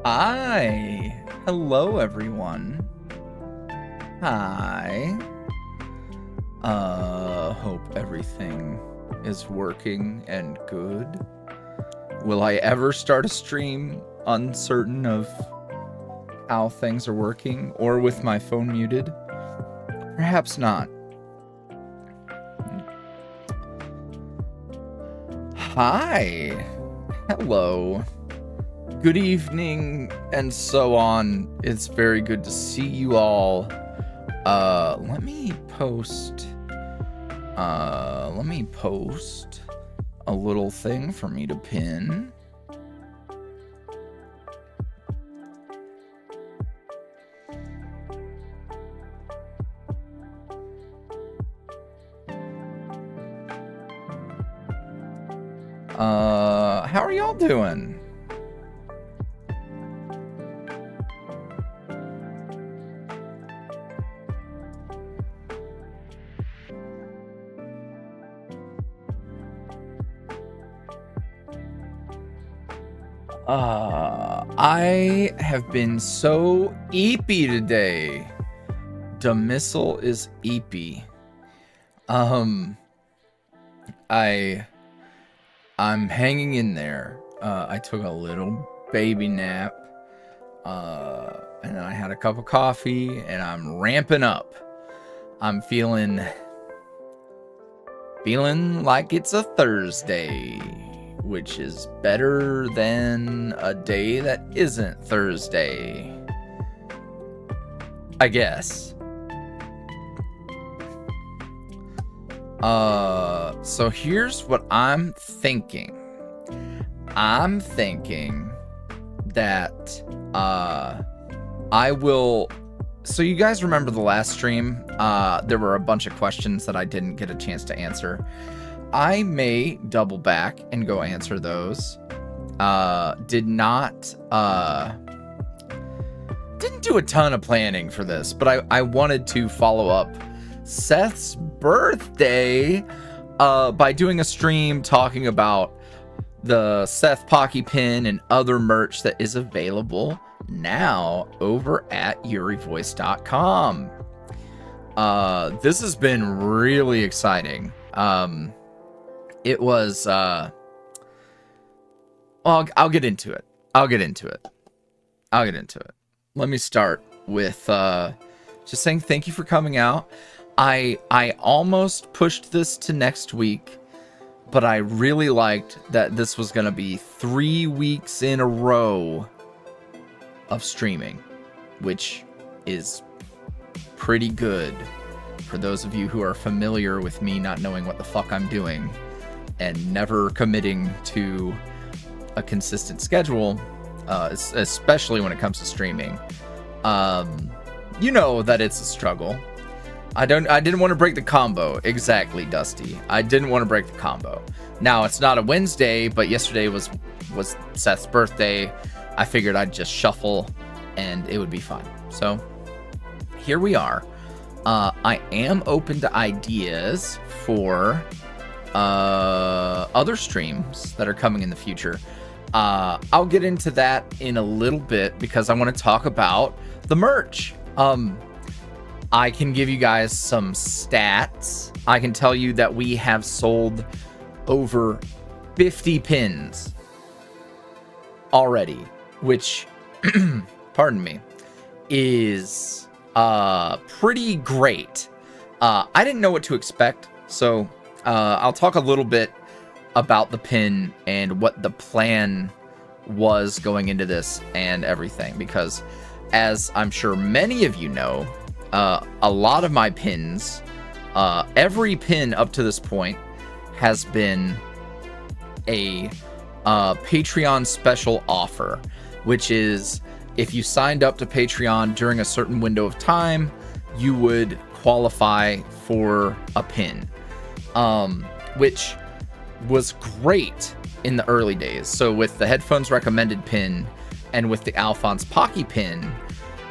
Hi. Hello, everyone. Hi. Hope everything is working and good. Will I ever start a stream uncertain of how things are working or with my phone muted? Perhaps not. Hi. Hello. Good evening and so on. It's very good to see you all. Let me post a little thing for me to pin. How are y'all doing? I have been so eepy today. Demisel is eepy. I'm hanging in there. I took a little baby nap. And I had a cup of coffee and I'm ramping up. I'm feeling like it's a Thursday, which is better than a day that isn't Thursday, I guess. So here's what I'm thinking. I'm thinking that I will. So you guys remember the last stream? There were a bunch of questions that I didn't get a chance to answer. I may double back and go answer those. Didn't do a ton of planning for this, but I wanted to follow up Seth's birthday by doing a stream talking about the Seth Pocky pin and other merch that is available now over at YuuriVoice.com. This has been really exciting. It was I'll get into it. Let me start with just saying thank you for coming out. I almost pushed this to next week, but I really liked that this was going to be 3 weeks in a row of streaming, which is pretty good for those of you who are familiar with me not knowing what the fuck I'm doing and never committing to a consistent schedule, especially when it comes to streaming. You know that it's a struggle. I didn't want to break the combo. Exactly, Dusty. I didn't want to break the combo. Now, it's not a Wednesday, but yesterday was Seth's birthday. I figured I'd just shuffle and it would be fun. So here we are. I am open to ideas for other streams that are coming in the future. I'll get into that in a little bit because I want to talk about the merch. I can give you guys some stats. I can tell you that we have sold over 50 pins already, which, pardon me, is pretty great. I didn't know what to expect, so I'll talk a little bit about the pin and what the plan was going into this and everything, because as I'm sure many of you know, a lot of my pins, every pin up to this point has been a Patreon special offer, which is if you signed up to Patreon during a certain window of time, you would qualify for a pin, which was great in the early days. So with the headphones recommended pin and with the Alphonse Pocky pin,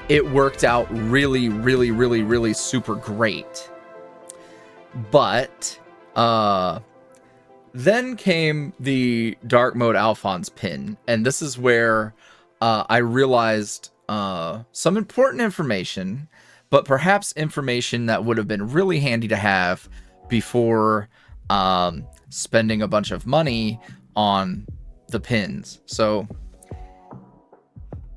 it worked out really super great. But then came the dark mode Alphonse pin, and this is where I realized some important information, but perhaps information that would have been really handy to have before spending a bunch of money on the pins. So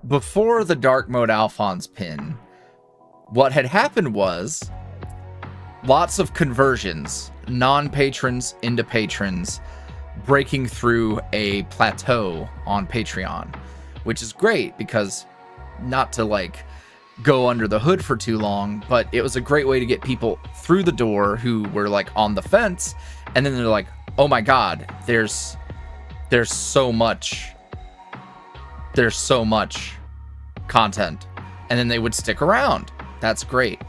before the Dark Mode Alphonse pin, what had happened was lots of conversions, non-patrons into patrons, breaking through a plateau on Patreon, which is great because, not to like go under the hood for too long, but it was a great way to get people through the door who were like on the fence, and then they're like, oh my god, there's so much content, and then they would stick around. That's great.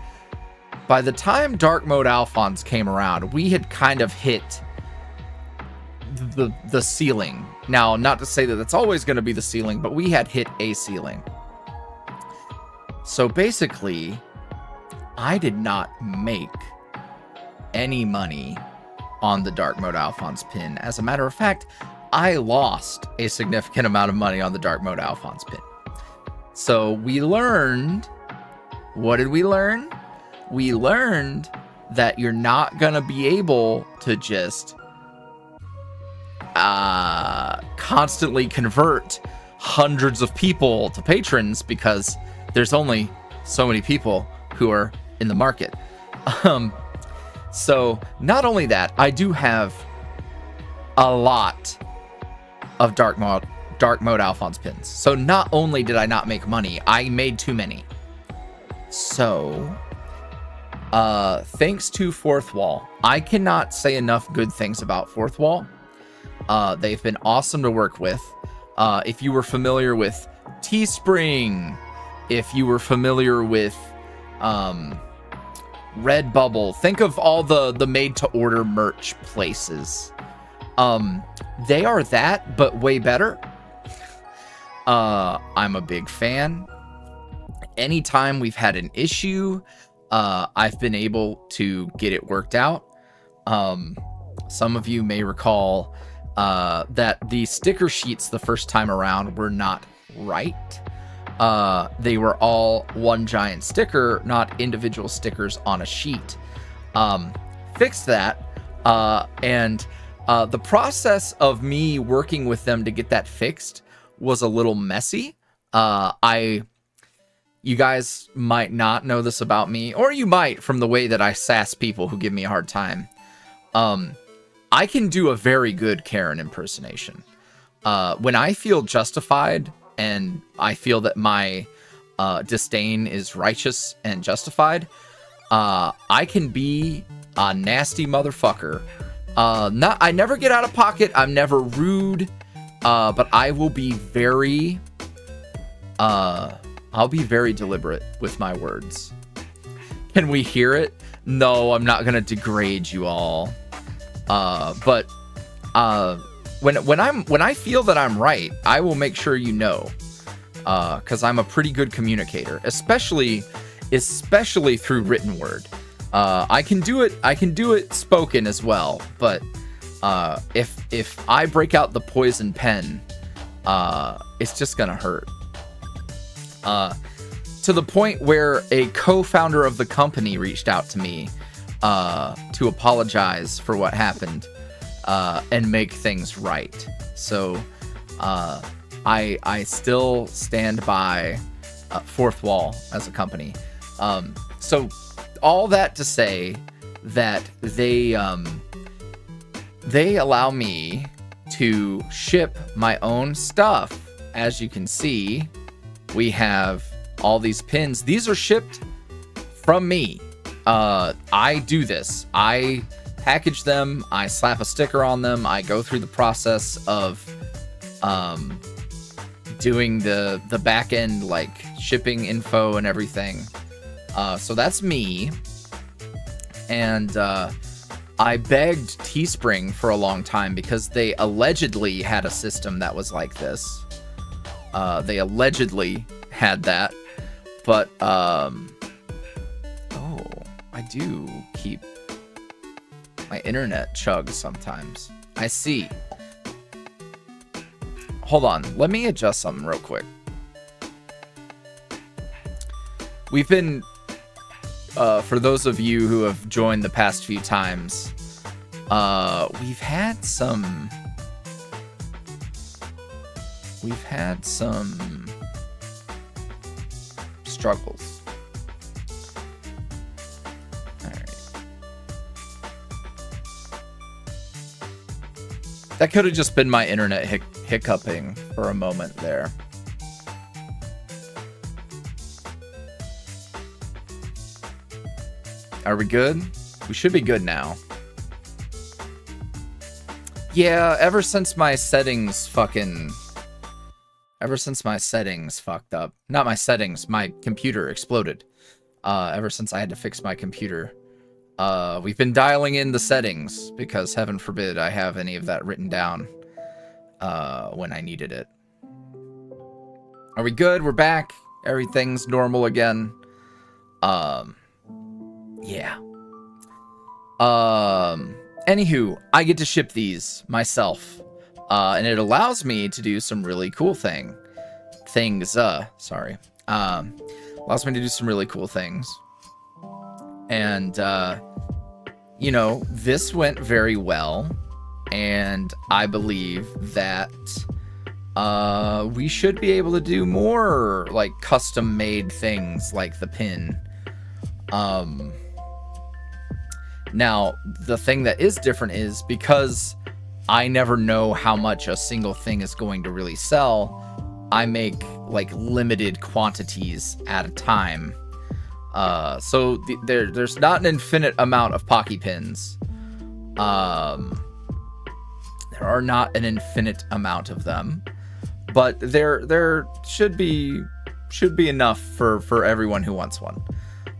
By the time Dark Mode Alphonse came around, we had kind of hit the ceiling. Now, not to say that that's always going to be the ceiling, but we had hit a ceiling. So basically, I did not make any money on the Dark Mode Alphonse pin. As a matter of fact, I lost a significant amount of money on the Dark Mode Alphonse pin. So we learned, what did we learn? We learned that you're not going to be able to just constantly convert hundreds of people to patrons, because there's only so many people who are in the market. So not only that, I do have a lot of Dark Mode Alphonse pins. So not only did I not make money, I made too many. So thanks to Fourth Wall, I cannot say enough good things about Fourth Wall. They've been awesome to work with. If you were familiar with Teespring, if you were familiar with Redbubble, think of all the made-to-order merch places. They are that, but way better. I'm a big fan. Anytime we've had an issue, I've been able to get it worked out. Some of you may recall that the sticker sheets the first time around were not right. They were all one giant sticker, not individual stickers on a sheet. Fixed that, and the process of me working with them to get that fixed was a little messy. You guys might not know this about me, or you might from the way that I sass people who give me a hard time. I can do a very good Karen impersonation. When I feel justified and I feel that my disdain is righteous and justified, I can be a nasty motherfucker. I never get out of pocket. I'm never rude, but I will be very, I'll be very deliberate with my words. Can we hear it? No, I'm not gonna degrade you all. But when I feel that I'm right, I will make sure you know, because I'm a pretty good communicator, especially through written word. I can do it spoken as well, but if I break out the poison pen, it's just gonna hurt. To the point where a co-founder of the company reached out to me to apologize for what happened and make things right. So I still stand by Fourth Wall as a company. So all that to say that they allow me to ship my own stuff. As you can see, we have all these pins. These are shipped from me. I do this. I package them. I slap a sticker on them. I go through the process of doing the back end, like shipping info and everything. So that's me. And I begged Teespring for a long time because they allegedly had a system that was like this. They allegedly had that, but oh, I do keep my internet chugs sometimes. I see. Hold on, let me adjust something real quick. we've been, for those of you who have joined the past few times, we've had some struggles. All right. That could have just been my internet hiccuping for a moment there. Are we good? We should be good now. Yeah, ever since my settings fucked up. Not my settings, my computer exploded. Ever since I had to fix my computer. We've been dialing in the settings because heaven forbid I have any of that written down when I needed it. Are we good? We're back. Everything's normal again. Yeah. Anywho, I get to ship these myself. And it allows me to do some really cool things. Allows me to do some really cool things. And, you know, this went very well. And I believe that we should be able to do more, like, custom-made things like the pin. Now, the thing that is different is because I never know how much a single thing is going to really sell, I make like limited quantities at a time. So there's not an infinite amount of Pocky pins. There are not an infinite amount of them, but there should be enough for everyone who wants one.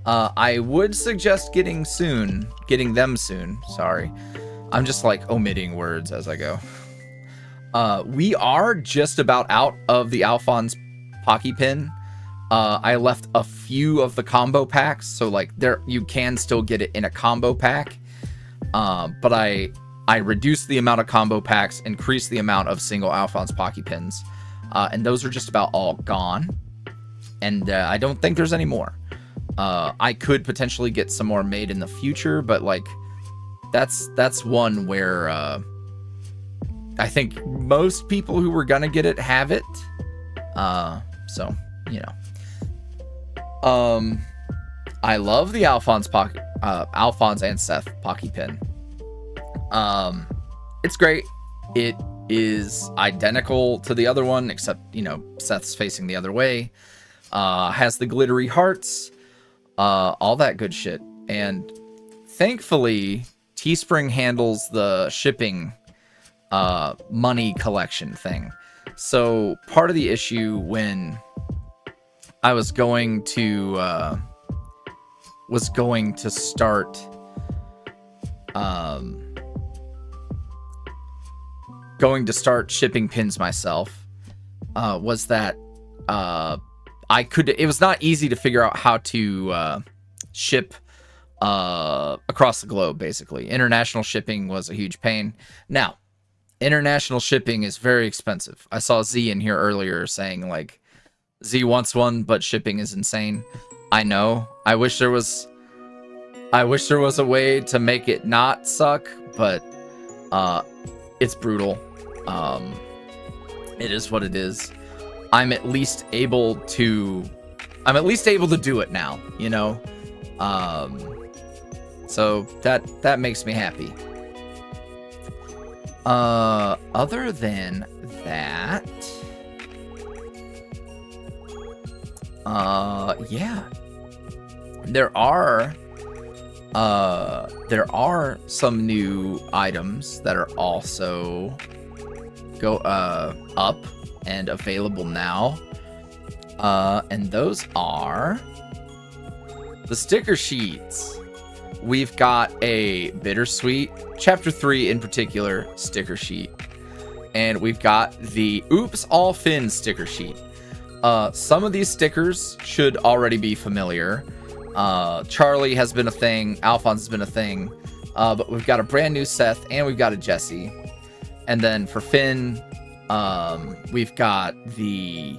I would suggest getting them soon. Sorry. I'm just like omitting words as I go. We are just about out of the Alphonse Pocky pin. I left a few of the combo packs, so like you can still get it in a combo pack. But I reduced the amount of combo packs, increased the amount of single Alphonse Pocky pins, and those are just about all gone. And I don't think there's any more. I could potentially get some more made in the future, but like that's one where I think most people who were gonna get it have it. So you know, I love the Alphonse and Seth Pocky pin. It's great. It is identical to the other one, except you know Seth's facing the other way. Has the glittery hearts. All that good shit. And thankfully, Teespring handles the shipping money collection thing. So part of the issue when I was going to start shipping pins myself was that it was not easy to figure out how to ship across the globe, basically. International shipping was a huge pain. Now, international shipping is very expensive. I saw Z in here earlier saying, like, Z wants one, but shipping is insane. I know. I wish there was a way to make it not suck, but it's brutal. It is what it is. I'm at least able to do it now, you know? So that makes me happy. Other than that, yeah, there are some new items that are also up and available now, and those are the sticker sheets. We've got a Bittersweet Chapter 3 in particular sticker sheet, and we've got the Oops All Fin sticker sheet. Some of these stickers should already be familiar. Charlie has been a thing, Alphonse has been a thing, but we've got a brand new Seth and we've got a Jesse. And then for Finn, we've got the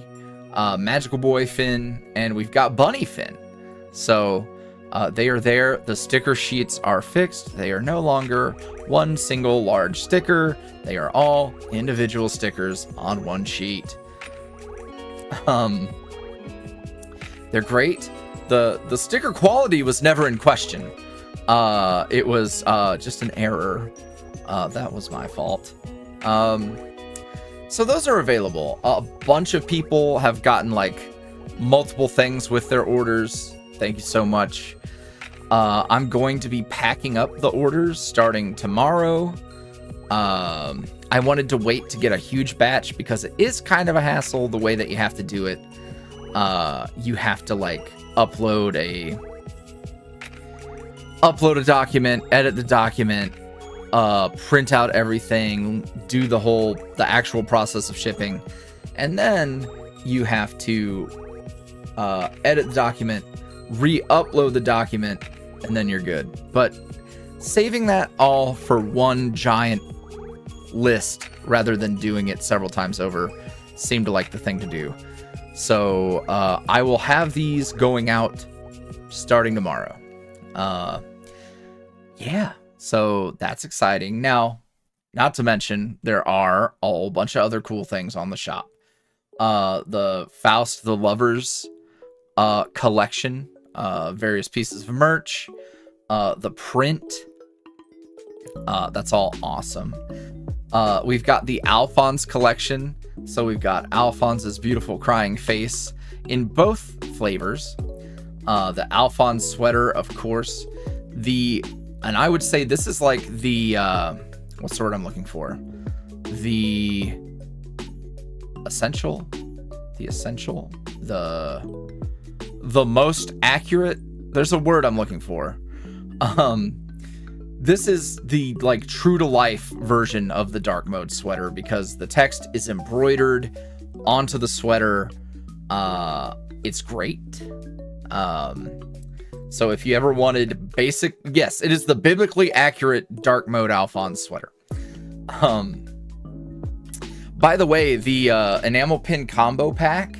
Magical Boy Finn, and we've got Bunny Finn. So they are there. The sticker sheets are fixed. They are no longer one single large sticker. They are all individual stickers on one sheet. They're great. The sticker quality was never in question. It was just an error. That was my fault. So those are available. A bunch of people have gotten like multiple things with their orders. Thank you so much. I'm going to be packing up the orders starting tomorrow. I wanted to wait to get a huge batch because it is kind of a hassle the way that you have to do it. You have to like upload a document, edit the document, print out everything, do the actual process of shipping, and then you have to edit the document, re-upload the document, and then you're good. But saving that all for one giant list rather than doing it several times over seemed like the thing to do. So I will have these going out starting tomorrow. Yeah, so that's exciting. Now, not to mention, there are a whole bunch of other cool things on the shop. The Faust the Lovers collection, various pieces of merch, the print, that's all awesome. We've got the Alphonse collection. So we've got Alphonse's beautiful crying face in both flavors. The Alphonse sweater, of course. And I would say this is like the, what's the word I'm looking for? The essential, the most accurate. There's a word I'm looking for. This is the like true to life version of the dark mode sweater because the text is embroidered onto the sweater. It's great. So if you ever wanted basic, yes, it is the biblically accurate dark mode Alphonse sweater. By the way, the enamel pin combo pack,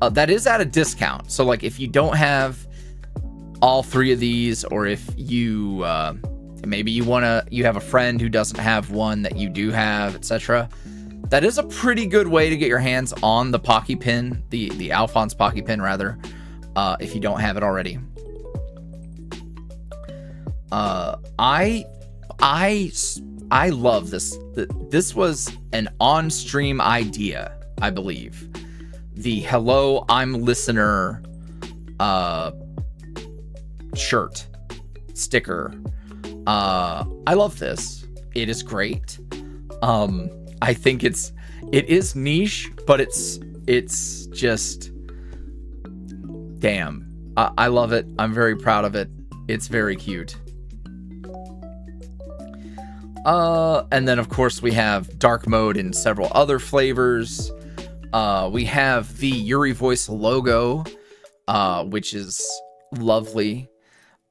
that is at a discount. So like if you don't have all three of these, or if you maybe you have a friend who doesn't have one that you do have, etc., that is a pretty good way to get your hands on the Pocky pin, the Alphonse Pocky pin rather, if you don't have it already. I love this. This was an on-stream idea, I believe. The Hello, I'm Listener shirt sticker. I love this. It is great. I think it is niche, but it's just damn. I love it. I'm very proud of it. It's very cute. And then of course we have dark mode in several other flavors. We have the YuuriVoice logo, which is lovely.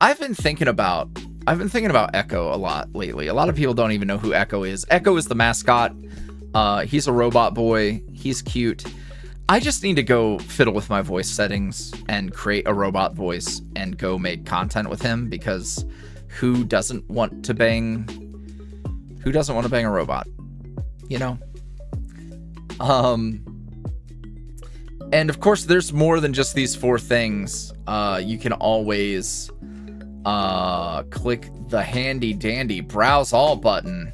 I've been thinking about Echo a lot lately. A lot of people don't even know who Echo is. Echo is the mascot. He's a robot boy. He's cute. I just need to go fiddle with my voice settings and create a robot voice and go make content with him, because who doesn't want to bang a robot, you know? And of course there's more than just these four things. You can always click the handy dandy browse all button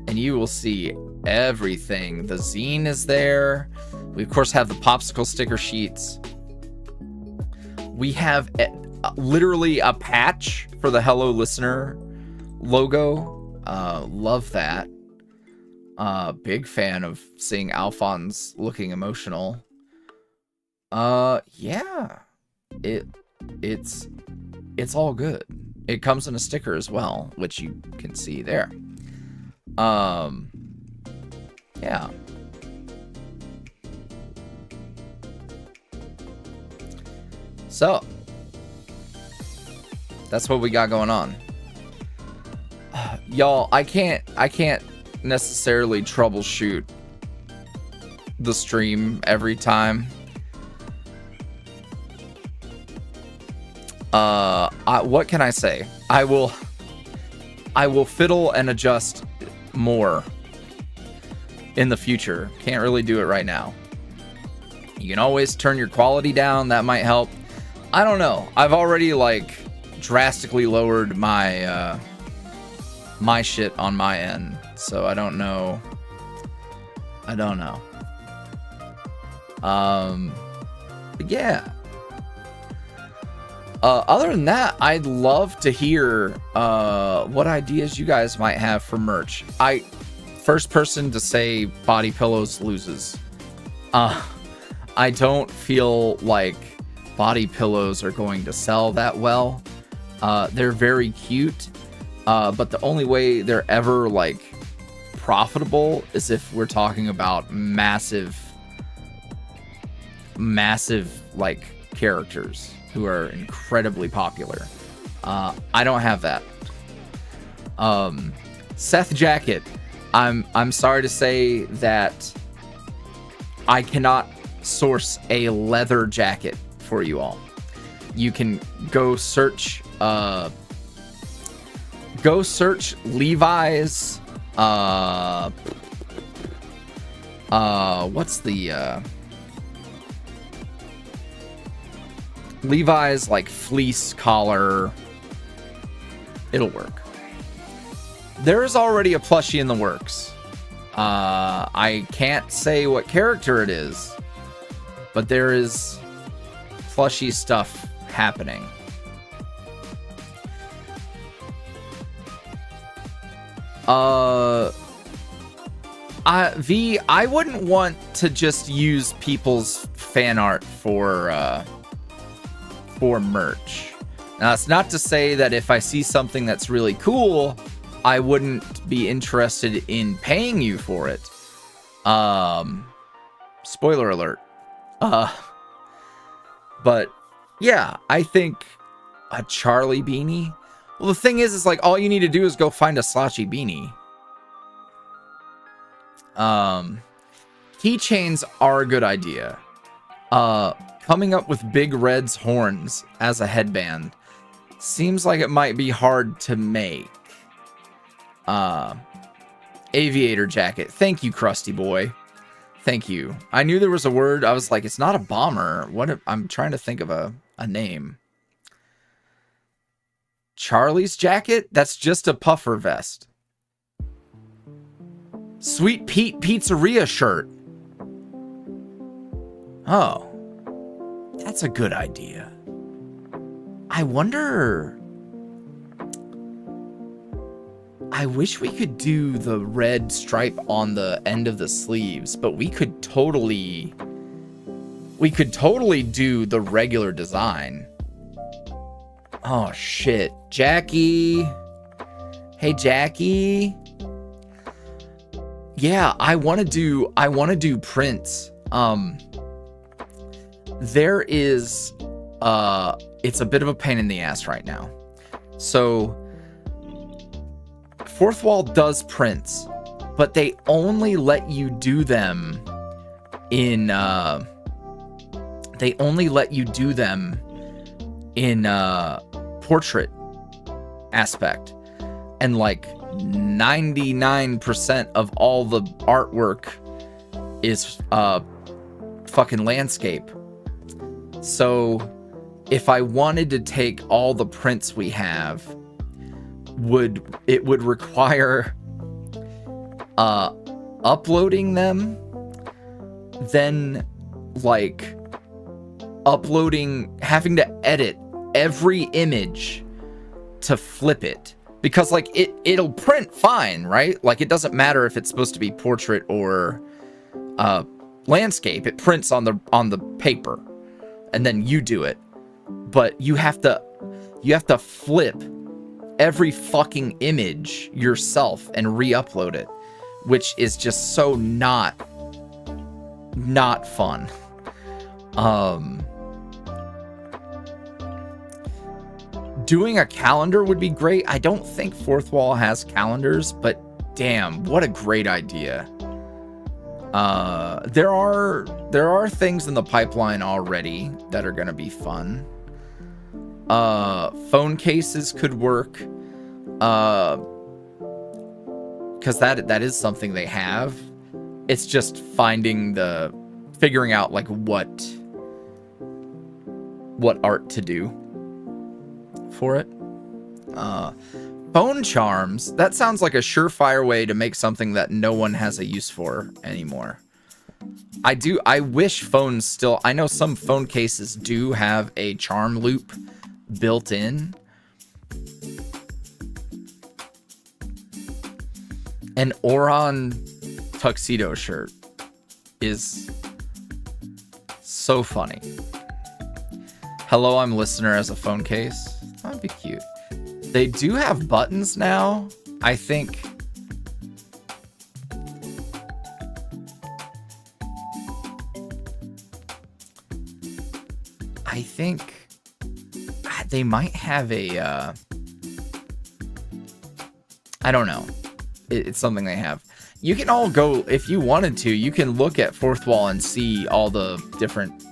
and you will see everything. The zine is there. We of course have the popsicle sticker sheets. We have literally a patch for the Hello Listener logo. Love that. Big fan of seeing Alphonse looking emotional. Yeah, it's all good. It comes in a sticker as well, which you can see there. Yeah. So that's what we got going on. Y'all, I can't necessarily troubleshoot the stream every time. What can I say? I will fiddle and adjust more in the future. Can't really do it right now. You can always turn your quality down. That might help. I don't know. I've already like drastically lowered my my shit on my end, so I don't know. But yeah. Other than that, I'd love to hear what ideas you guys might have for merch. First person to say body pillows loses. I don't feel like body pillows are going to sell that well. They're very cute, but the only way they're ever like profitable is if we're talking about massive like characters who are incredibly popular. I don't have that. Seth jacket. I'm sorry to say that I cannot source a leather jacket for you all. You can go search Levi's what's the Levi's like fleece collar. It'll work. There is already a plushie in the works. I can't say what character it is, but there is plushie stuff happening. I wouldn't want to just use people's fan art for merch. Now, it's not to say that if I see something that's really cool, I wouldn't be interested in paying you for it. Spoiler alert. But yeah, I think a Charlie beanie. Well, the thing is like all you need to do is go find a slouchy beanie. Keychains are a good idea. Coming up with Big Red's horns as a headband seems like it might be hard to make. Aviator jacket. Thank you, Krusty Boy. Thank you. I knew there was a word. I was like, it's not a bomber. I'm trying to think of a name. Charlie's jacket? That's just a puffer vest. Sweet Pete Pizzeria shirt. Oh. That's a good idea. I wonder... I wish we could do the red stripe on the end of the sleeves, but we could totally do the regular design. Oh shit. Jackie. Hey Jackie. Yeah, I want to do prints. There is it's a bit of a pain in the ass right now. So Fourth Wall does prints, but they only let you do them in portrait aspect, and like 99% of all the artwork is fucking landscape. So if I wanted to take all the prints we have, it would require uploading them, then like having to edit every image to flip it, because like it'll print fine, right? Like it doesn't matter if it's supposed to be portrait or landscape. It prints on the paper, and then you do it. But you have to flip every fucking image yourself and re-upload it, which is just so not fun. Doing a calendar would be great. I don't think Fourth Wall has calendars, but damn, what a great idea. There are things in the pipeline already that are going to be fun. Phone cases could work. Because that is something they have. It's just figuring out like what art to do for it. Phone charms. That sounds like a surefire way to make something that no one has a use for anymore. I wish phones still... I know some phone cases do have a charm loop built in. An Oron tuxedo shirt is so funny. Hello, I'm listener as a phone case. That'd be cute. They do have buttons now, I think. I think they might have a, I don't know. It's something they have. You can all go, if you wanted to, you can look at Fourth Wall and see all the different...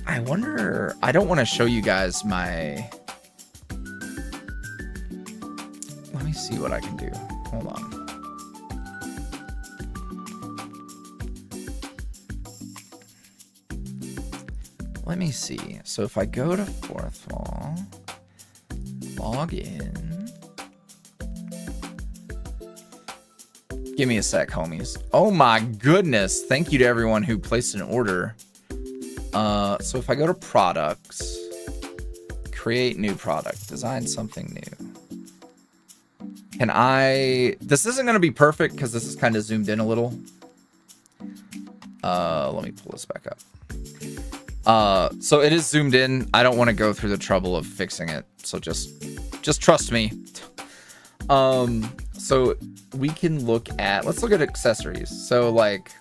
I wonder... I don't want to show you guys my... Let me see what I can do. Hold on. Let me see. So if I go to Fourth Wall, log in... Give me a sec, homies. Oh my goodness. Thank you to everyone who placed an order. So if I go to products, create new product, design something new. Can I... This isn't going to be perfect because this is kind of zoomed in a little. Let me pull this back up. So it is zoomed in. I don't want to go through the trouble of fixing it. So just trust me. So we can look at, let's look at accessories. So like,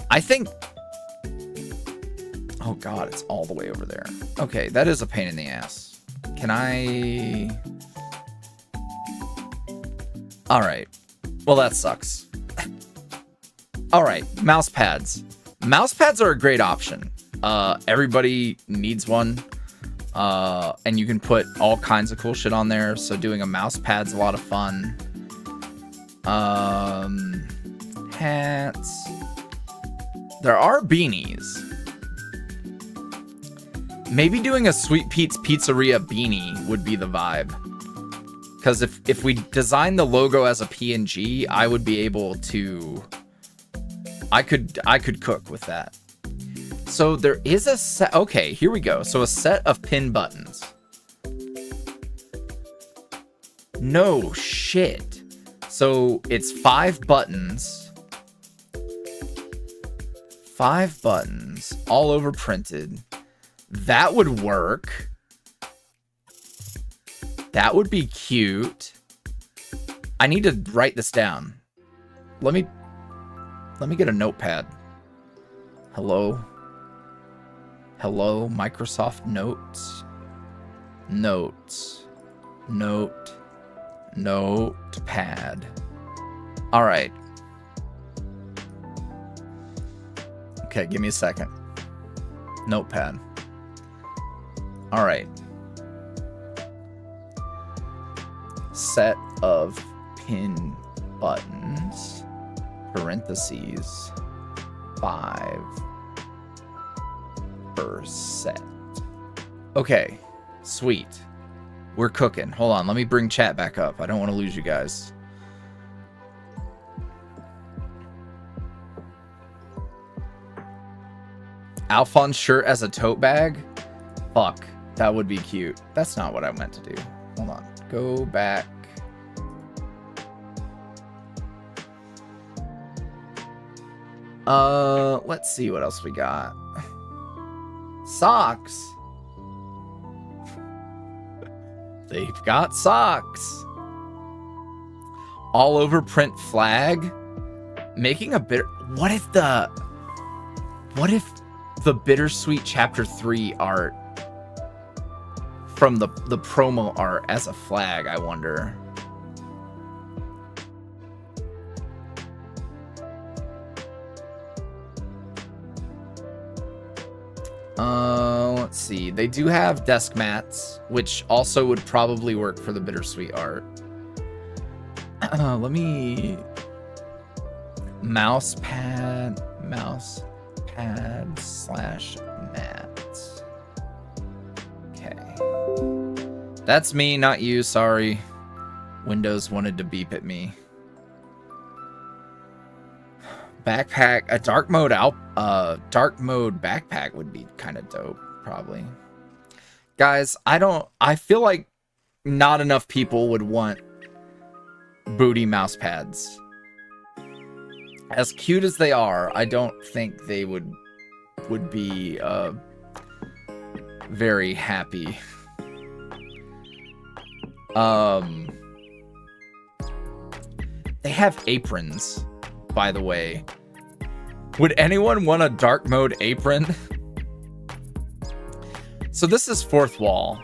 I think, oh God, it's all the way over there. Okay, that is a pain in the ass. Can I? All right. Well, that sucks. All right, mouse pads. Mouse pads are a great option. Everybody needs one. And you can put all kinds of cool shit on there. So doing a mouse pad's a lot of fun. Hats. There are beanies. Maybe doing a Sweet Pete's Pizzeria beanie would be the vibe. Because if we design the logo as a PNG, I would be able to... I could cook with that. So there is a set... Okay, here we go. So a set of pin buttons. No shit. So it's 5 buttons. 5 buttons. All over printed. That would work. That would be cute. I need to write this down. Let me get a notepad. Hello, Microsoft Notes. Notepad. All right. Okay, give me a second. Notepad. All right. Set of pin buttons, parentheses, 5%. Okay, sweet. We're cooking. Hold on, let me bring chat back up. I don't want to lose you guys. Alphonse shirt as a tote bag? Fuck, that would be cute. That's not what I meant to do. Hold on, go back. Let's see what else we got. Socks. They've got socks. All over print flag. Making a bitter... What if the Bittersweet Chapter 3 art from the promo art as a flag, I wonder. Let's see. They do have desk mats, which also would probably work for the bittersweet art. Let me... mouse pad / mats. Okay. That's me, not you. Sorry. Windows wanted to beep at me. Backpack, a dark mode backpack would be kind of dope, probably. Guys, I feel like not enough people would want booty mouse pads. As cute as they are, I don't think they would be very happy. They have aprons, by the way. Would anyone want a dark mode apron? So this is fourth wall.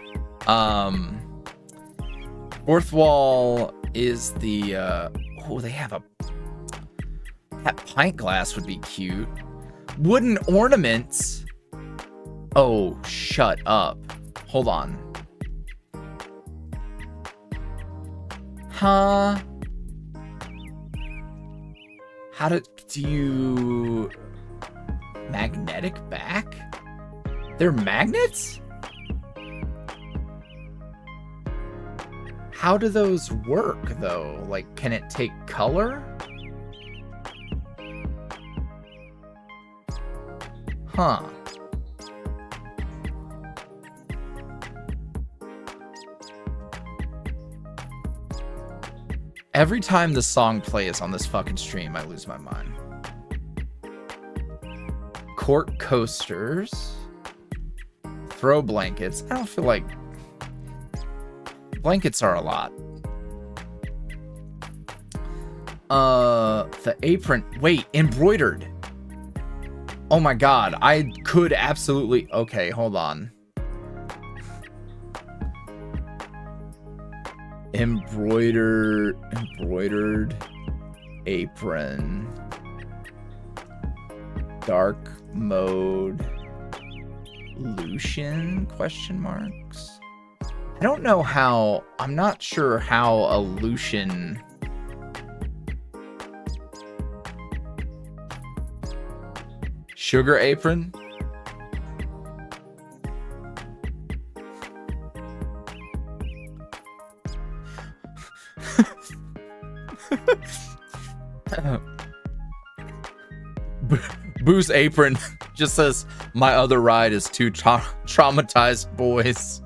Fourth wall is the oh, they have a... that pint glass would be cute. Wooden ornaments. Oh, shut up. Hold on. Huh? How do you... magnetic back? They're magnets? How do those work, though? Like, can it take color? Huh. Every time the song plays on this fucking stream, I lose my mind. Cork coasters. Throw blankets. I don't feel like... blankets are a lot. The apron... wait, embroidered. Oh my god, I could absolutely... okay, hold on. Embroidered apron. Dark mode. Lucian? Question marks. I don't know how... I'm not sure how a Lucian... sugar apron? Boo's apron just says, my other ride is two traumatized boys.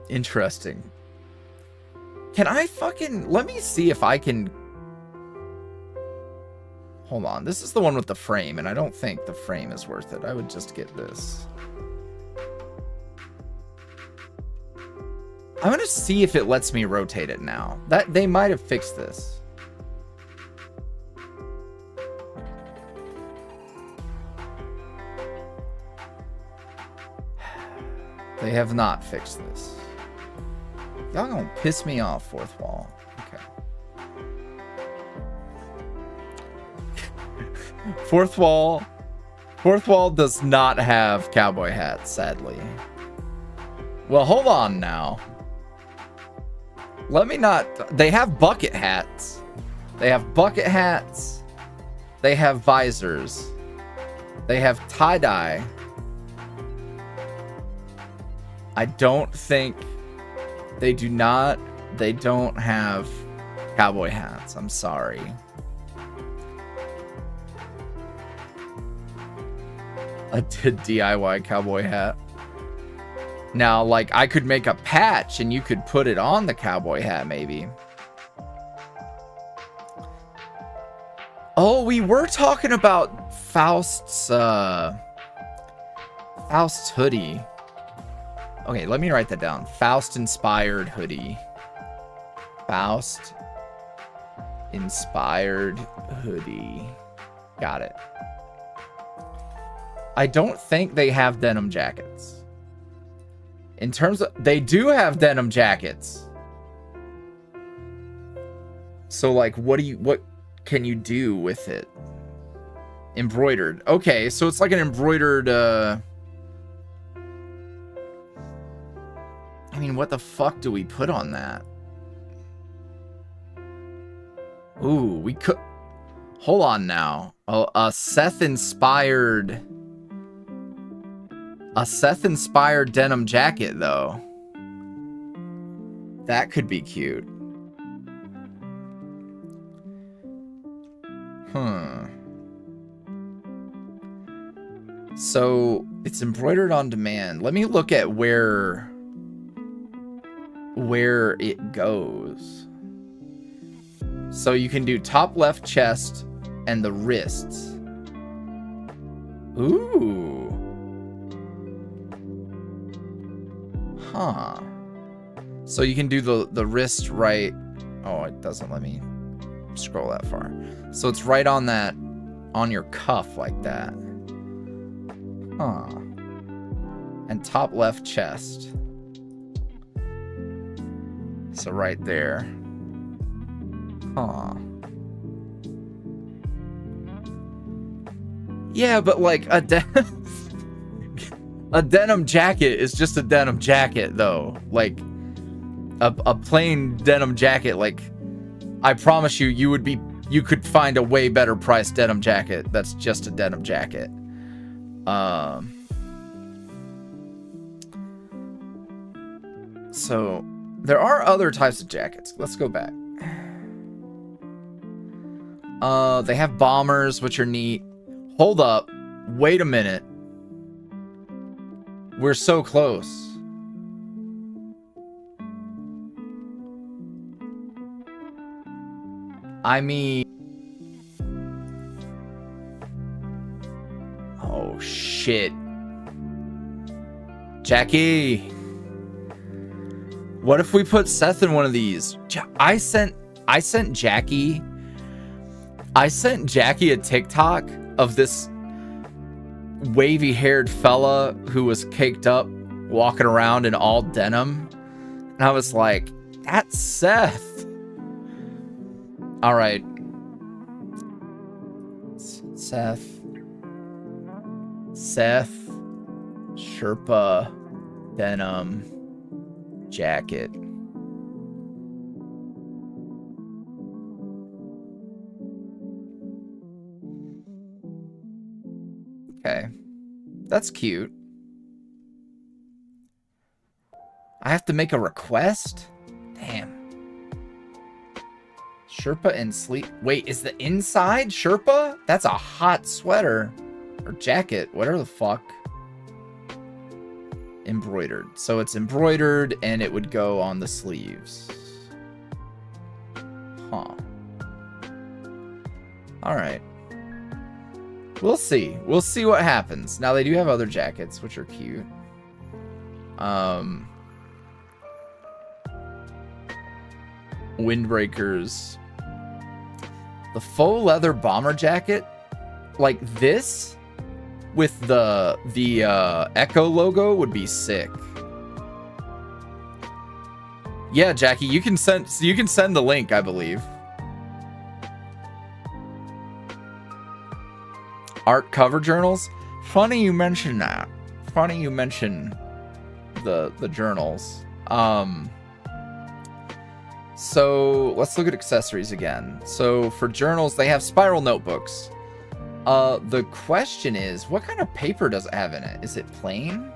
Interesting. Can I fucking... let me see if I can... hold on. This is the one with the frame, and I don't think the frame is worth it. I would just get this. I'm gonna see if it lets me rotate it now. That they might have fixed this. They have not fixed this. Y'all gonna piss me off, fourth wall. Okay. Fourth wall does not have cowboy hats, sadly. Well, hold on now. Let me not... they have bucket hats. They have bucket hats. They have visors. They have tie-dye. I don't think... they do not... they don't have cowboy hats. I'm sorry. A DIY cowboy hat. Now, like, I could make a patch and you could put it on the cowboy hat, maybe. Oh, we were talking about Faust's hoodie. Okay, let me write that down. Faust-inspired hoodie. Faust-inspired hoodie. Got it. I don't think they have denim jackets. In terms of... they do have denim jackets. So, like, what can you do with it? Embroidered. Okay, so it's like an embroidered, I mean, what the fuck do we put on that? Ooh, we could... Hold on now. Oh, a Seth-inspired denim jacket, though. That could be cute. So, it's embroidered on demand. Let me look at where it goes. So you can do top left chest and the wrists. Ooh. Huh. So you can do the wrist right. Oh, it doesn't let me scroll that far. So it's right on that, on your cuff like that. Huh. And top left chest. So right there. Huh. Yeah, but like a denim jacket is just a denim jacket, though. Like a plain denim jacket. Like I promise you, you could find a way better priced denim jacket that's just a denim jacket. So there are other types of jackets. Let's go back. They have bombers, which are neat. Hold up. Wait a minute. We're so close. I mean... Oh, shit. Jackie. What if we put Seth in one of these? I sent Jackie a TikTok of this wavy-haired fella who was caked up walking around in all denim. And I was like, that's Seth. All right. Seth. Sherpa denim jacket. Okay. That's cute. I have to make a request? Damn. Sherpa and sleep. Wait, is the inside Sherpa? That's a hot sweater. Or jacket. Whatever the fuck. Embroidered. So it's embroidered and it would go on the sleeves. Huh. Alright. We'll see. We'll see what happens. Now, they do have other jackets, which are cute. Windbreakers. The faux leather bomber jacket, like this, with the Echo logo would be sick. Yeah, Jackie, you can send the link, I believe. Art cover journals. Funny you mention that. Funny you mention the journals. So let's look at accessories again. So for journals, they have spiral notebooks. The question is, what kind of paper does it have in it? Is it plain?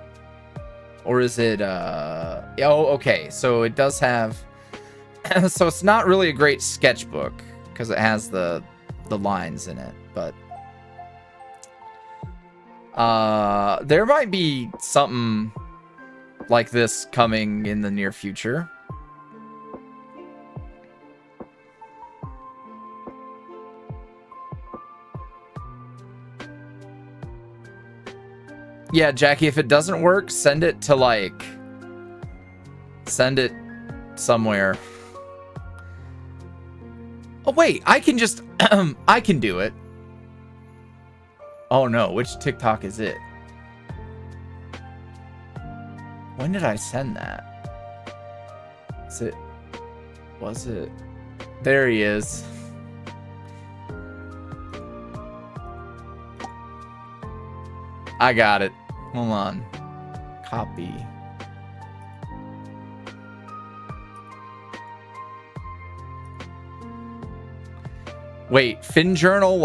Or is it, oh, okay. So it does have, so it's not really a great sketchbook because it has the lines in it, but there might be something like this coming in the near future. Yeah, Jackie, if it doesn't work, send it to, like... Send it somewhere. Oh, wait, I can just... I can do it. Oh, no, which TikTok is it? When did I send that? Was it... There he is. I got it. Hold on. Copy. Wait, FinJournal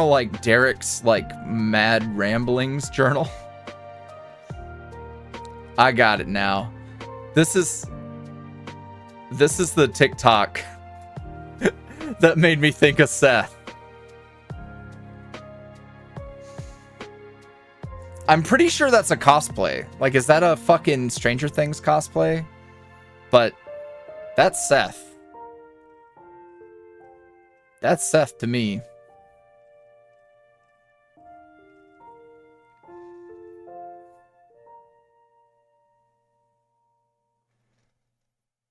like Derek's like mad ramblings journal. I got it now. This is the TikTok that made me think of Seth. I'm pretty sure that's a cosplay. Like, is that a fucking Stranger Things cosplay? But that's Seth. That's Seth to me.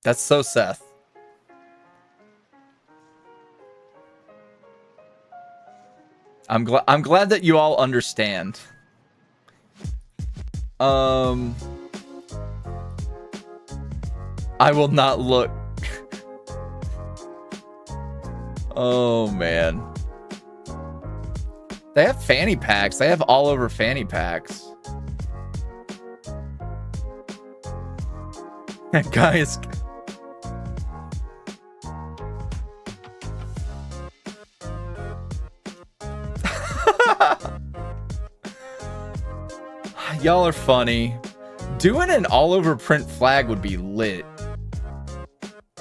That's so Seth. I'm glad that you all understand. I will not look. Oh man. They have fanny packs. They have all over fanny packs. Guys. Y'all are funny. Doing an all-over print flag would be lit.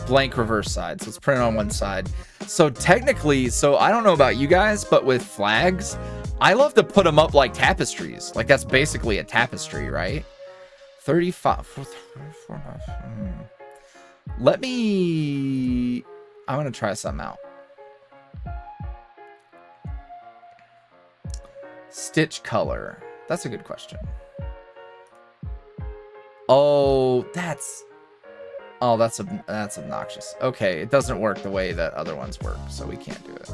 Blank reverse side. So let's print it on one side. So technically, I don't know about you guys, but with flags, I love to put them up like tapestries. Like that's basically a tapestry, right? 35. Let me... I'm going to try something out. Stitch color. That's a good question. Oh, that's obnoxious. Okay, it doesn't work the way that other ones work, so we can't do it.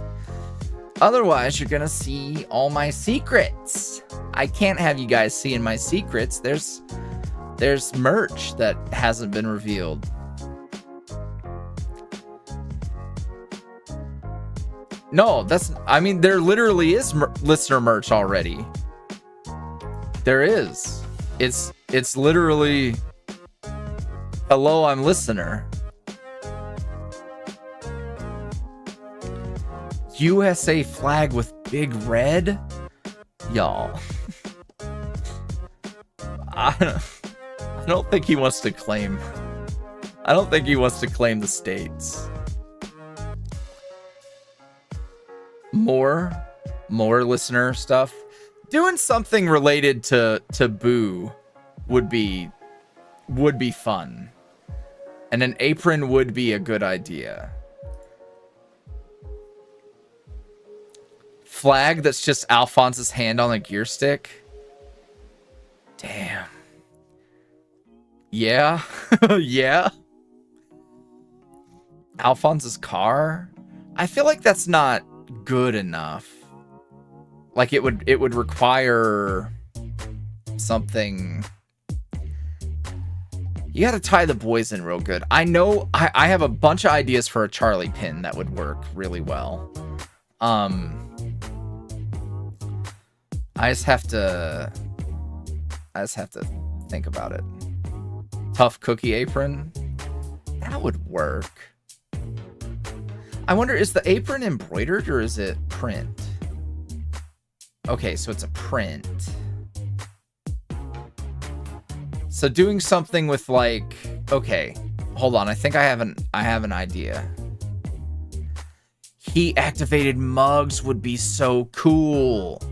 Otherwise, you're gonna see all my secrets. I can't have you guys seeing my secrets. There's merch that hasn't been revealed. No, I mean, there literally is listener merch already. There is. It's literally, hello, I'm listener. USA flag with big red? Y'all. I don't think he wants to claim. I don't think he wants to claim the states. More listener stuff. Doing something related to Boo would be fun. And an apron would be a good idea. Flag that's just Alphonse's hand on a gear stick. Damn. Yeah. Yeah. Alphonse's car. I feel like that's not good enough. Like it would require something. You gotta tie the boys in real good. I know I have a bunch of ideas for a Charlie pin that would work really well. I just have to think about it. Tough cookie apron. That would work. I wonder, is the apron embroidered or is it print? Okay, so it's a print. So doing something with like, okay, hold on. I think I have an idea. Heat activated mugs would be so cool.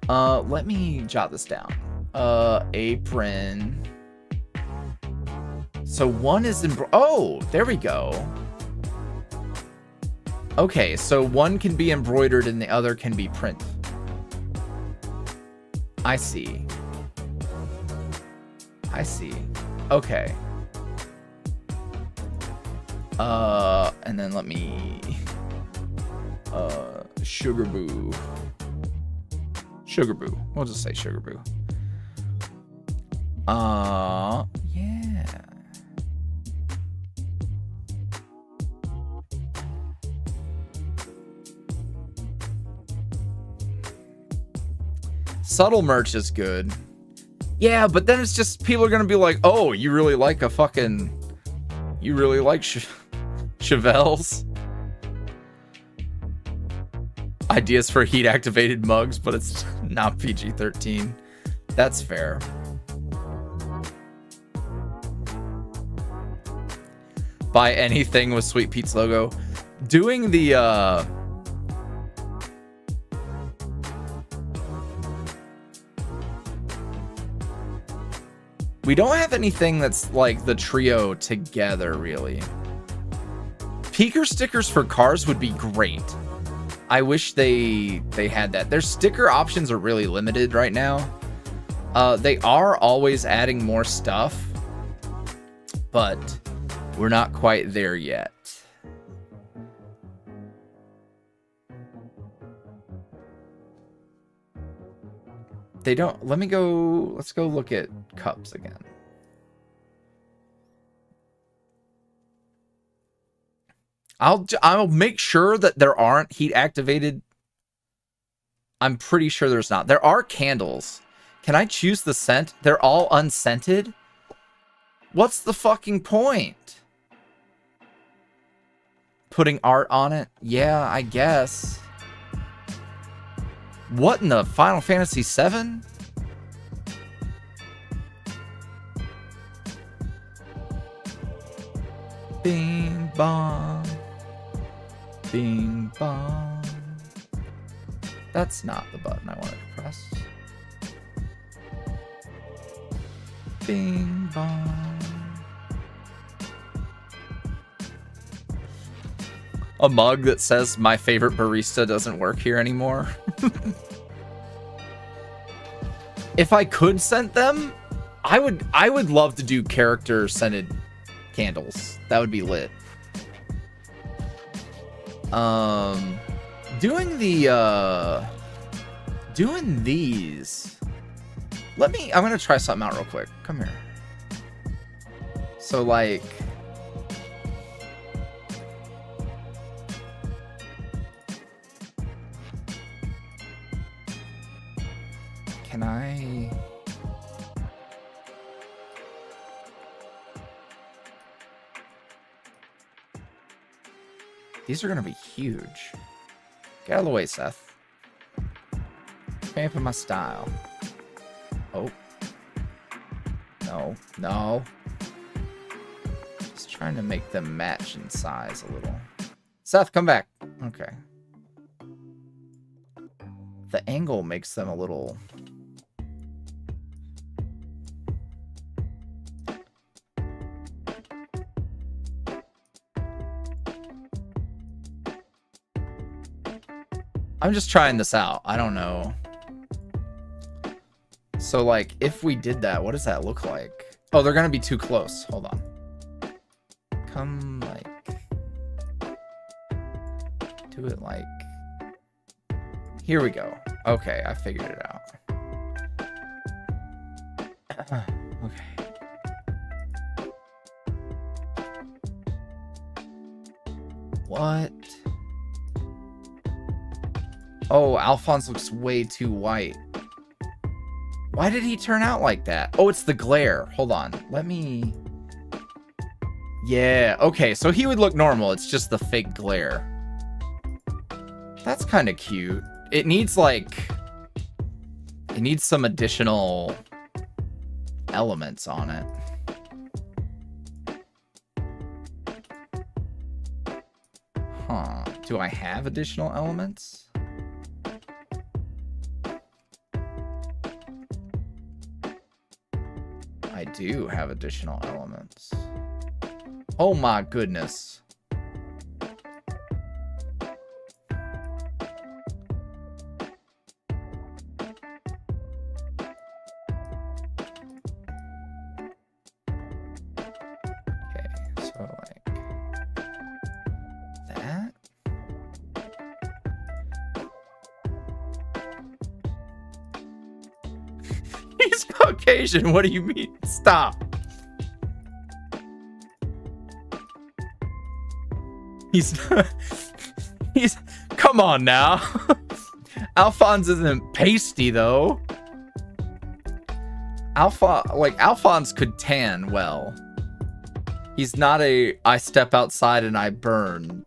Let me jot this down. Apron. So one is oh, there we go. Okay, so one can be embroidered and the other can be print. I see. I see. Okay. And then let me... Sugar Boo. Sugar Boo. We'll just say Sugar Boo. Yeah. subtle merch is good. Yeah, but then it's just people are gonna be like, oh, you really like you really like Chevelle's ideas for heat activated mugs, but it's not PG-13. That's fair. Buy anything with Sweet Pete's logo. Doing the we don't have anything that's like the trio together, really. Peeker stickers for cars would be great. I wish they had that. Their sticker options are really limited right now. They are always adding more stuff, but we're not quite there yet. They don't. Let's go look at cups again. I'll make sure that there aren't heat activated. I'm pretty sure there's not. There are candles. Can I choose the scent? They're all unscented. What's the fucking point? Putting art on it? Yeah, I guess. What in the Final Fantasy VII? Bing bong. Bing bong. That's not the button I wanted to press. Bing bong. A mug that says my favorite barista doesn't work here anymore. If I could scent them, I would love to do character scented candles. That would be lit. Doing these. I'm gonna try something out real quick. Come here. So like, can I? These are gonna be huge. Get out of the way, Seth. Vamping my style. Oh. No, no. Just trying to make them match in size a little. Seth, come back. Okay. The angle makes them a little... I'm just trying this out. I don't know. So, like, if we did that, what does that look like? Oh, they're gonna be too close. Hold on. Come, like... Do it, like... Here we go. Okay, I figured it out. Okay. What? Oh, Alphonse looks way too white. Why did he turn out like that? Oh, it's the glare. Hold on. Let me... Yeah, okay, so he would look normal. It's just the fake glare. That's kind of cute. It needs, like... It needs some additional elements on it. Huh. Do I have additional elements? I do have additional elements. Oh my goodness. Okay, so like that. He's Caucasian. What do you mean? Stop. He's come on now. Alphonse isn't pasty though. Alphonse could tan well. He's not a I step outside and I burn.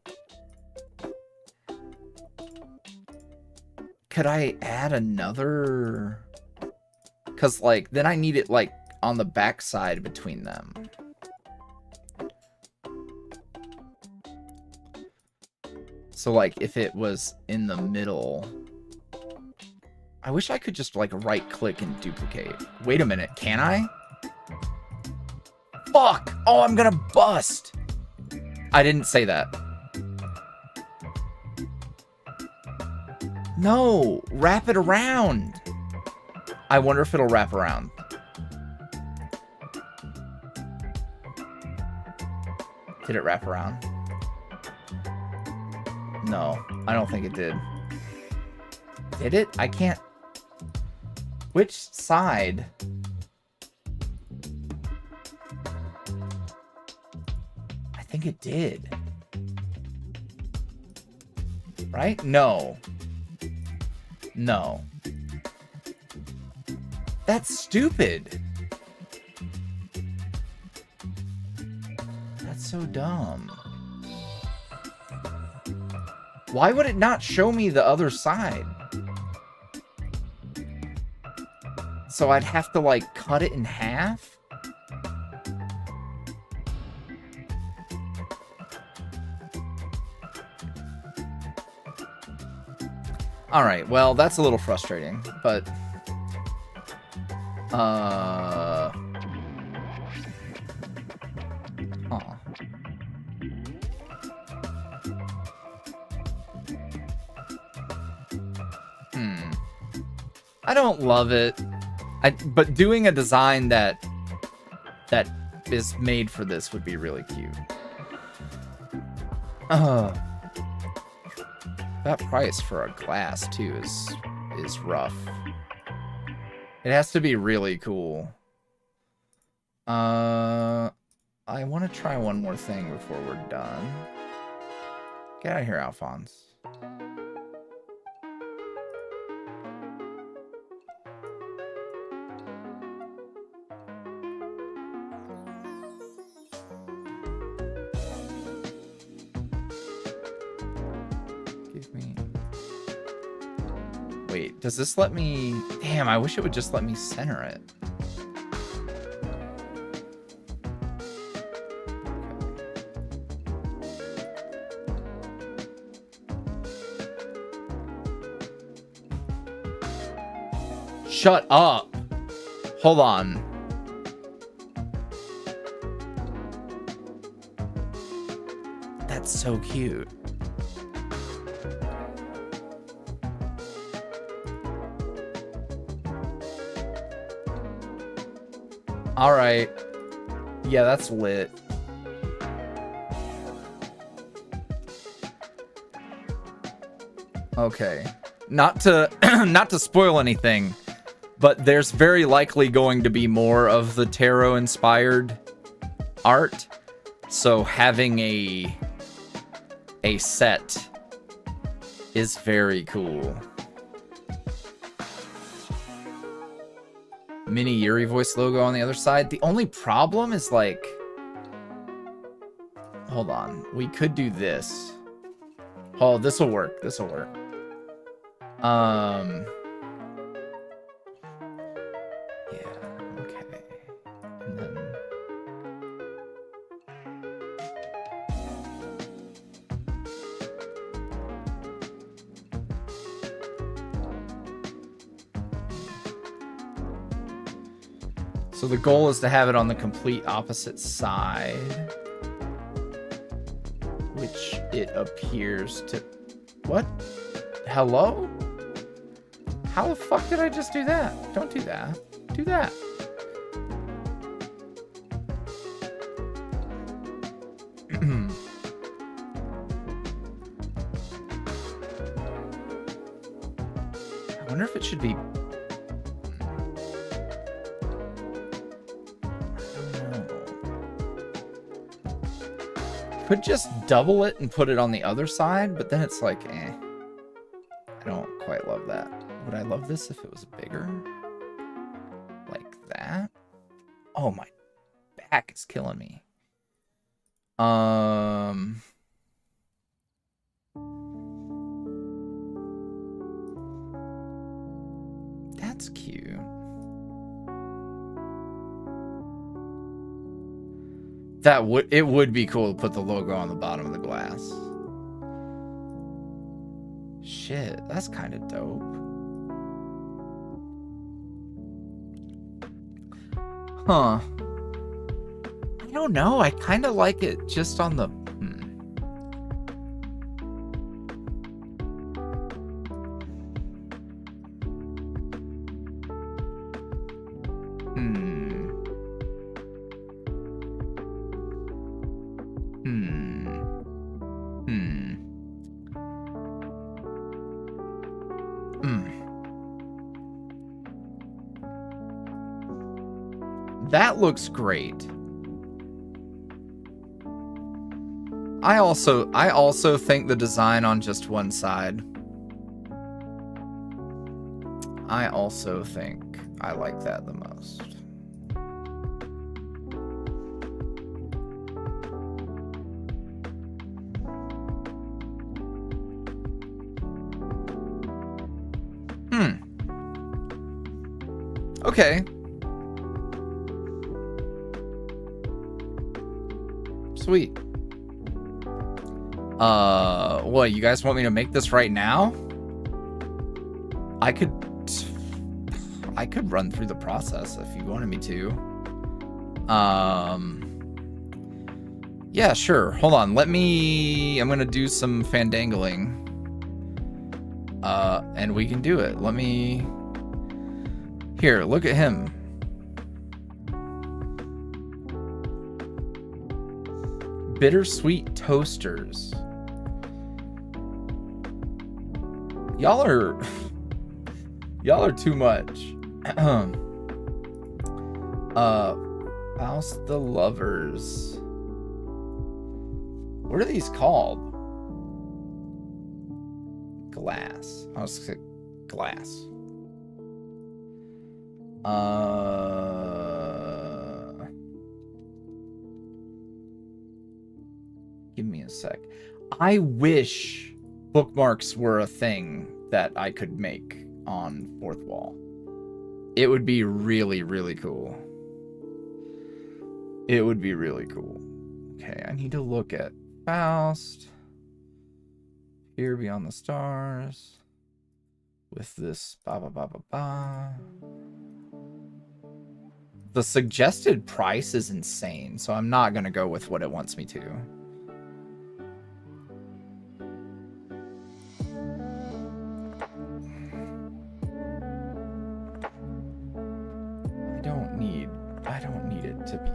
Could I add another? Because, like, then I need it, like, on the back side between them. So, like, if it was in the middle... I wish I could just, like, right-click and duplicate. Wait a minute, can I? Fuck! Oh, I'm gonna bust! I didn't say that. No! Wrap it around! I wonder if it'll wrap around. Did it wrap around? No, I don't think it did. Did it? I can't... Which side? I think it did. Right? No. No. That's stupid. That's so dumb. Why would it not show me the other side? So I'd have to, like, cut it in half? Alright, well, that's a little frustrating, but... Huh. I don't love it. But doing a design that is made for this would be really cute. That price for a glass too is rough. It has to be really cool. I want to try one more thing before we're done. Get out of here, Alphonse. Wait, does this let me... Damn, I wish it would just let me center it. Shut up. Hold on. That's so cute. All right. Yeah, that's lit. Okay. Not to not to spoil anything, but there's very likely going to be more of the tarot inspired art. So having a set is very cool. Mini YuuriVoice logo on the other side. The only problem is, like... Hold on. We could do this. Oh, this'll work. This'll work. Yeah, okay. And then... So the goal is to have it on the complete opposite side, which it appears to... What? Hello? How the fuck did I just do that? Don't do that. Do that. I wonder if it should be... Could just double it and put it on the other side, but then it's like, eh. I don't quite love that. Would I love this if it was bigger? Like that? Oh, my back is killing me. That's cute. It would be cool to put the logo on the bottom of the glass. Shit, that's kind of dope. Huh. I don't know. I kind of like it just on the... That looks great. I also think the design on just one side. I also think I like that the most. Okay. Sweet. What, you guys want me to make this right now? I could run through the process if you wanted me to. Yeah, sure. Hold on. I'm gonna do some fandangling. And we can do it. Here, look at him. Bittersweet toasters. Y'all are too much. House the Lovers. What are these called? Glass. I was gonna say glass. Give me a sec. I wish bookmarks were a thing that I could make on fourth wall. It would be really, really cool. It would be really cool. Okay, I need to look at Faust. Here Beyond the Stars. With this ba ba ba ba ba. The suggested price is insane, so I'm not gonna go with what it wants me to. I don't need it to be.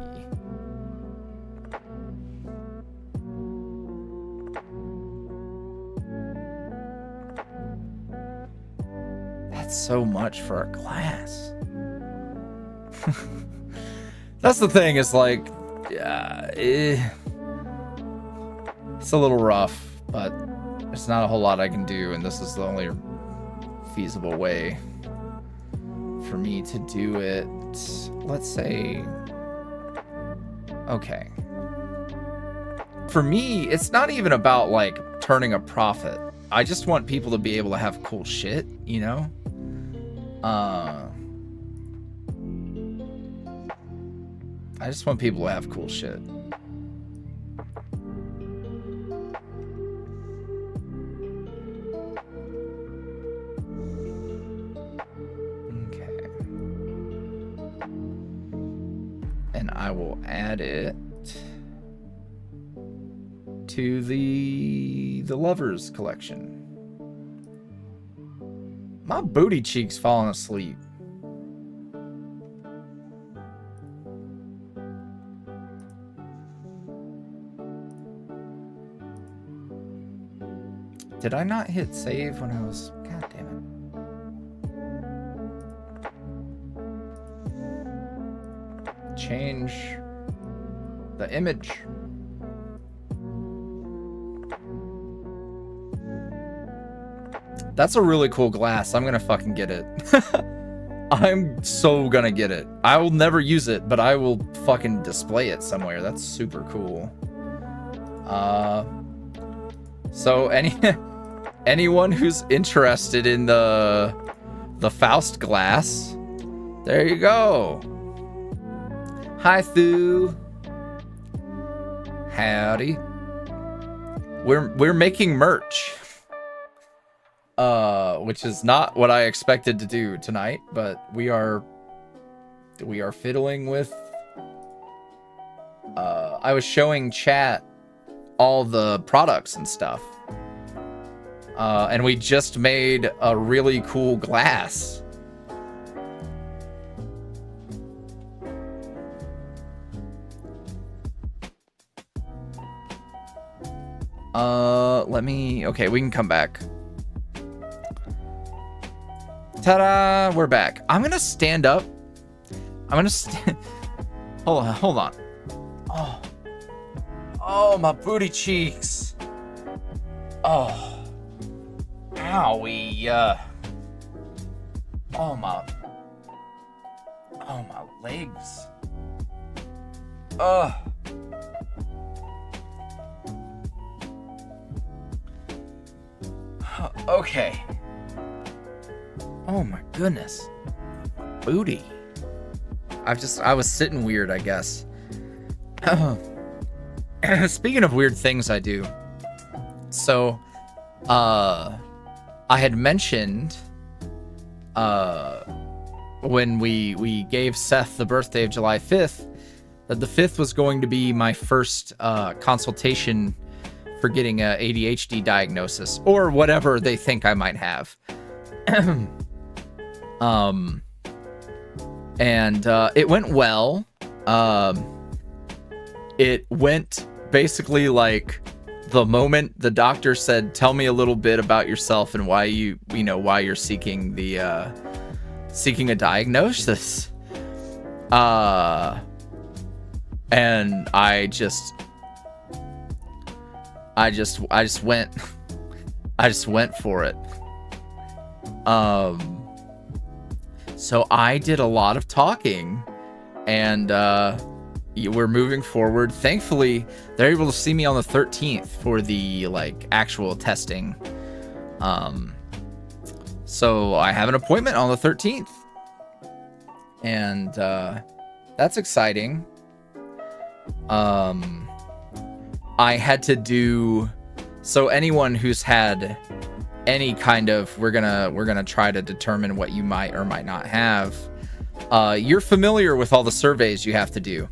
That's so much for a glass. That's the thing, is like, yeah, it's a little rough, but there's not a whole lot I can do, and this is the only feasible way for me to do it. Let's say, okay. For me, it's not even about like turning a profit. I just want people to be able to have cool shit, you know? I just want people to have cool shit. I will add it to the Lovers collection. My booty cheek's falling asleep. Did I not hit save when I was... God damn it. Change the image. That's a really cool glass. I'm gonna fucking get it. I'm so gonna get it. I will never use it, but I will fucking display it somewhere. That's super cool. So anyone who's interested in the Faust glass, there you go. Hi, Thu. Howdy. We're making merch. Which is not what I expected to do tonight, but we are fiddling with. I was showing chat all the products and stuff, and we just made a really cool glass. Okay, we can come back. Ta-da! We're back. I'm gonna stand up. Hold on. Oh, my booty cheeks. Oh. Owie. Oh, my legs. Okay. Oh my goodness. Booty. I was sitting weird, I guess. Speaking of weird things I do. So, I had mentioned when we gave Seth the birthday of July 5th that the 5th was going to be my first consultation for getting a ADHD diagnosis or whatever they think I might have. And it went well. It went basically like the moment the doctor said, "Tell me a little bit about yourself and why why you're seeking seeking a diagnosis." And I just went for it. So I did a lot of talking, and we're moving forward. Thankfully, they're able to see me on the 13th for the actual testing. So I have an appointment on the 13th, and that's exciting. I had to do, so anyone who's had any kind of, we're gonna try to determine what you might or might not have. You're familiar with all the surveys you have to do.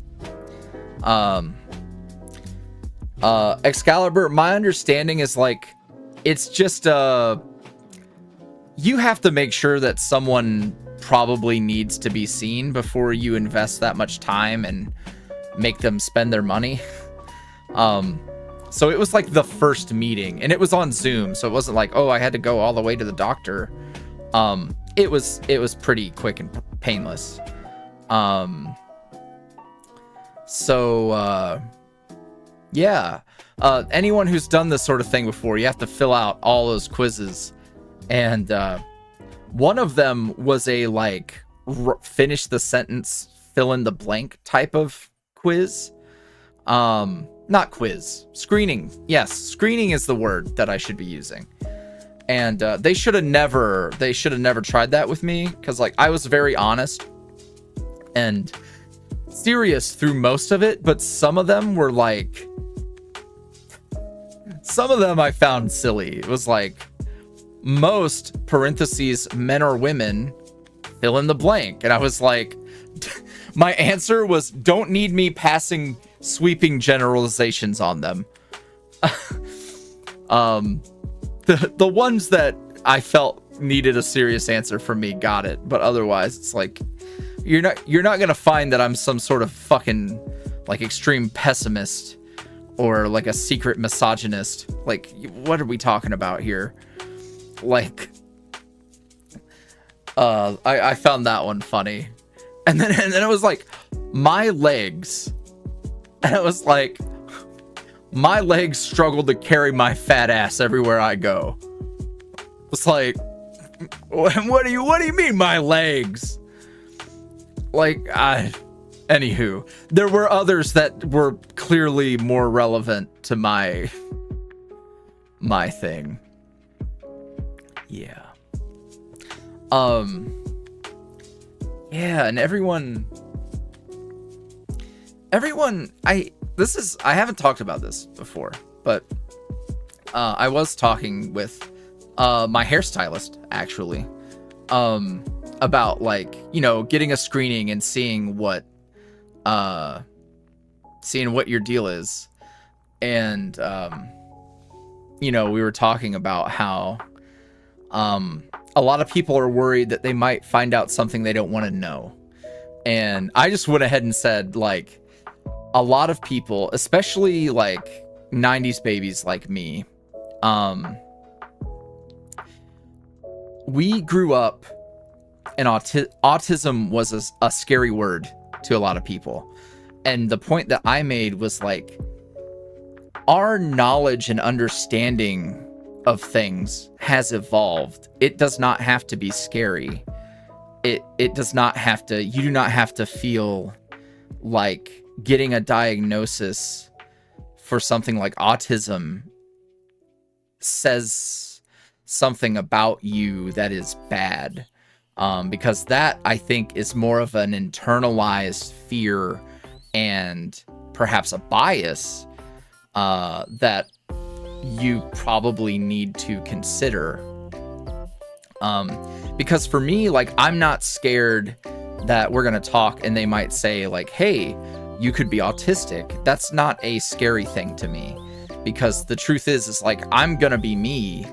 Excalibur, my understanding is it's just you have to make sure that someone probably needs to be seen before you invest that much time and make them spend their money. So it was the first meeting, and it was on Zoom, so it wasn't I had to go all the way to the doctor. It was pretty quick and painless. Yeah. Anyone who's done this sort of thing before, you have to fill out all those quizzes, and one of them was a finish the sentence, fill in the blank type of quiz. Not quiz, screening. Yes, screening is the word that I should be using. And they should have never tried that with me, because I was very honest and serious through most of it, but some of them were some of them I found silly. It was most parentheses, men or women, fill in the blank. And I was my answer was, don't need me passing sweeping generalizations on them. The ones that I felt needed a serious answer from me got it, but otherwise it's you're not gonna find that I'm some sort of fucking extreme pessimist or a secret misogynist. What are we talking about here? I found that one funny, and then it was my legs. And it was my legs struggle to carry my fat ass everywhere I go. It's what do you mean, my legs? Anywho, there were others that were clearly more relevant to my thing. Yeah. Yeah, and everyone, I haven't talked about this before, but I was talking with my hairstylist actually about, like, you know, getting a screening and seeing what your deal is. And you know, we were talking about how a lot of people are worried that they might find out something they don't want to know. And I just went ahead and said, like, a lot of people, especially like 90s babies like me, we grew up and autism was a scary word to a lot of people. And the point that I made was, like, our knowledge and understanding of things has evolved. It does not have to be scary. It does not have to, you do not have to feel like getting a diagnosis for something like autism says something about you that is bad. Because that, I think, is more of an internalized fear and perhaps a bias that you probably need to consider. Because for me, like, I'm not scared that we're going to talk and they might say, like, hey, you could be autistic. That's not a scary thing to me, because the truth is like, I'm going to be me.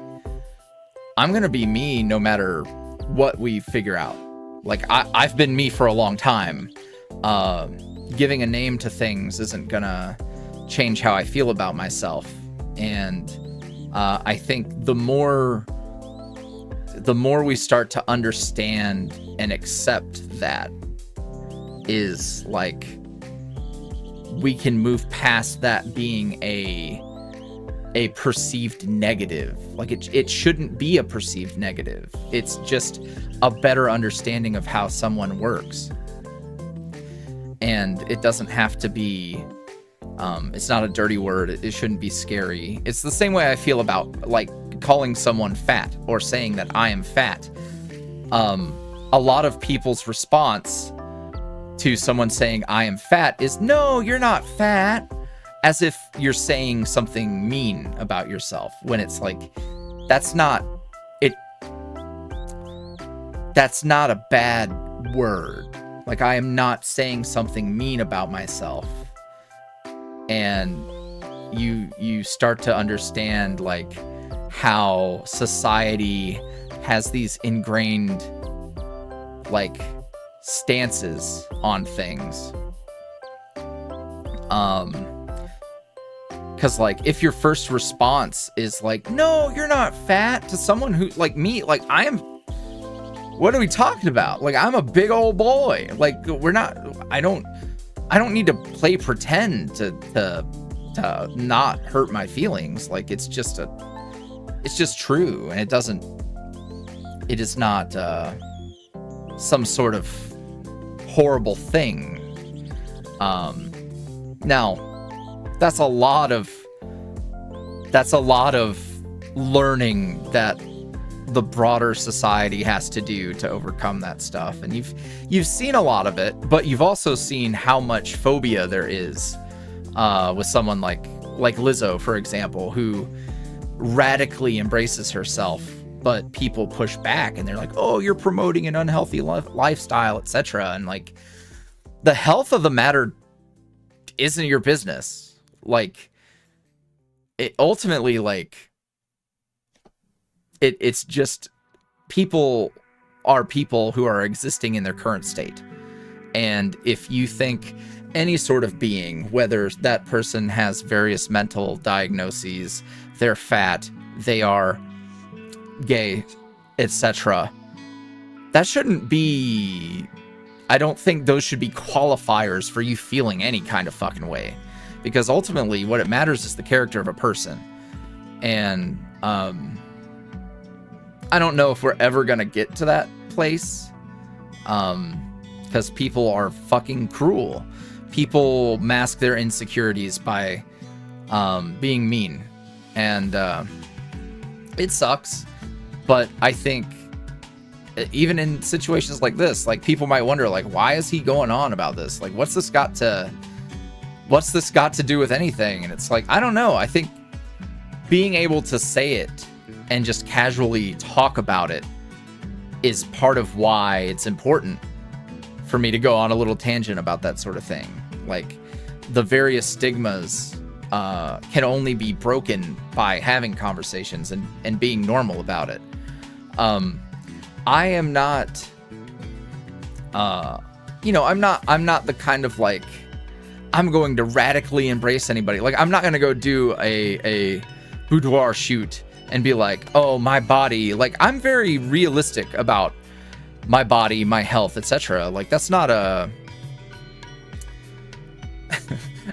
I'm going to be me no matter what we figure out. Like, I've been me for a long time. Giving a name to things isn't gonna change how I feel about myself. And I think the more we start to understand and accept that, is like, we can move past that being a perceived negative. Like, it shouldn't be a perceived negative. It's just a better understanding of how someone works. And it doesn't have to be, it's not a dirty word. It shouldn't be scary. It's the same way I feel about, like, calling someone fat or saying that I am fat. A lot of people's response to someone saying I am fat is, no, you're not fat. As if you're saying something mean about yourself, when it's like, that's not a bad word. Like, I am not saying something mean about myself. And you start to understand, like, how society has these ingrained, like, stances on things. Because, like, if your first response is like, no, you're not fat, to someone who, like me, like, I am, what are we talking about? Like, I'm a big old boy. Like, I don't need to play pretend to not hurt my feelings. Like, it's just true. And it is not some sort of horrible thing. Now, that's a lot of learning that the broader society has to do to overcome that stuff. And you've seen a lot of it, but you've also seen how much phobia there is with someone like Lizzo, for example, who radically embraces herself, but people push back and they're like, oh, you're promoting an unhealthy lifestyle, etc. And, like, the health of the matter isn't your business. Like, it ultimately, like, it's just, people are people who are existing in their current state. And if you think any sort of being, whether that person has various mental diagnoses, they're fat, they are gay, etc., that shouldn't be, I don't think those should be qualifiers for you feeling any kind of fucking way. Because ultimately, what it matters is the character of a person. And I don't know if we're ever going to get to that place. Because because people are fucking cruel. People mask their insecurities by being mean, and it sucks. But I think even in situations like this, like, people might wonder, like, why is he going on about this? Like, what's this got to do with anything? And it's like, I don't know. I think being able to say it and just casually talk about it is part of why it's important for me to go on a little tangent about that sort of thing. Like, the various stigmas can only be broken by having conversations and being normal about it. I am not, I'm not the kind of, like, I'm going to radically embrace anybody. Like, I'm not going to go do a boudoir shoot and be like, oh, my body. Like, I'm very realistic about my body, my health, etc. Like, that's not a...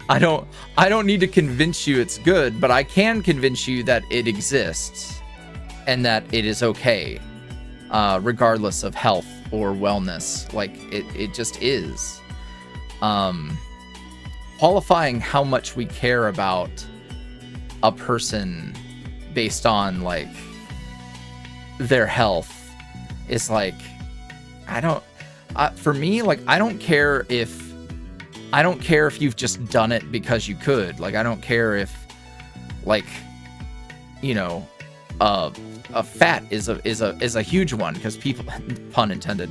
I don't need to convince you it's good, but I can convince you that it exists and that it is okay, regardless of health or wellness. Like, it just is. Qualifying how much we care about a person based on, like, their health is like, for me, like, I don't care if you've just done it because you could. Like, I don't care if, like, a fat is a huge one, because people, pun intended,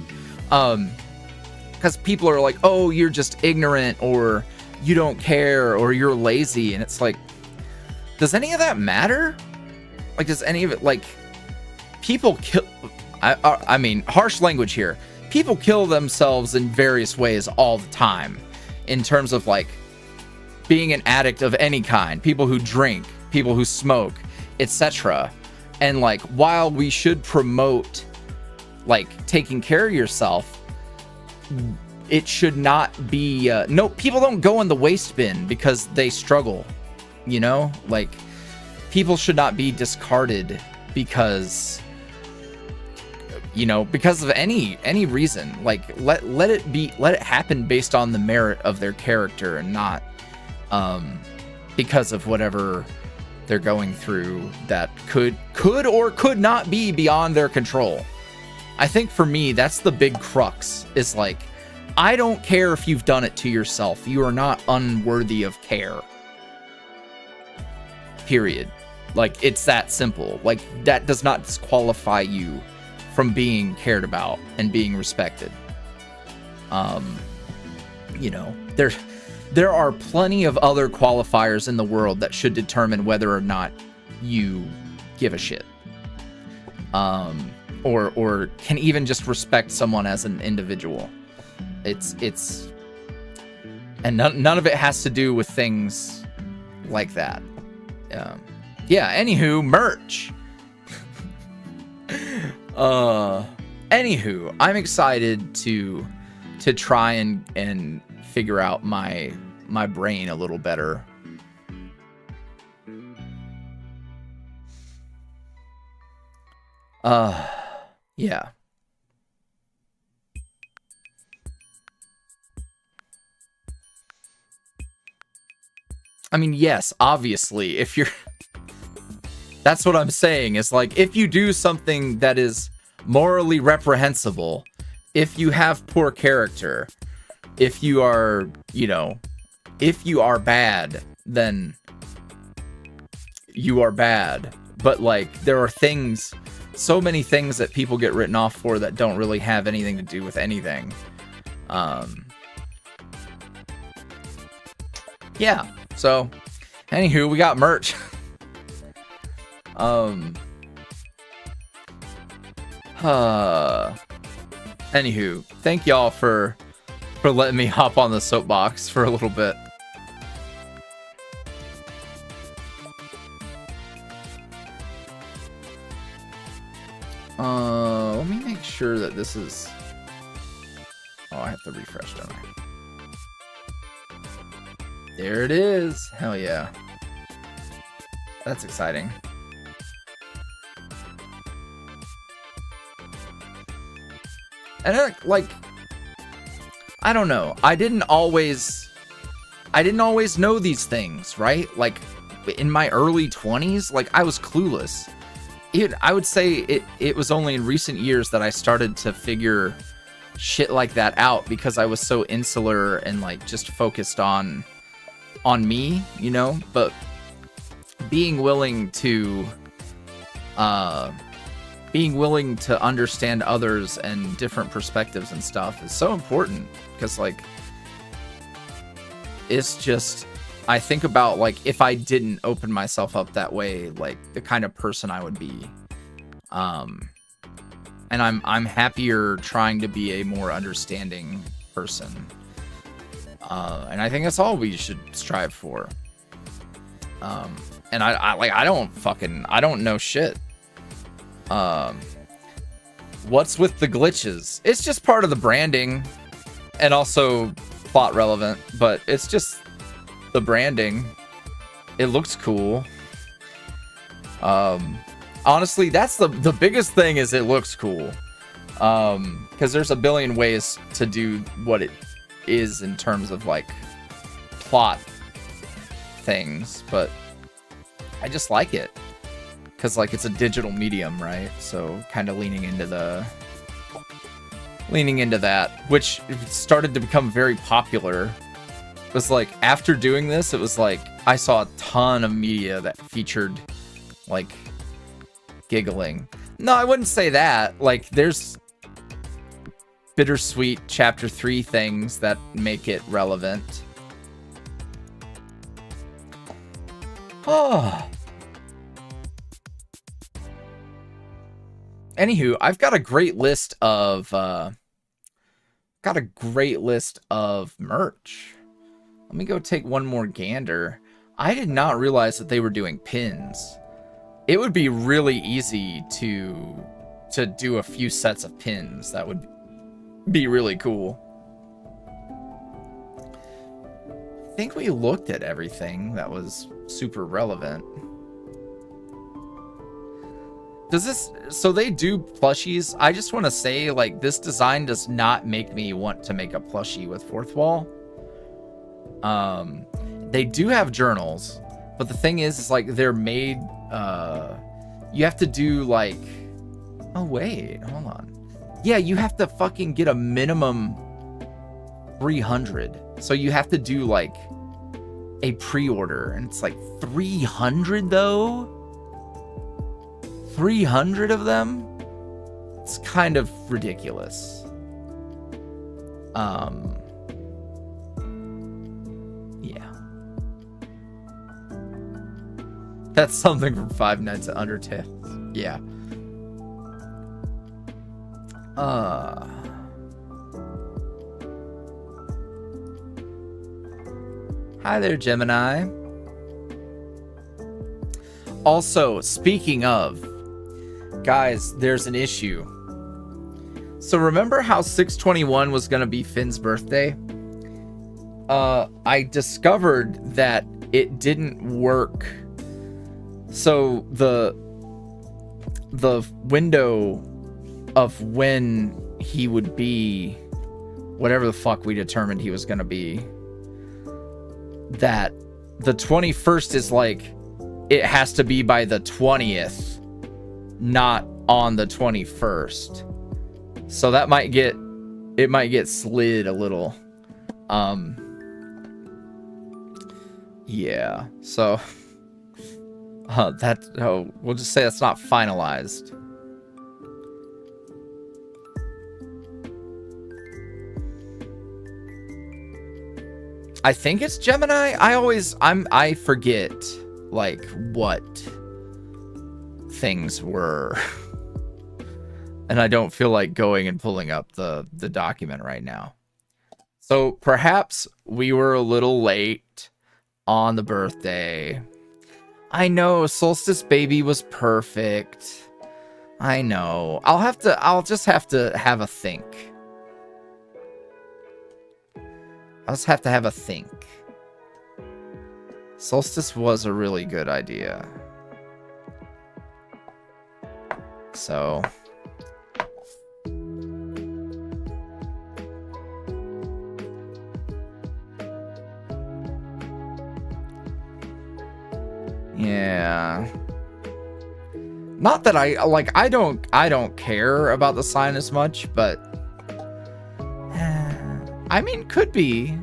because people are like, oh, you're just ignorant, or you don't care, or you're lazy. And it's like, does any of that matter? Like, does any of it, like, people kill, I mean, harsh language here. People kill themselves in various ways all the time, in terms of, like, being an addict of any kind, people who drink, people who smoke, etc. And, like, while we should promote, like, taking care of yourself, it should not be, no, people don't go in the waste bin because they struggle, like, people should not be discarded because because of any reason. Like, let it happen based on the merit of their character, and not because of whatever they're going through that could or could not be beyond their control. I think for me, that's the big crux, is like, I don't care if you've done it to yourself. You are not unworthy of care. Period. Like, it's that simple. Like, that does not disqualify you from being cared about and being respected. There are plenty of other qualifiers in the world that should determine whether or not you give a shit. Or can even just respect someone as an individual. It's and none of it has to do with things like that. Anywho, merch. Anywho, I'm excited to try and figure out my brain a little better. Yeah. I mean, yes, obviously, if you're... That's what I'm saying, is like, if you do something that is morally reprehensible, if you have poor character, if you are, if you are bad, then you are bad. But, like, there are things, so many things that people get written off for that don't really have anything to do with anything. Yeah. So, anywho, we got merch. Anywho, thank y'all for letting me hop on the soapbox for a little bit. Let me make sure that this is... Oh, I have to refresh, don't I? There it is. Hell yeah. That's exciting. And like, I don't know. I didn't always know these things, right? Like in my early 20s, like I was clueless. I would say it was only in recent years that I started to figure shit like that out, because I was so insular and like just focused on me, you know. But being willing to understand others and different perspectives and stuff is so important, because like it's just, I think about like if I didn't open myself up that way, like the kind of person I would be. And I'm happier trying to be a more understanding person. And I think that's all we should strive for. And I don't know shit. What's with the glitches? It's just part of the branding and also plot relevant, but it's just the branding. It looks cool. Honestly, that's the biggest thing, is it looks cool. Because there's a billion ways to do what it is in terms of like plot things, but I just like it because like it's a digital medium, right? So kind of leaning into that, which started to become very popular. It was like after doing this, it was like I saw a ton of media that featured like giggling. No, I wouldn't say that. Like there's bittersweet chapter 3 things that make it relevant. Oh. Anywho, I've got a great list of merch. Let me go take one more gander. I did not realize that they were doing pins. It would be really easy to do a few sets of pins. That would be really cool. I think we looked at everything that was super relevant. So they do plushies. I just want to say, like, this design does not make me want to make a plushie with Fourth Wall. They do have journals, but the thing is like they're made, you have to do like, oh wait, hold on. Yeah, you have to fucking get a minimum 300. So you have to do like a pre-order, and it's like 300 though? 300 of them? It's kind of ridiculous. Yeah. That's something from Five Nights at Undertale. Yeah. Hi there, Gemini. Also, speaking of, guys, there's an issue. So remember how 6/21 was gonna be Finn's birthday? I discovered that it didn't work. So the window of when he would be whatever the fuck we determined he was gonna be, that the 21st is like, it has to be by the 20th, not on the 21st. So that might get slid a little. Yeah. So we'll just say that's not finalized. I think it's Gemini. I forget like what things were. And I don't feel like going and pulling up the document right now. So perhaps we were a little late on the birthday. I know, Solstice Baby was perfect. I know. I'll just have to have a think. I'll just have to have a think. Solstice was a really good idea. So Yeah. Not that I don't care about the sign as much, but I mean, could be.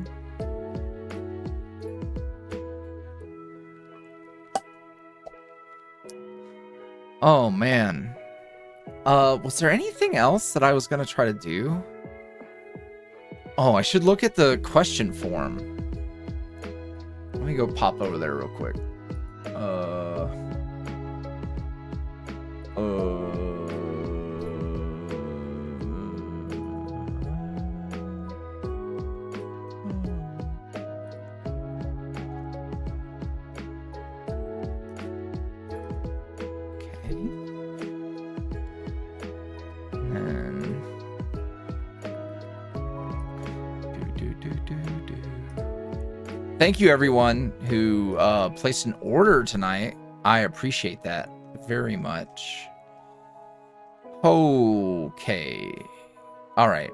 Oh man. Was there anything else that I was gonna try to do? Oh, I should look at the question form. Let me go pop over there real quick. Thank you, everyone who placed an order tonight. I appreciate that very much. Okay. All right.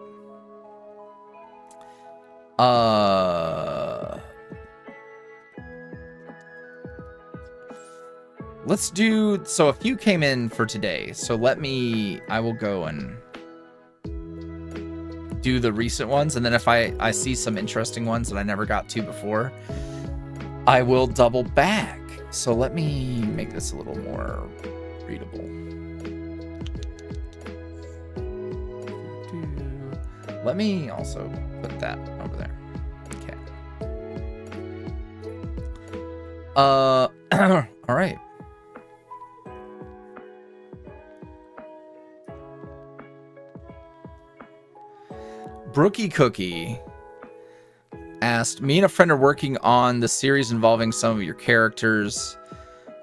Let's do... So a few came in for today. So I will go and do the recent ones, and then if I see some interesting ones that I never got to before, I will double back. So let me make this a little more readable. Let me also put that over there. Okay. All right. Brookie Cookie asked, me and a friend are working on the series involving some of your characters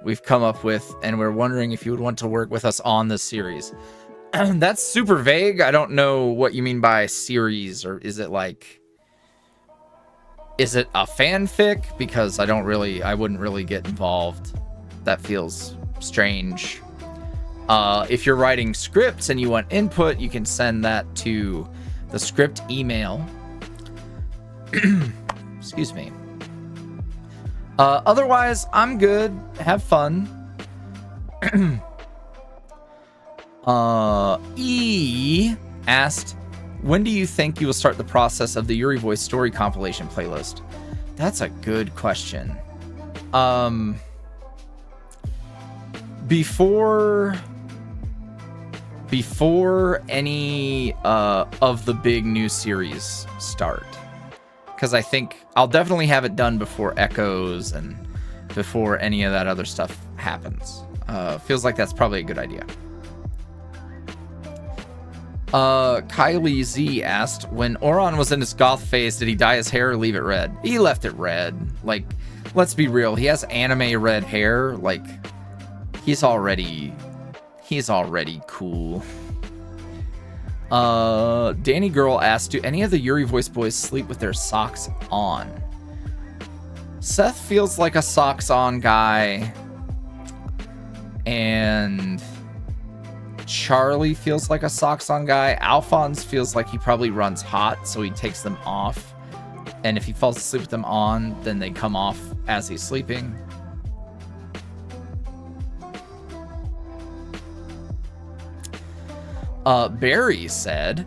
we've come up with, and we're wondering if you would want to work with us on this series. That's super vague. I don't know what you mean by series, or is it a fanfic? Because I wouldn't really get involved. That feels strange. If you're writing scripts and you want input, you can send that to the script email. Excuse me. Otherwise, I'm good. Have fun. E asked, when do you think you will start the process of the YuuriVoice story compilation playlist? That's a good question. Before any of the big new series start, because I think I'll definitely have it done before Echoes and before any of that other stuff happens. Feels like that's probably a good idea. Kylie Z asked, when Oron was in his goth phase, did he dye his hair or leave it red? He left it red. Like, let's be real, he has anime red hair. Like, he's already cool. Danny Girl asked, do any of the YuuriVoice boys sleep with their socks on? Seth feels like a socks on guy, and Charlie feels like a socks on guy. Alphonse feels like he probably runs hot, so he takes them off, and if he falls asleep with them on, then they come off as he's sleeping. Barry said,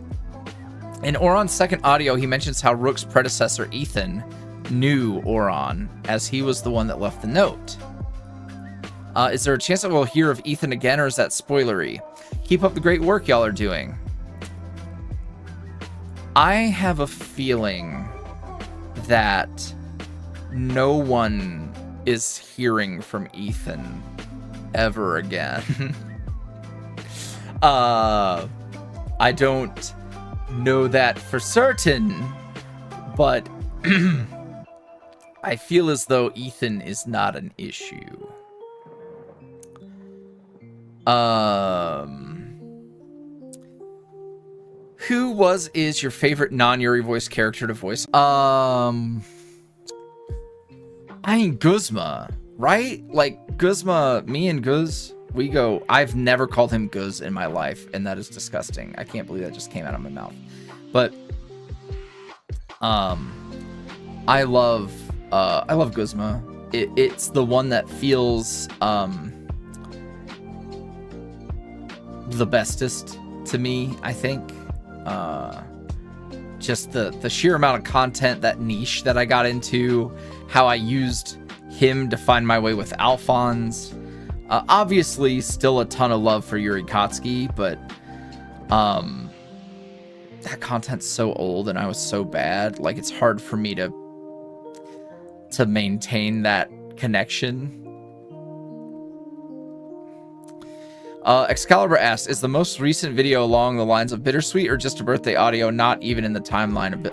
in Oron's second audio, he mentions how Rook's predecessor, Ethan, knew Oron, as he was the one that left the note. Is there a chance that we'll hear of Ethan again, or is that spoilery? Keep up the great work y'all are doing. I have a feeling that no one is hearing from Ethan ever again. I don't know that for certain, but I feel as though Ethan is not an issue. Who is your favorite non-YuuriVoice character to voice? I mean, Guzma, right? Like, Guzma, me and Guz, we go, I've never called him Guz in my life, and that is disgusting. I can't believe that just came out of my mouth. But, I love Guzma. it's the one that feels the bestest to me, I think. Just the sheer amount of content, that niche that I got into, how I used him to find my way with Alphonse. Obviously, still a ton of love for Yuri Kotsky, but that content's so old and I was so bad. Like, it's hard for me to maintain that connection. Excalibur asks, is the most recent video along the lines of bittersweet or just a birthday audio, not even in the timeline of it?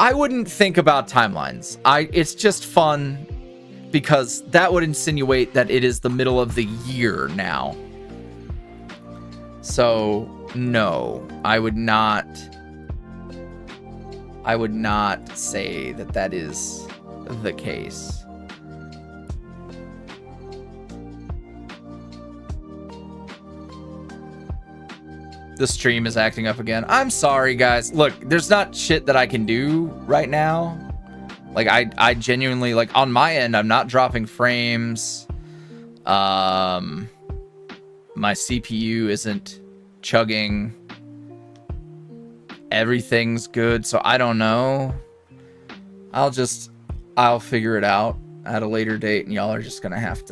I wouldn't think about timelines. It's just fun because that would insinuate that it is the middle of the year now. So no, I would not say that that is the case. The stream is acting up again. I'm sorry, guys. Look, there's not shit that I can do right now. Like, I genuinely, like, on my end, I'm not dropping frames. My CPU isn't chugging. Everything's good, so I don't know. I'll figure it out at a later date, and y'all are just gonna have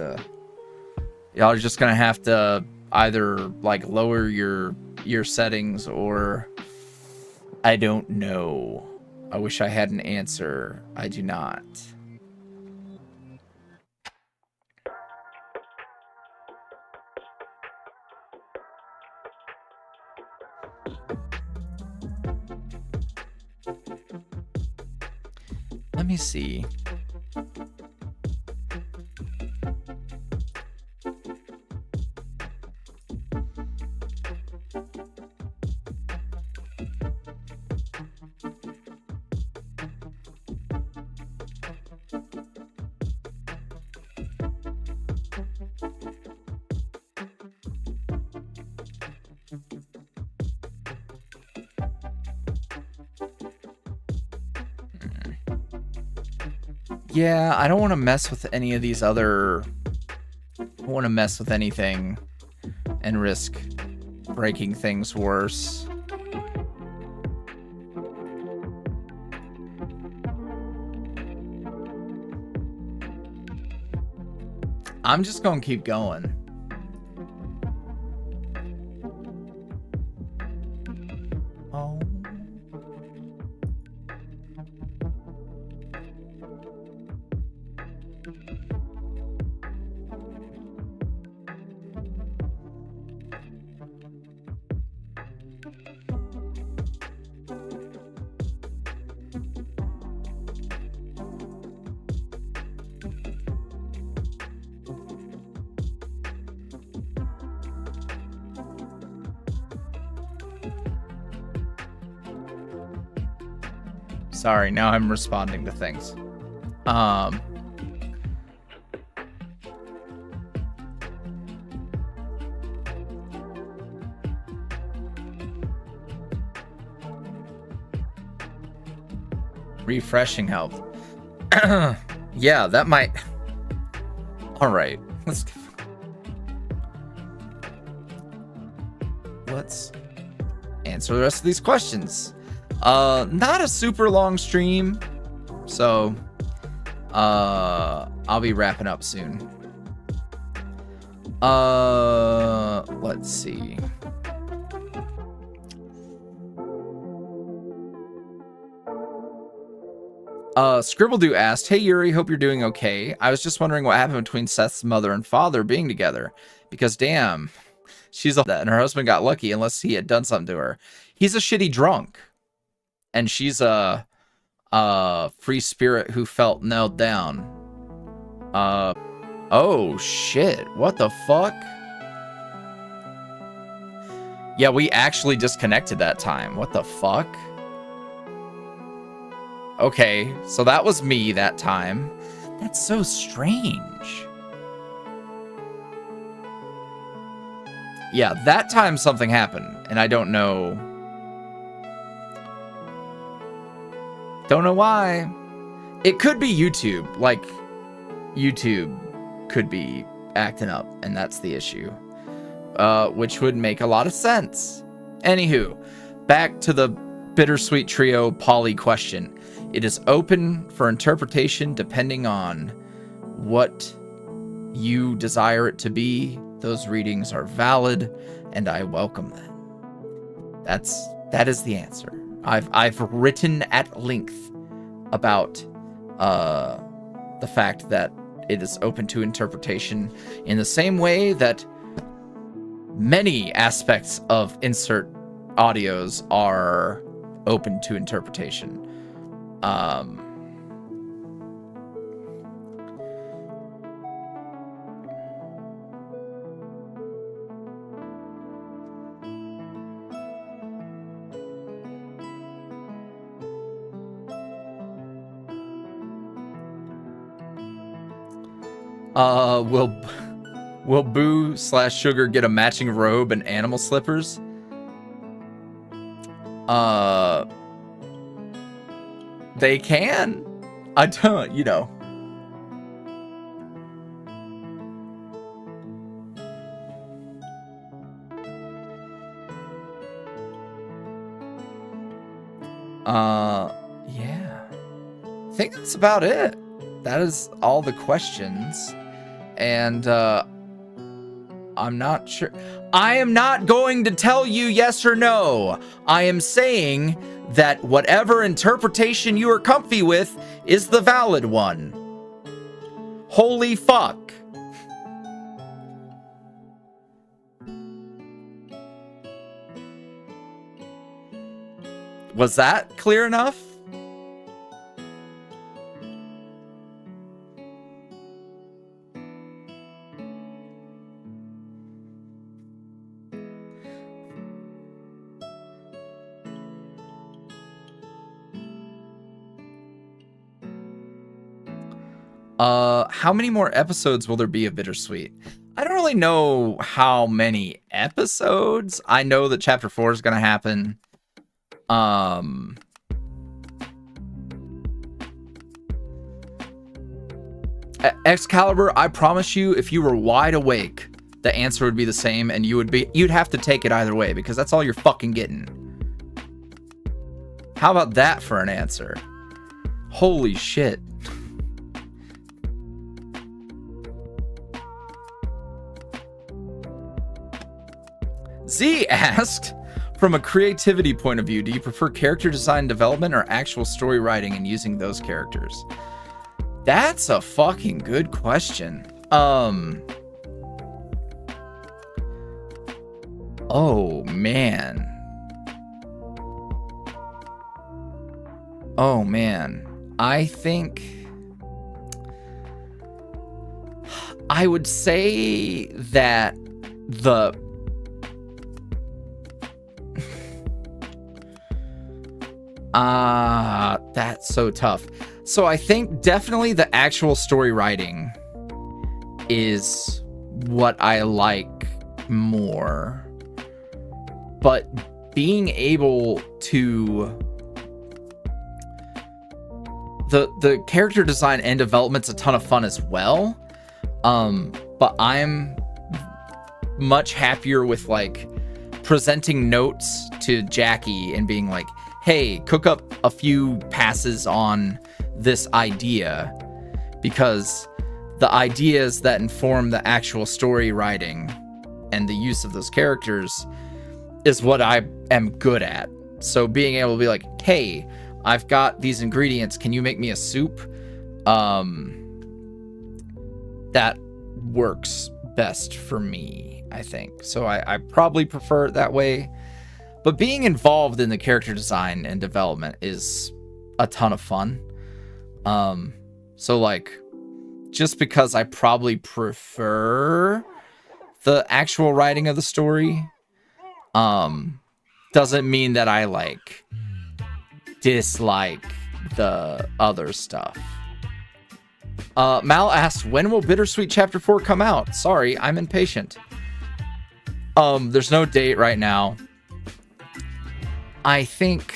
to either, like, lower your settings, or I don't know. I wish I had an answer. I do not. Let me see. Yeah, I don't want to mess with any of these other... I don't want to mess with anything and risk breaking things worse. I'm just going to keep going. Oh. Sorry, now I'm responding to things. Refreshing help. Yeah, that might... All right, let's answer the rest of these questions. Not a super long stream, so I'll be wrapping up soon. Let's see. Scribbledoo asked, "Hey Yuri, hope you're doing okay. I was just wondering what happened between Seth's mother and father being together, because damn, she's all that, and her husband got lucky unless he had done something to her. He's a shitty drunk, and she's a free spirit who felt nailed down. Oh shit, what the fuck? Yeah, we actually disconnected that time. What the fuck? Okay, so that was me that time. That's so strange. Yeah, that time something happened, and I don't know. Don't know why. It could be YouTube. Like, YouTube could be acting up, and that's the issue. Which would make a lot of sense. Anywho, back to the Bittersweet Trio poly question. It is open for interpretation depending on what you desire it to be. Those readings are valid, and I welcome them. That is the answer. I've written at length about the fact that it is open to interpretation in the same way that many aspects of insert audios are open to interpretation. Will Boo/Sugar get a matching robe and animal slippers? They can. I don't, you know. Yeah. I think that's about it. That is all the questions. And, I'm not sure. I am not going to tell you yes or no. I am saying that whatever interpretation you are comfy with is the valid one. Holy fuck. Was that clear enough? How many more episodes will there be of Bittersweet? I don't really know how many episodes. I know that chapter 4 is going to happen. Excalibur, I promise you, if you were wide awake, the answer would be the same, and you'd have to take it either way, because that's all you're fucking getting. How about that for an answer? Holy shit. Z asked, from a creativity point of view, do you prefer character design development or actual story writing and using those characters? That's a fucking good question. Oh man. Oh man. I think I would say that that's so tough. So I think definitely the actual story writing is what I like more. But being able to... The character design and development's a ton of fun as well. But I'm much happier with like presenting notes to Jackie and being like, hey, cook up a few passes on this idea, because the ideas that inform the actual story writing and the use of those characters is what I am good at. So being able to be like, hey, I've got these ingredients, can you make me a soup? That works best for me, I think. So I probably prefer it that way. But being involved in the character design and development is a ton of fun. So like, just because I probably prefer the actual writing of the story, doesn't mean that I like dislike the other stuff. Mal asked, when will Bittersweet Chapter 4 come out? Sorry, I'm impatient. There's no date right now. I think...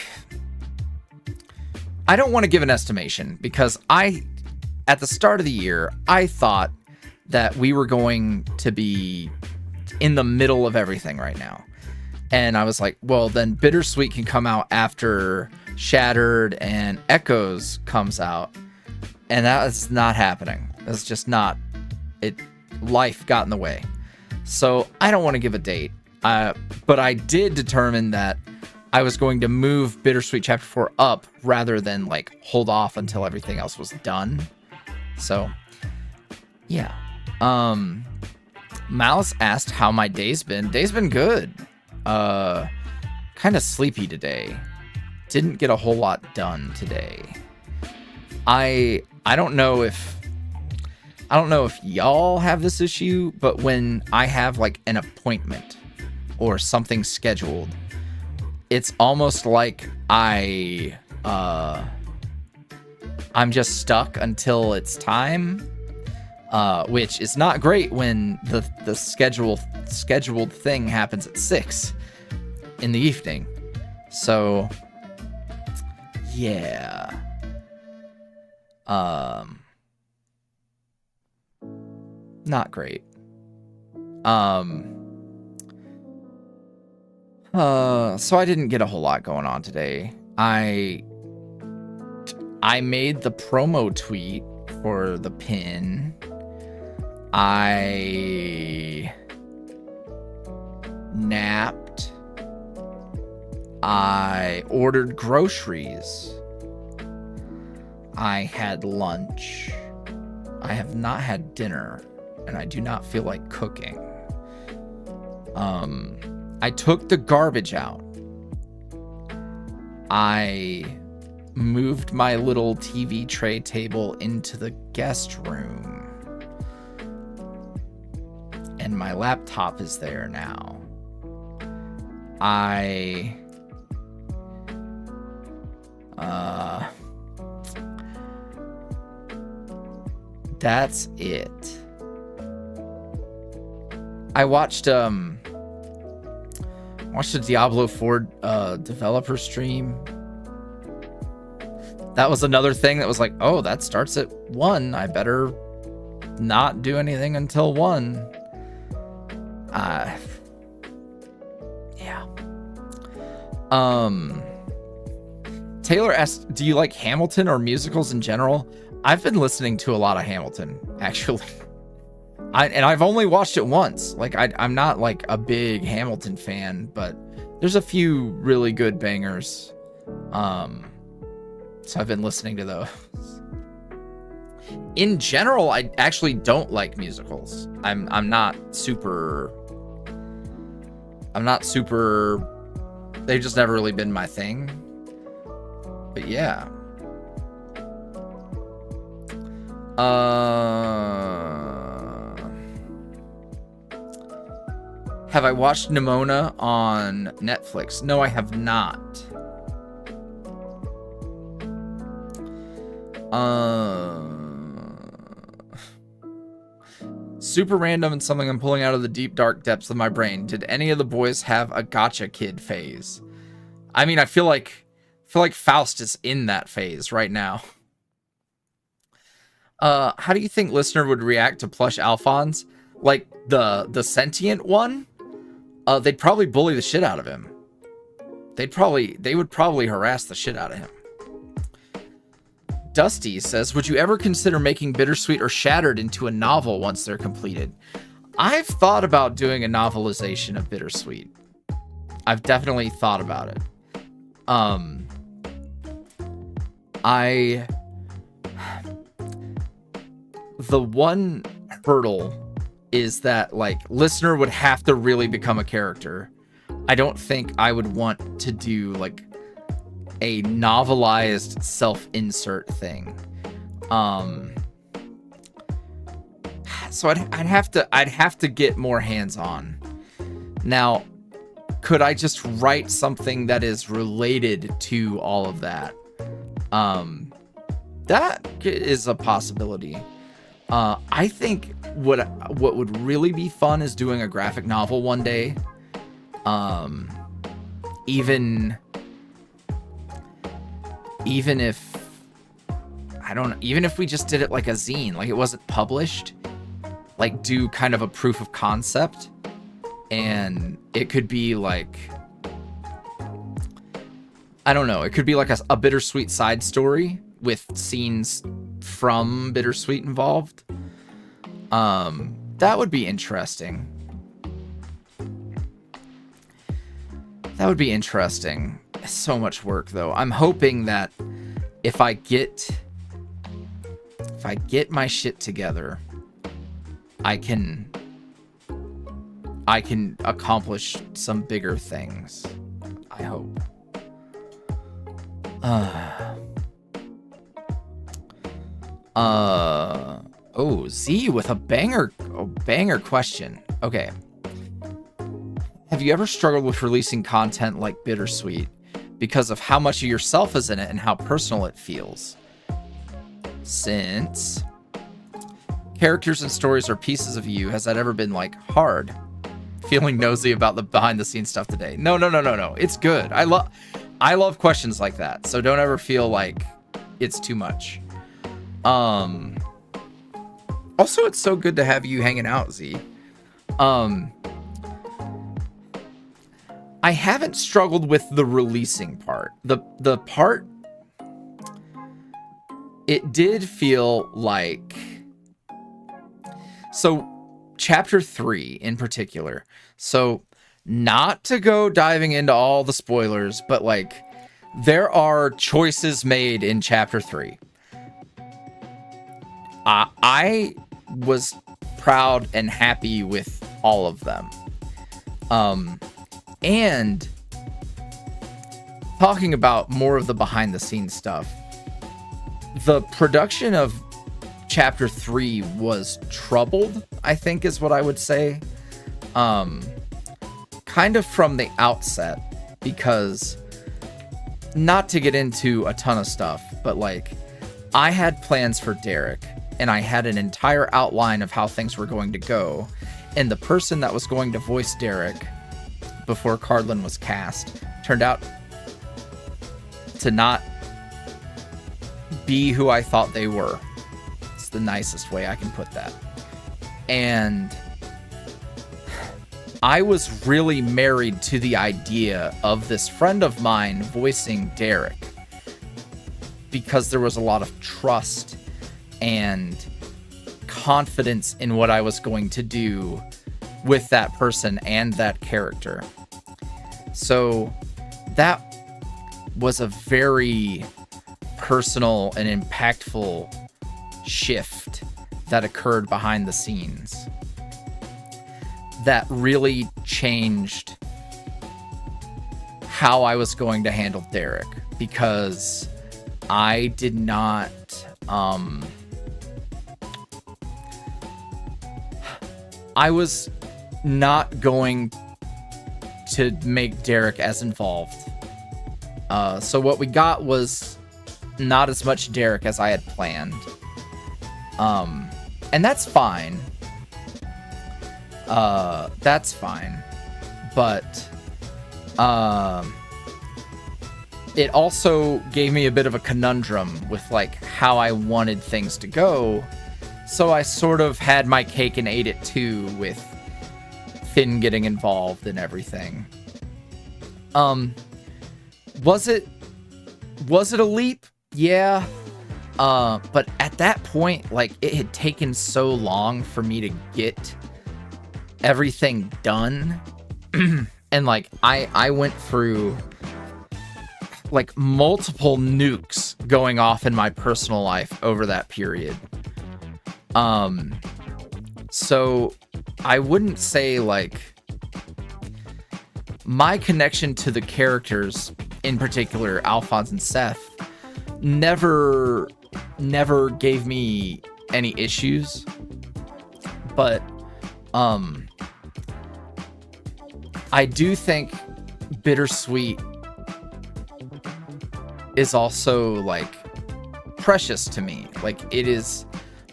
I don't want to give an estimation, because I at the start of the year, I thought that we were going to be in the middle of everything right now. And I was like, well, then Bittersweet can come out after Shattered and Echoes comes out. And that is not happening. It's just not. Life got in the way. So I don't want to give a date. But I did determine that I was going to move Bittersweet Chapter 4 up rather than like hold off until everything else was done. So, yeah. Malice asked how my day's been. Day's been good. Kind of sleepy today. Didn't get a whole lot done today. I don't know if y'all have this issue, but when I have like an appointment or something scheduled, it's almost like I'm just stuck until it's time, which is not great when the scheduled thing happens at 6 in the evening. So yeah. Not great. So I didn't get a whole lot going on today. I made the promo tweet for the pin. I napped. I ordered groceries. I had lunch. I have not had dinner, and I do not feel like cooking. I took the garbage out. I moved my little TV tray table into the guest room. And my laptop is there now. That's it. I watched a Diablo 4 developer stream. That was another thing that was like, oh, that starts at 1. I better not do anything until 1. Yeah. Taylor asked, do you like Hamilton or musicals in general? I've been listening to a lot of Hamilton, actually. I've only watched it once. Like, I'm not like a big Hamilton fan, but there's a few really good bangers. So I've been listening to those. In general, I actually don't like musicals. I'm not super. They've just never really been my thing. But yeah. Have I watched Nimona on Netflix? No, I have not. Super random and something I'm pulling out of the deep dark depths of my brain. Did any of the boys have a gotcha kid phase? I mean, I feel like Faust is in that phase right now. How do you think listener would react to plush Alphonse? Like the sentient one? They'd probably bully the shit out of him. They would probably harass the shit out of him. Dusty says, would you ever consider making Bittersweet or Shattered into a novel once they're completed? I've thought about doing a novelization of Bittersweet. I've definitely thought about it. The one hurdle is that, like, listener would have to really become a character. I don't think I would want to do, like, a novelized self-insert thing. So I'd have to get more hands-on. Now, could I just write something that is related to all of that? That is a possibility. I think what would really be fun is doing a graphic novel one day. Even if I don't know, even if we just did it like a zine, like it wasn't published, like do kind of a proof of concept, and it could be like, I don't know, it could be like a Bittersweet side story with scenes from Bittersweet involved. That would be interesting. That would be interesting. It's so much work though. I'm hoping that if I get my shit together, I can accomplish some bigger things. I hope. Oh, Z with a banger question. Okay. Have you ever struggled with releasing content like Bittersweet because of how much of yourself is in it and how personal it feels? Since characters and stories are pieces of you, has that ever been like hard? Feeling nosy about the behind the scenes stuff today. No. It's good. I love questions like that. So don't ever feel like it's too much. Also, it's so good to have you hanging out, Z. I haven't struggled with the releasing part. The part, it did feel like, so chapter 3 in particular. So not to go diving into all the spoilers, but like there are choices made in chapter 3. I was proud and happy with all of them. And talking about more of the behind the scenes stuff, the production of chapter 3 was troubled, I think is what I would say. Kind of from the outset, because not to get into a ton of stuff, but like I had plans for Derek and I had an entire outline of how things were going to go. And the person that was going to voice Derek before Cardlin was cast turned out to not be who I thought they were. It's the nicest way I can put that. And I was really married to the idea of this friend of mine voicing Derek because there was a lot of trust and confidence in what I was going to do with that person and that character. So that was a very personal and impactful shift that occurred behind the scenes that really changed how I was going to handle Derek, because I did not I was not going to make Derek as involved. So what we got was not as much Derek as I had planned. And that's fine. That's fine. But it also gave me a bit of a conundrum with like how I wanted things to go. So I sort of had my cake and ate it too, with Finn getting involved and everything. Was it a leap? Yeah. But at that point, like, it had taken so long for me to get everything done. And like I went through like multiple nukes going off in my personal life over that period. So I wouldn't say like my connection to the characters, in particular Alphonse and Seth, never gave me any issues. But I do think Bittersweet is also like precious to me. Like, it is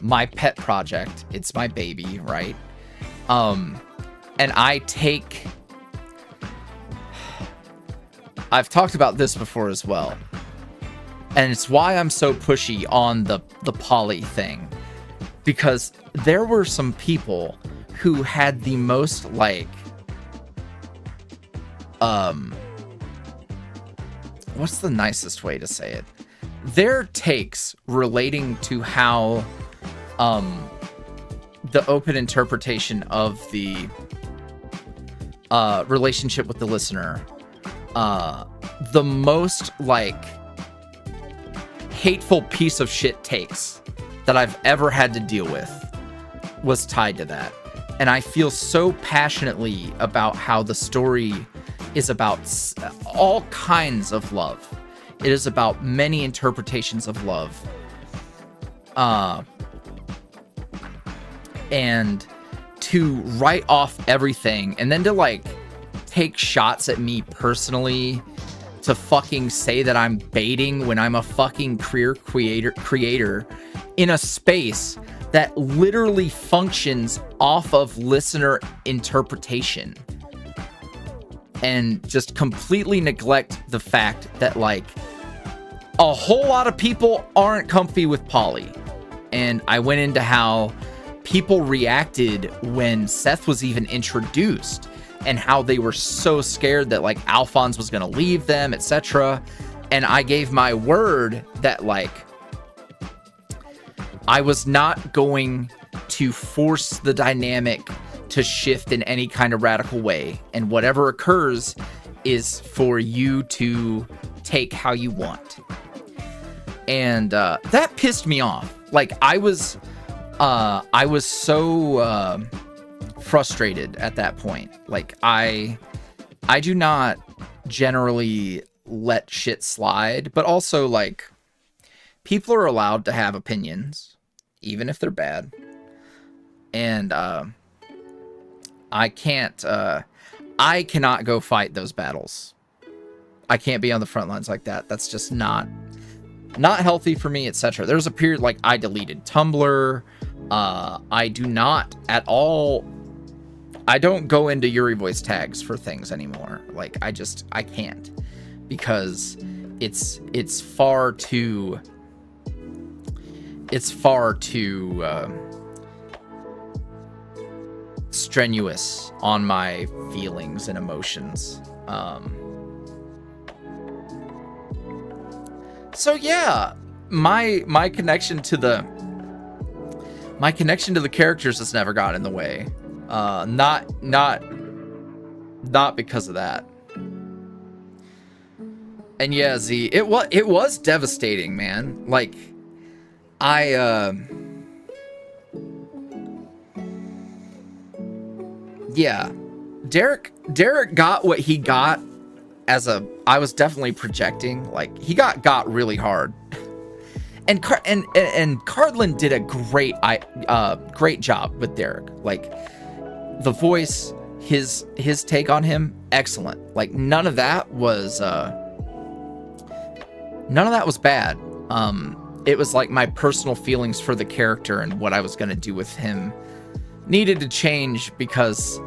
my pet project. It's my baby, right? And I've talked about this before as well. And it's why I'm so pushy on the poly thing, because there were some people who had the most like what's the nicest way to say it? Their takes relating to how the open interpretation of the relationship with the listener, the most like hateful piece of shit takes that I've ever had to deal with was tied to that. And I feel so passionately about how the story is about all kinds of love. It is about many interpretations of love. And to write off everything and then to like take shots at me personally, to fucking say that I'm baiting when I'm a fucking creator in a space that literally functions off of listener interpretation, and just completely neglect the fact that like a whole lot of people aren't comfy with poly. And I went into how people reacted when Seth was even introduced, and how they were so scared that like Alphonse was gonna leave them, etc. And I gave my word that like I was not going to force the dynamic to shift in any kind of radical way, and whatever occurs is for you to take how you want. And that pissed me off. Like I was so frustrated at that point. Like I do not generally let shit slide, but also like people are allowed to have opinions, even if they're bad. And I cannot go fight those battles. I can't be on the front lines like that. That's just not healthy for me, etc. There's a period like I deleted Tumblr. I do not at all. I don't go into YuuriVoice tags for things anymore. Like I can't, because it's far too strenuous on my feelings and emotions. So yeah, my connection to the characters has never got in the way. Not because of that. And yeah, Z, it was devastating, man. Like yeah, Derek got what he got I was definitely projecting. Like he got really hard. And Cardlin did a great job with Derek. Like the voice, his take on him, excellent. Like none of that was bad. It was like my personal feelings for the character and what I was gonna do with him needed to change, because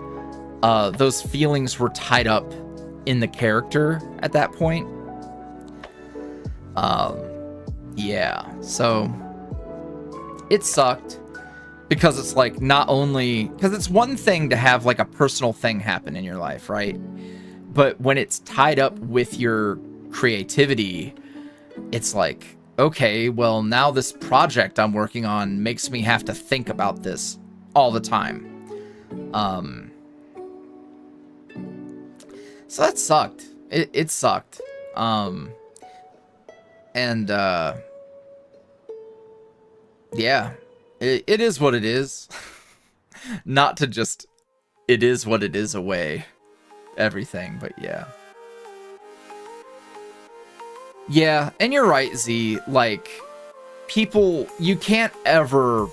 those feelings were tied up in the character at that point. Yeah, so it sucked, because it's like, not only because it's one thing to have like a personal thing happen in your life, right? But when it's tied up with your creativity, it's like, okay, well now this project I'm working on makes me have to think about this all the time. So that sucked. It sucked. Yeah, it is what it is. Not to just, it is what it is away everything, but yeah. Yeah, and you're right, Z. Like, people, you can't ever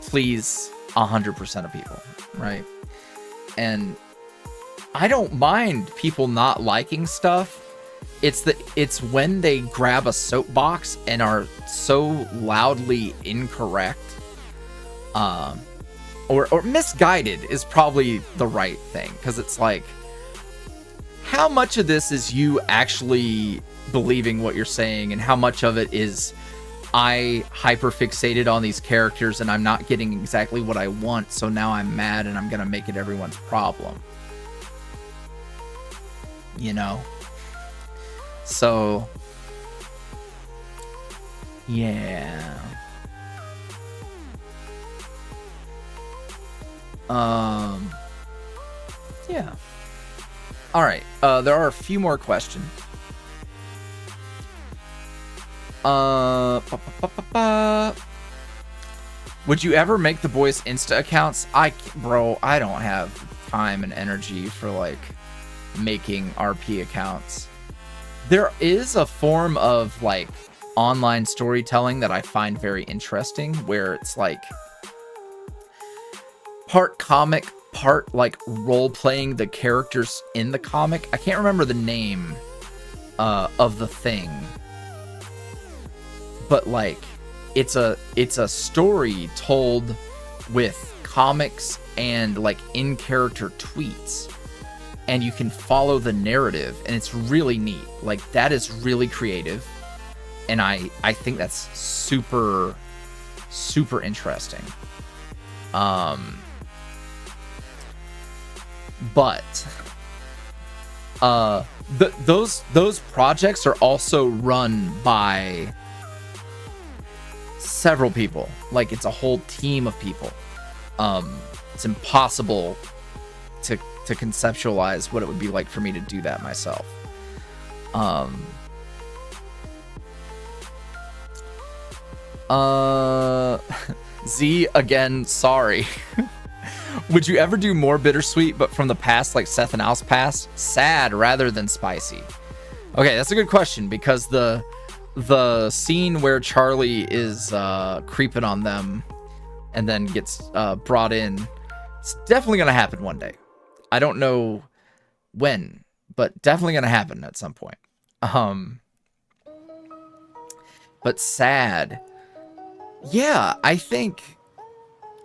please 100% of people, right? And I don't mind people not liking stuff. It's when they grab a soapbox and are so loudly incorrect, or misguided is probably the right thing, because it's like, how much of this is you actually believing what you're saying, and how much of it is I hyper fixated on these characters and I'm not getting exactly what I want, so now I'm mad and I'm gonna make it everyone's problem, you know? So yeah. Yeah. All right. There are a few more questions. Would you ever make the boys Insta accounts? Bro, I don't have time and energy for like making RP accounts. There is a form of like online storytelling that I find very interesting, where it's like part comic, part like role playing the characters in the comic. I can't remember the name of the thing, but like it's a story told with comics and like in character tweets, and you can follow the narrative, and it's really neat. Like that is really creative, and I think that's super interesting. But those projects are also run by several people. Like it's a whole team of people. It's impossible to conceptualize what it would be like for me to do that myself. Z again, sorry. Would you ever do more bittersweet but from the past, like Seth and Al's past? Sad rather than spicy. Okay, that's a good question, because the scene where Charlie is creeping on them and then gets brought in, it's definitely gonna happen one day. I don't know when, but definitely gonna happen at some point. But sad. Yeah, I think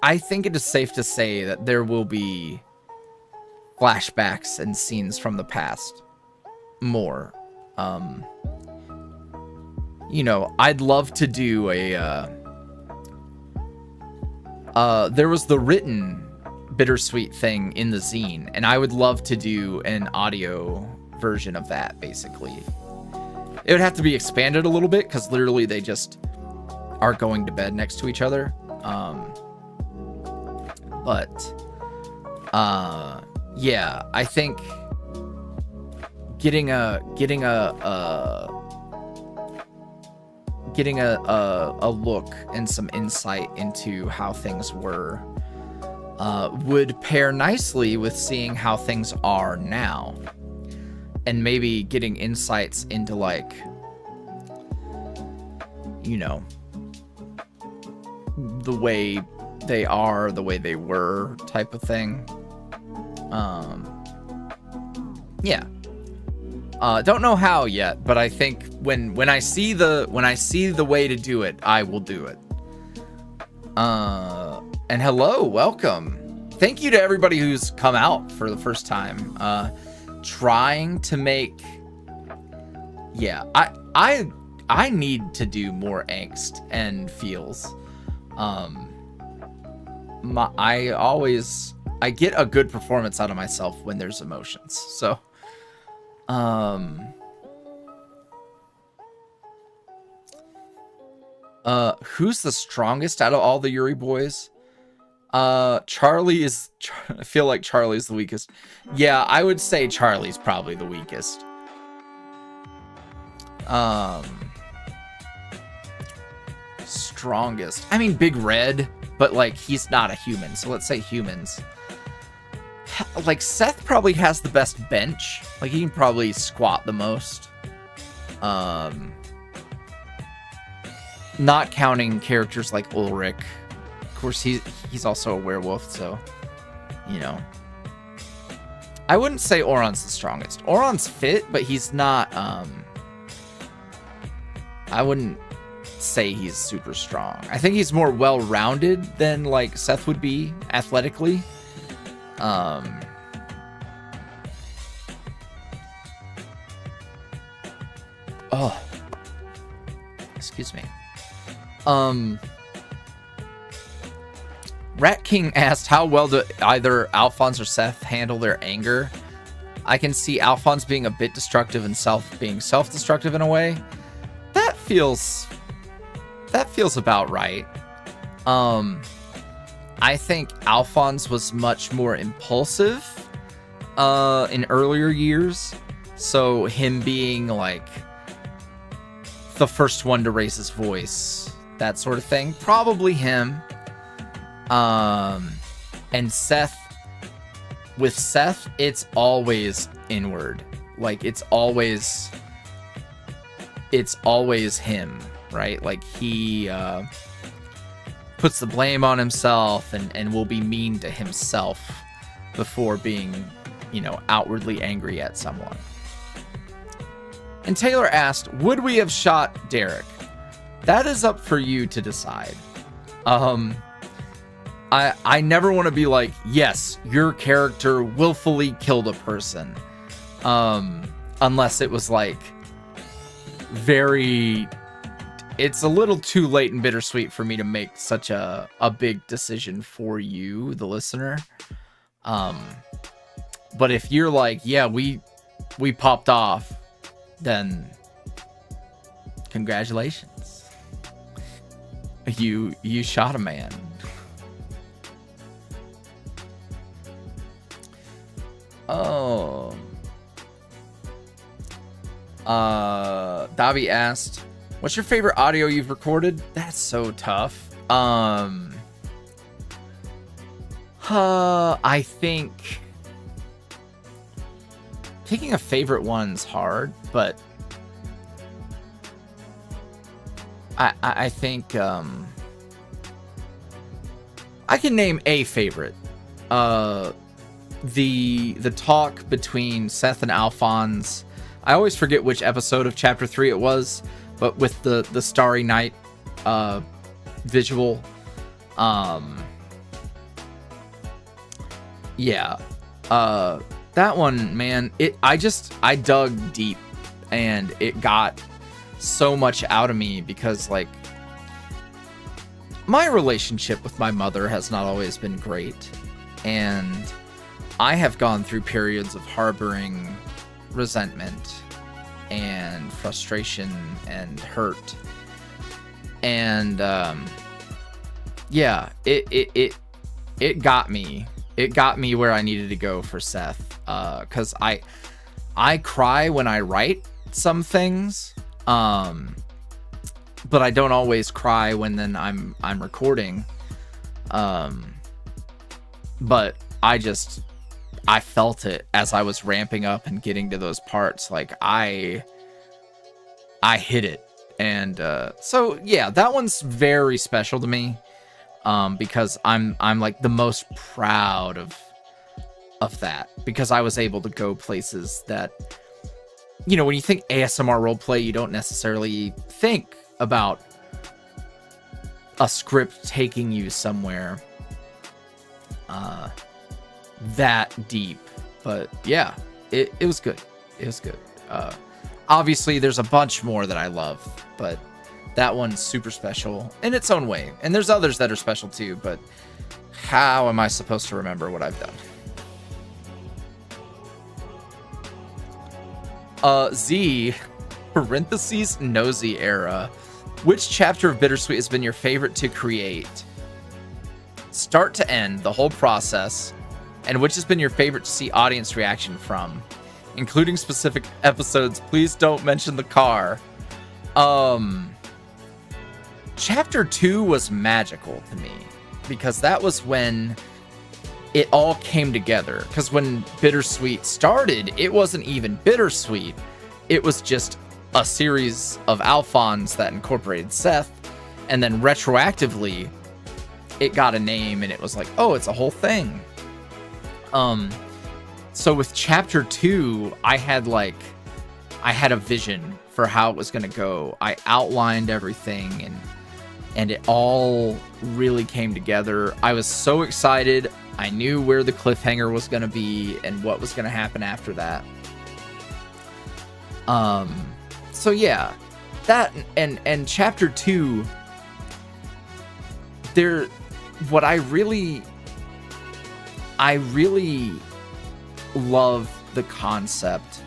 it is safe to say that there will be flashbacks and scenes from the past more. You know, I'd love to do a there was the written bittersweet thing in the zine, and I would love to do an audio version of that. Basically, it would have to be expanded a little bit, because literally they just are going to bed next to each other. But yeah, I think getting a look and some insight into how things were would pair nicely with seeing how things are now, and maybe getting insights into, like, you know, the way they are, the way they were, type of thing. Yeah. Don't know how yet, but I think when I see the way to do it, I will do it. And hello, welcome. Thank you to everybody who's come out for the first time. Trying to make, yeah, I need to do more angst and feels. I get a good performance out of myself when there's emotions. So, who's the strongest out of all the Yuri boys? Charlie is, I feel like Charlie's the weakest. Yeah, I would say Charlie's probably the weakest. Strongest, I mean Big Red, but like he's not a human, so let's say humans. Like Seth probably has the best bench, like he can probably squat the most. Not counting characters like Ulrich. Of course, he's also a werewolf, so, you know. I wouldn't say Oron's the strongest. Oron's fit, but he's not, I wouldn't say he's super strong. I think he's more well-rounded than, like, Seth would be athletically. Excuse me. Rat King asked, how well do either Alphonse or Seth handle their anger? I can see Alphonse being a bit destructive and being self-destructive in a way. That feels about right. I think Alphonse was much more impulsive in earlier years. So him being like the first one to raise his voice, that sort of thing, probably him. And Seth, with Seth, it's always inward. Like it's always him, right? Like he puts the blame on himself and will be mean to himself before being, outwardly angry at someone. And Taylor asked, would we have shot Derek? That is up for you to decide. I never want to be like, yes, your character willfully killed a person. Unless it was like it's a little too late and bittersweet for me to make such a big decision for you, the listener. But if you're like, yeah, we popped off, then congratulations. You shot a man. Oh. Davi asked, what's your favorite audio you've recorded? That's so tough. I think picking a favorite one's hard, but I think I can name a favorite. The talk between Seth and Alphonse. I always forget which episode of Chapter 3 it was, but with the Starry Night visual. Yeah. That one, man, I dug deep and it got so much out of me because, like, my relationship with my mother has not always been great, and I have gone through periods of harboring resentment and frustration and hurt. And yeah, it got me. It got me where I needed to go for Seth. 'Cause I cry when I write some things. But I don't always cry when then I'm recording. But I felt it as I was ramping up and getting to those parts. Like I hit it. And so yeah, that one's very special to me. Because I'm like the most proud of that, because I was able to go places that, when you think ASMR roleplay, you don't necessarily think about a script taking you somewhere that deep. But yeah, it was good. It was good. Obviously there's a bunch more that I love, but that one's super special in its own way. And there's others that are special too, but how am I supposed to remember what I've done? Z, parentheses, nosy era. Which chapter of Bittersweet has been your favorite to create? Start to end, the whole process. And which has been your favorite to see audience reaction from? Including specific episodes, please don't mention the car. Chapter 2 was magical to me, because that was when it all came together. Because when Bittersweet started, it wasn't even Bittersweet. It was just a series of Alphonse that incorporated Seth. And then retroactively, it got a name and it was like, oh, it's a whole thing. So with Chapter 2, I had a vision for how it was going to go. I outlined everything and it all really came together. I was so excited. I knew where the cliffhanger was going to be and what was going to happen after that. So yeah, that and chapter 2, there, what I really love the concept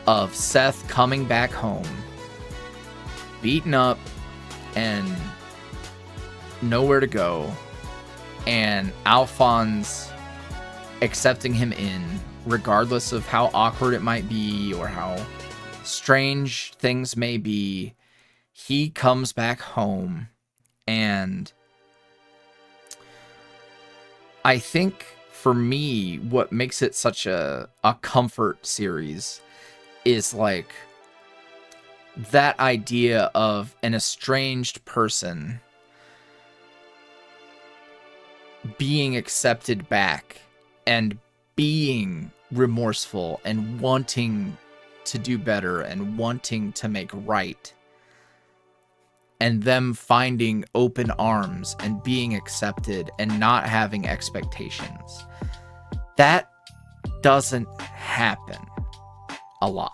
of Seth coming back home, beaten up and nowhere to go, and Alphonse accepting him in, regardless of how awkward it might be or how strange things may be. He comes back home, and I think for me, what makes it such a comfort series is like that idea of an estranged person being accepted back and being remorseful and wanting to do better and wanting to make right, and them finding open arms and being accepted and not having expectations. That doesn't happen a lot.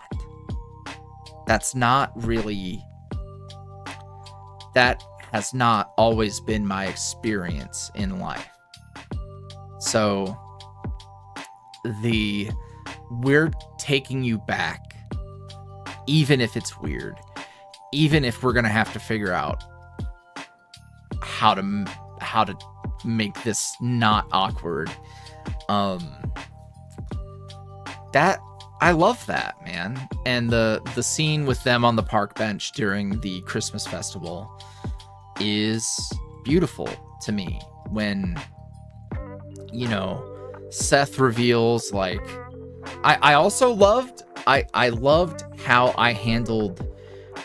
That's not really, that has not always been my experience in life. So we're taking you back, even if it's weird, even if we're gonna have to figure out how to make this not awkward. That, I love that, man. And the scene with them on the park bench during the Christmas festival is beautiful to me, when, you know, Seth reveals, like, I also loved, I loved how I handled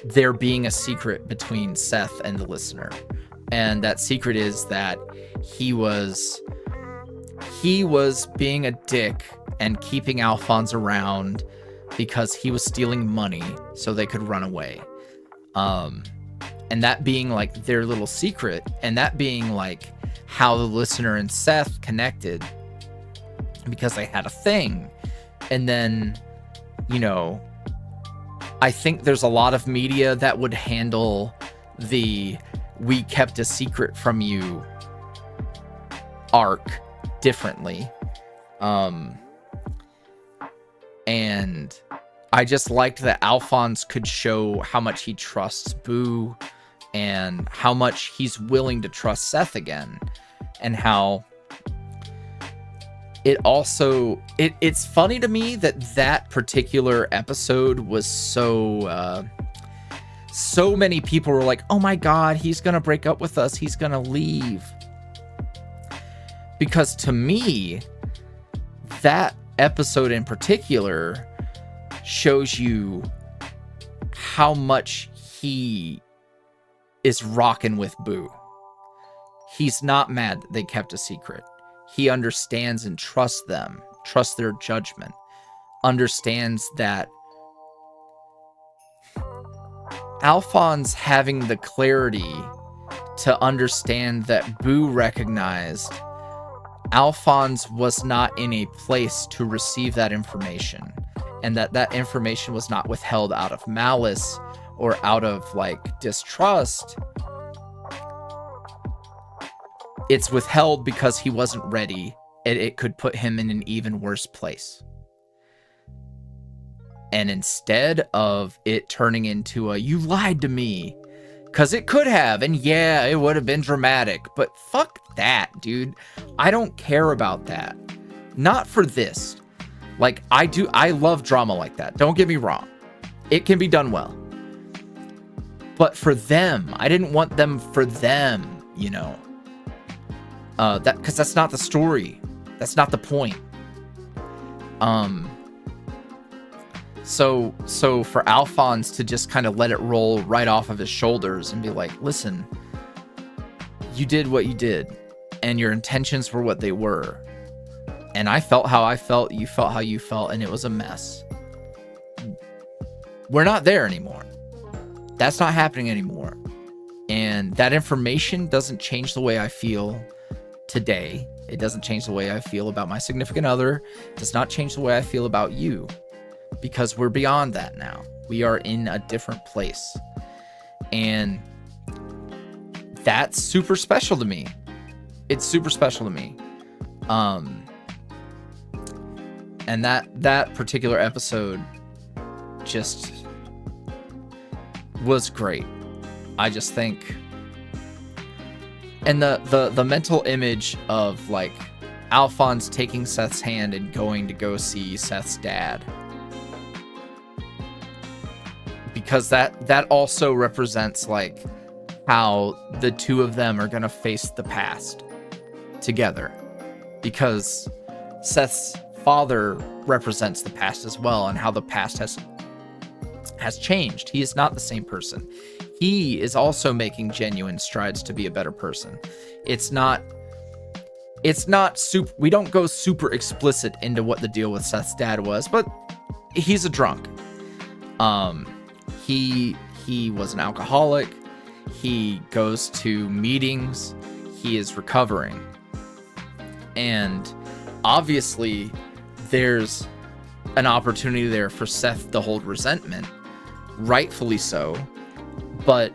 there being a secret between Seth and the listener. And that secret is that he was being a dick and keeping Alphonse around because he was stealing money so they could run away. And that being like their little secret, and that being like how the listener and Seth connected because they had a thing. And then, you know, I think there's a lot of media that would handle the "we kept a secret from you" arc differently. And I just liked that Alphonse could show how much he trusts Boo and how much he's willing to trust Seth again, and how it also, it's funny to me that particular episode was so many people were like, oh my God, he's gonna break up with us, he's gonna leave. Because to me, that episode in particular shows you how much he is rocking with Boo. He's not mad that they kept a secret. He understands and trusts them, trusts their judgment, understands that Alphonse having the clarity to understand that Boo recognized Alphonse was not in a place to receive that information, and that information was not withheld out of malice or out of like distrust. It's withheld because he wasn't ready, and it could put him in an even worse place. And instead of it turning into a "you lied to me," because it could have, and yeah, it would have been dramatic, but fuck that, dude. I don't care about that. Not for this. Like, I love drama like that. Don't get me wrong. It can be done well. But for them, I didn't want them for them, you know. Because that's not the story. That's not the point. So for Alphonse to just kind of let it roll right off of his shoulders and be like, listen, you did what you did, and your intentions were what they were. And I felt how I felt, you felt how you felt, and it was a mess. We're not there anymore. That's not happening anymore. And that information doesn't change the way I feel today. It doesn't change the way I feel about my significant other. It does not change the way I feel about you. Because we're beyond that now. We are in a different place. And that's super special to me. It's super special to me. And that particular episode just was great. I just think, and the mental image of like Alphonse taking Seth's hand and going to go see Seth's dad, because that also represents like how the two of them are gonna face the past together, because Seth's father represents the past as well, and how the past has changed. He is not the same person. He is also making genuine strides to be a better person. It's not super, we don't go super explicit into what the deal with Seth's dad was, but he's a drunk. He was an alcoholic. He goes to meetings. He is recovering. And obviously there's an opportunity there for Seth to hold resentment, rightfully so. But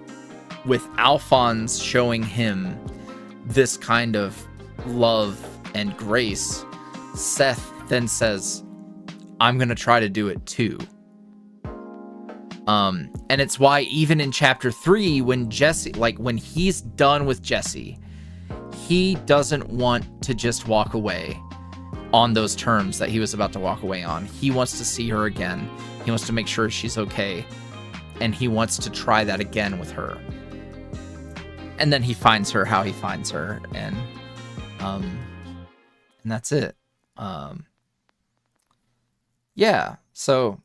with Alphonse showing him this kind of love and grace, Seth then says, I'm going to try to do it too. And it's why even in chapter 3, when Jesse, like when he's done with Jesse, he doesn't want to just walk away on those terms that he was about to walk away on. He wants to see her again. He wants to make sure she's okay. And he wants to try that again with her. And then he finds her how he finds her. And that's it. Yeah, so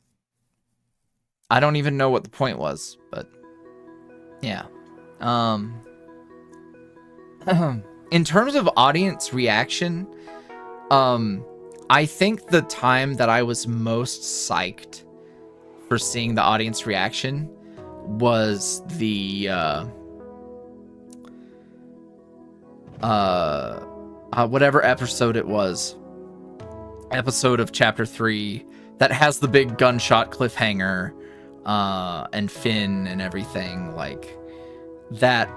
I don't even know what the point was, but yeah. In terms of audience reaction, I think the time that I was most psyched for seeing the audience reaction was the whatever episode it was, episode of chapter 3 that has the big gunshot cliffhanger, and Finn and everything like that.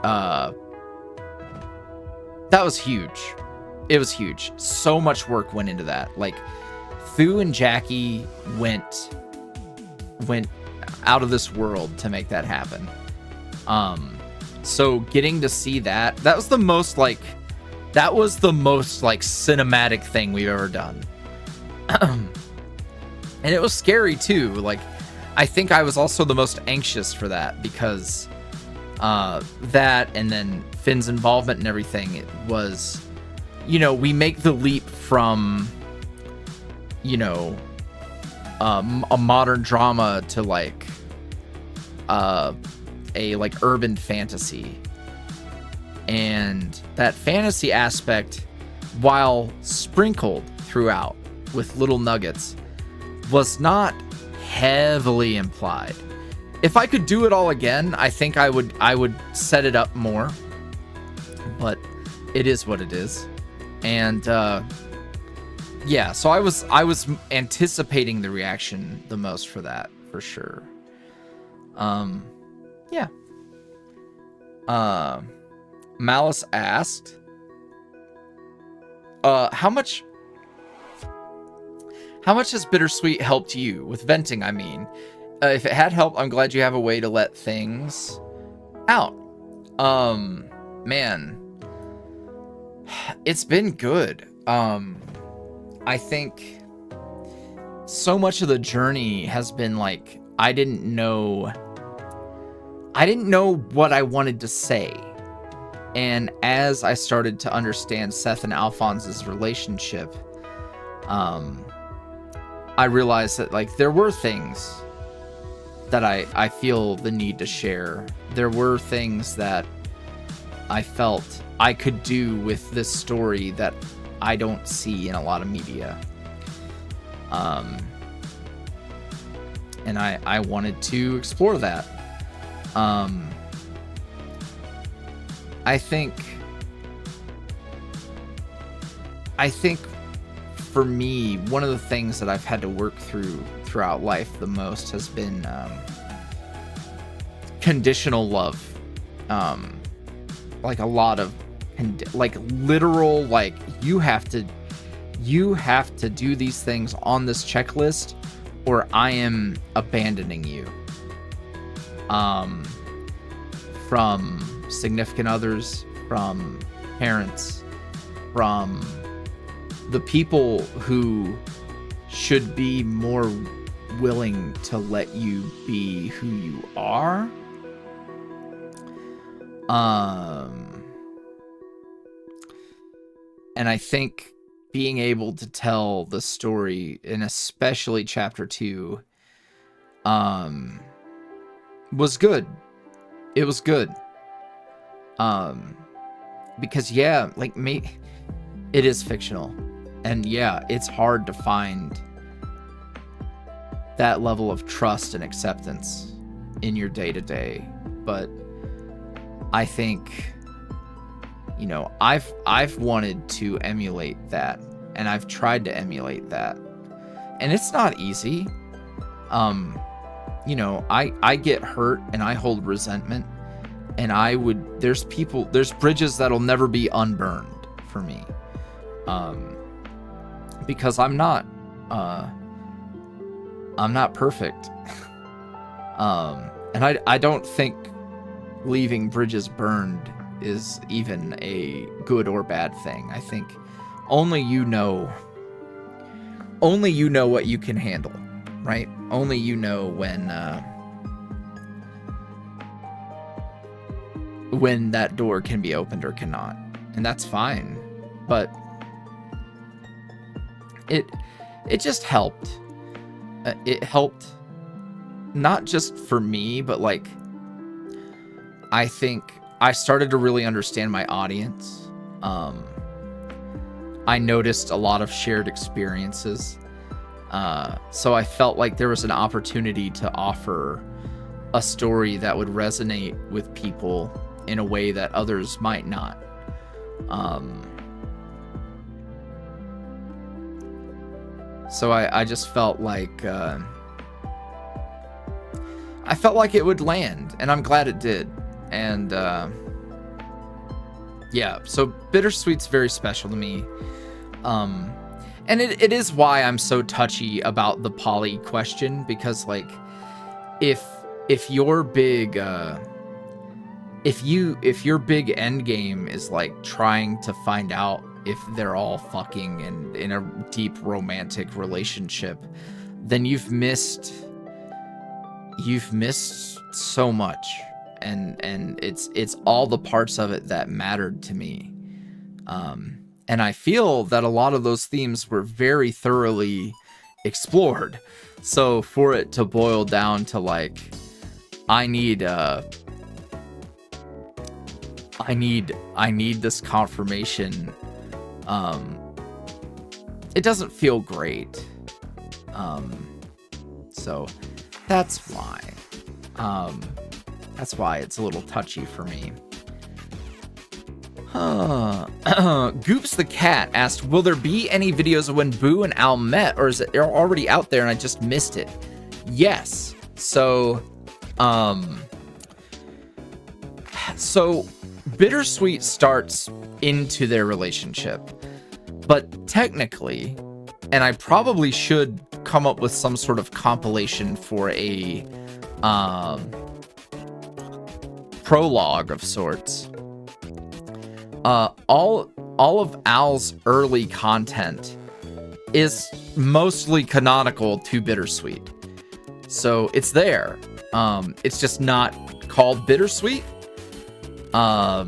That was huge. It was huge. So much work went into that. Like Thu and Jackie went out of this world to make that happen. So getting to see that was the most like cinematic thing we've ever done. And it was scary too. Like I think I was also the most anxious for that, because that, and then Finn's involvement and everything, it was, we make the leap from, a modern drama to like a like urban fantasy. And that fantasy aspect, while sprinkled throughout with little nuggets, was not heavily implied. If I could do it all again, I think I would set it up more. But it is what it is. And yeah, so I was anticipating the reaction the most for that, for sure. Yeah. Malice asked, how much has Bittersweet helped you with venting? I mean, if it had helped, I'm glad you have a way to let things out. Man, it's been good. I think so much of the journey has been like, I didn't know what I wanted to say. And as I started to understand Seth and Alphonse's relationship, I realized that like there were things that I feel the need to share. There were things that I felt I could do with this story that I don't see in a lot of media. And I wanted to explore that. I think for me, one of the things that I've had to work through throughout life the most has been conditional love. Like a lot of like literal, like you have to do these things on this checklist or I am abandoning you. From significant others, from parents, from the people who should be more willing to let you be who you are. And I think being able to tell the story, and especially chapter 2, was good. It was good. Because yeah, like it is fictional. And yeah, it's hard to find that level of trust and acceptance in your day-to-day. But I think, you know, I've wanted to emulate that, and I've tried to emulate that. And it's not easy. You know, I get hurt and I hold resentment, and there's bridges that'll never be unburned for me. Because I'm not perfect. And I don't think leaving bridges burned is even a good or bad thing. I think only you know what you can handle, right? Only you know when that door can be opened or cannot. And that's fine. But it just helped. It helped not just for me, but like I think I started to really understand my audience. I noticed a lot of shared experiences. So I felt like there was an opportunity to offer a story that would resonate with people in a way that others might not. So I just felt like it would land, and I'm glad it did. And yeah, so Bittersweet's very special to me. And it is why I'm so touchy about the poly question, because like if your big if your big end game is like trying to find out if they're all fucking and in a deep romantic relationship, then you've missed so much. And it's all the parts of it that mattered to me. And I feel that a lot of those themes were very thoroughly explored. So for it to boil down to like, I need this confirmation, it doesn't feel great. So that's why. That's why it's a little touchy for me. Goops the Cat asked, will there be any videos of when Boo and Al met, or is it already out there and I just missed it? Yes. So Bittersweet starts into their relationship, but technically, and I probably should come up with some sort of compilation for a prologue of sorts. All of Al's early content is mostly canonical to Bittersweet, so it's there. It's just not called Bittersweet. I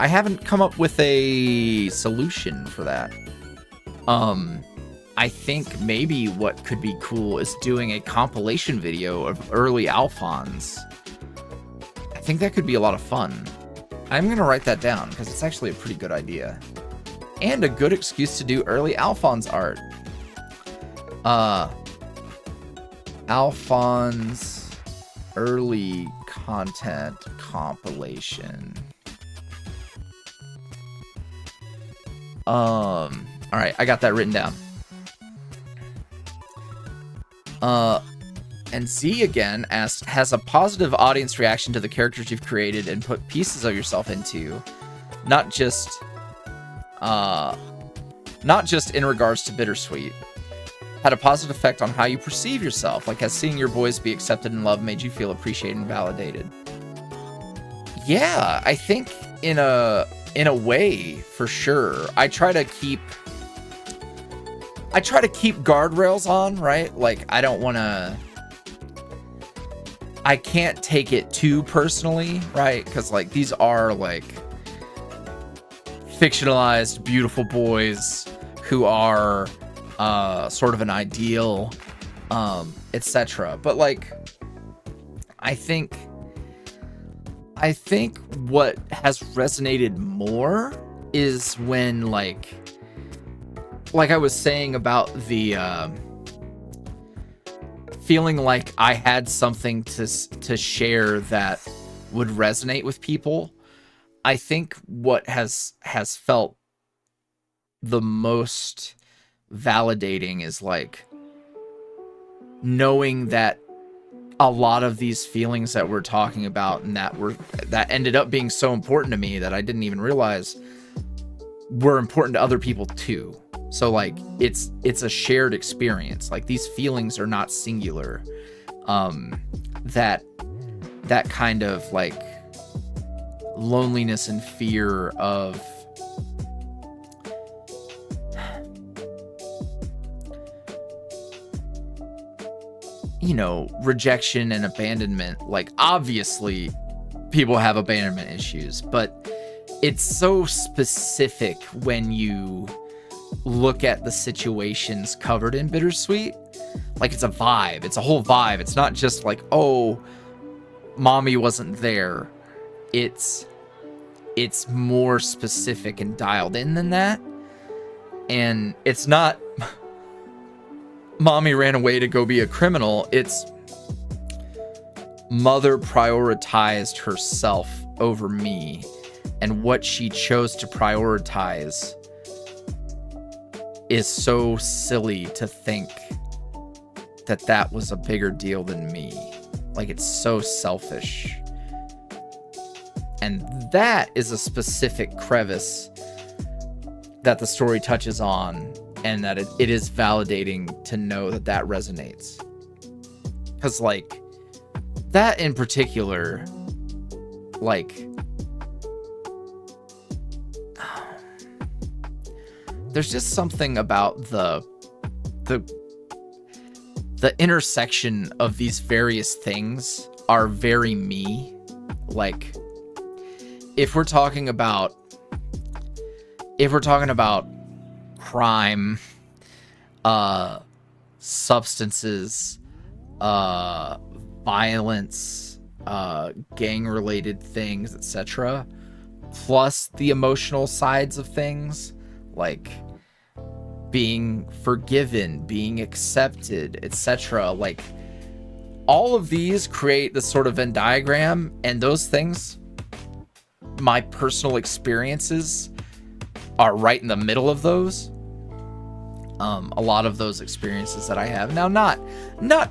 haven't come up with a solution for that. I think maybe what could be cool is doing a compilation video of early Alphons. I think that could be a lot of fun. I'm going to write that down because it's actually a pretty good idea. And a good excuse to do early Alphons art. Alphons early content compilation. All right, I got that written down. And Z again asks, has a positive audience reaction to the characters you've created and put pieces of yourself into, not just in regards to Bittersweet, had a positive effect on how you perceive yourself? Like, has seeing your boys be accepted and loved made you feel appreciated and validated? Yeah, I think in a way, for sure. I try to keep guardrails on, right? Like, I can't take it too personally, right? Because, like, these are, like, fictionalized, beautiful boys who are sort of an ideal, etc. But, like, I think what has resonated more is when, like I was saying about the feeling like I had something to share that would resonate with people. I think what has felt the most validating is, like, knowing that a lot of these feelings that we're talking about and that ended up being so important to me that I didn't even realize were important to other people too. So, like, it's a shared experience. Like, these feelings are not singular. That kind of, like, loneliness and fear of rejection and abandonment. Like, obviously people have abandonment issues, but it's so specific when you look at the situations covered in Bittersweet. Like, it's a vibe. It's a whole vibe. It's not just like, oh, mommy wasn't there. It's more specific and dialed in than that. And it's not mommy ran away to go be a criminal. It's mother prioritized herself over me, and what she chose to prioritize is so silly to think that was a bigger deal than me. Like, it's so selfish. And that is a specific crevice that the story touches on, and that it is validating to know that resonates. Because, like, that in particular, like, there's just something about the intersection of these various things are very me. Like, if we're talking about crime, substances, violence, gang-related things, etc., plus the emotional sides of things, like being forgiven, being accepted, etc., like, all of these create this sort of Venn diagram, and those things, my personal experiences, are right in the middle of those. A lot of those experiences that I have now, not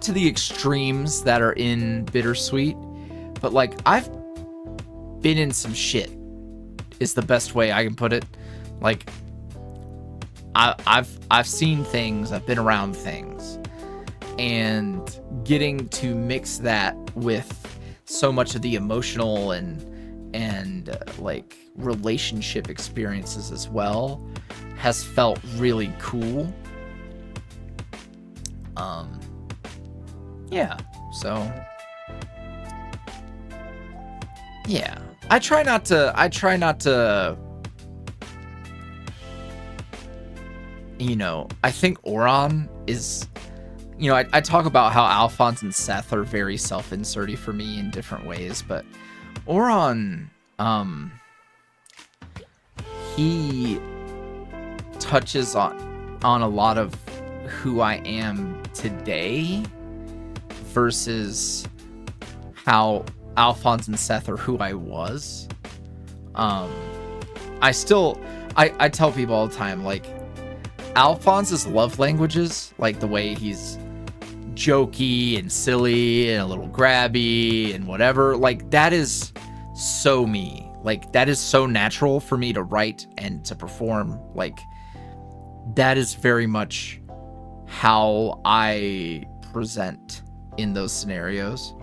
to the extremes that are in Bittersweet, but, like, I've been in some shit is the best way I can put it. Like, I've seen things, I've been around things, and getting to mix that with so much of the emotional and like relationship experiences as well has felt really cool. Yeah, so yeah, I try not to I think Oron is, I talk about how Alphonse and Seth are very self-inserty for me in different ways, but Oron, he touches on a lot of who I am today versus how Alphonse and Seth are who I was. I tell people all the time, like, Alphonse's love languages, like the way he's jokey and silly and a little grabby and whatever. Like, that is so me. Like, that is so natural for me to write and to perform. Like, that is very much how I present in those scenarios.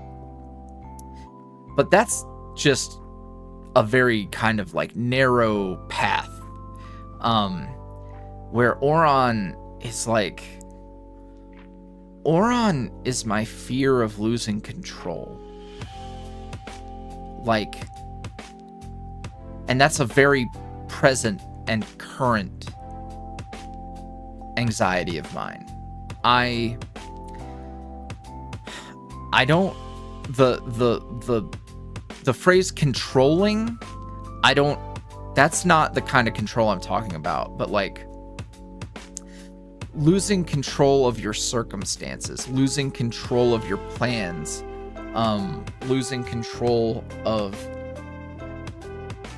But that's just a very kind of like narrow path. Where Oron is like, Oron is my fear of losing control. Like, and that's a very present and current anxiety of mine. I don't, the phrase controlling, that's not the kind of control I'm talking about, but like losing control of your circumstances, losing control of your plans, losing control of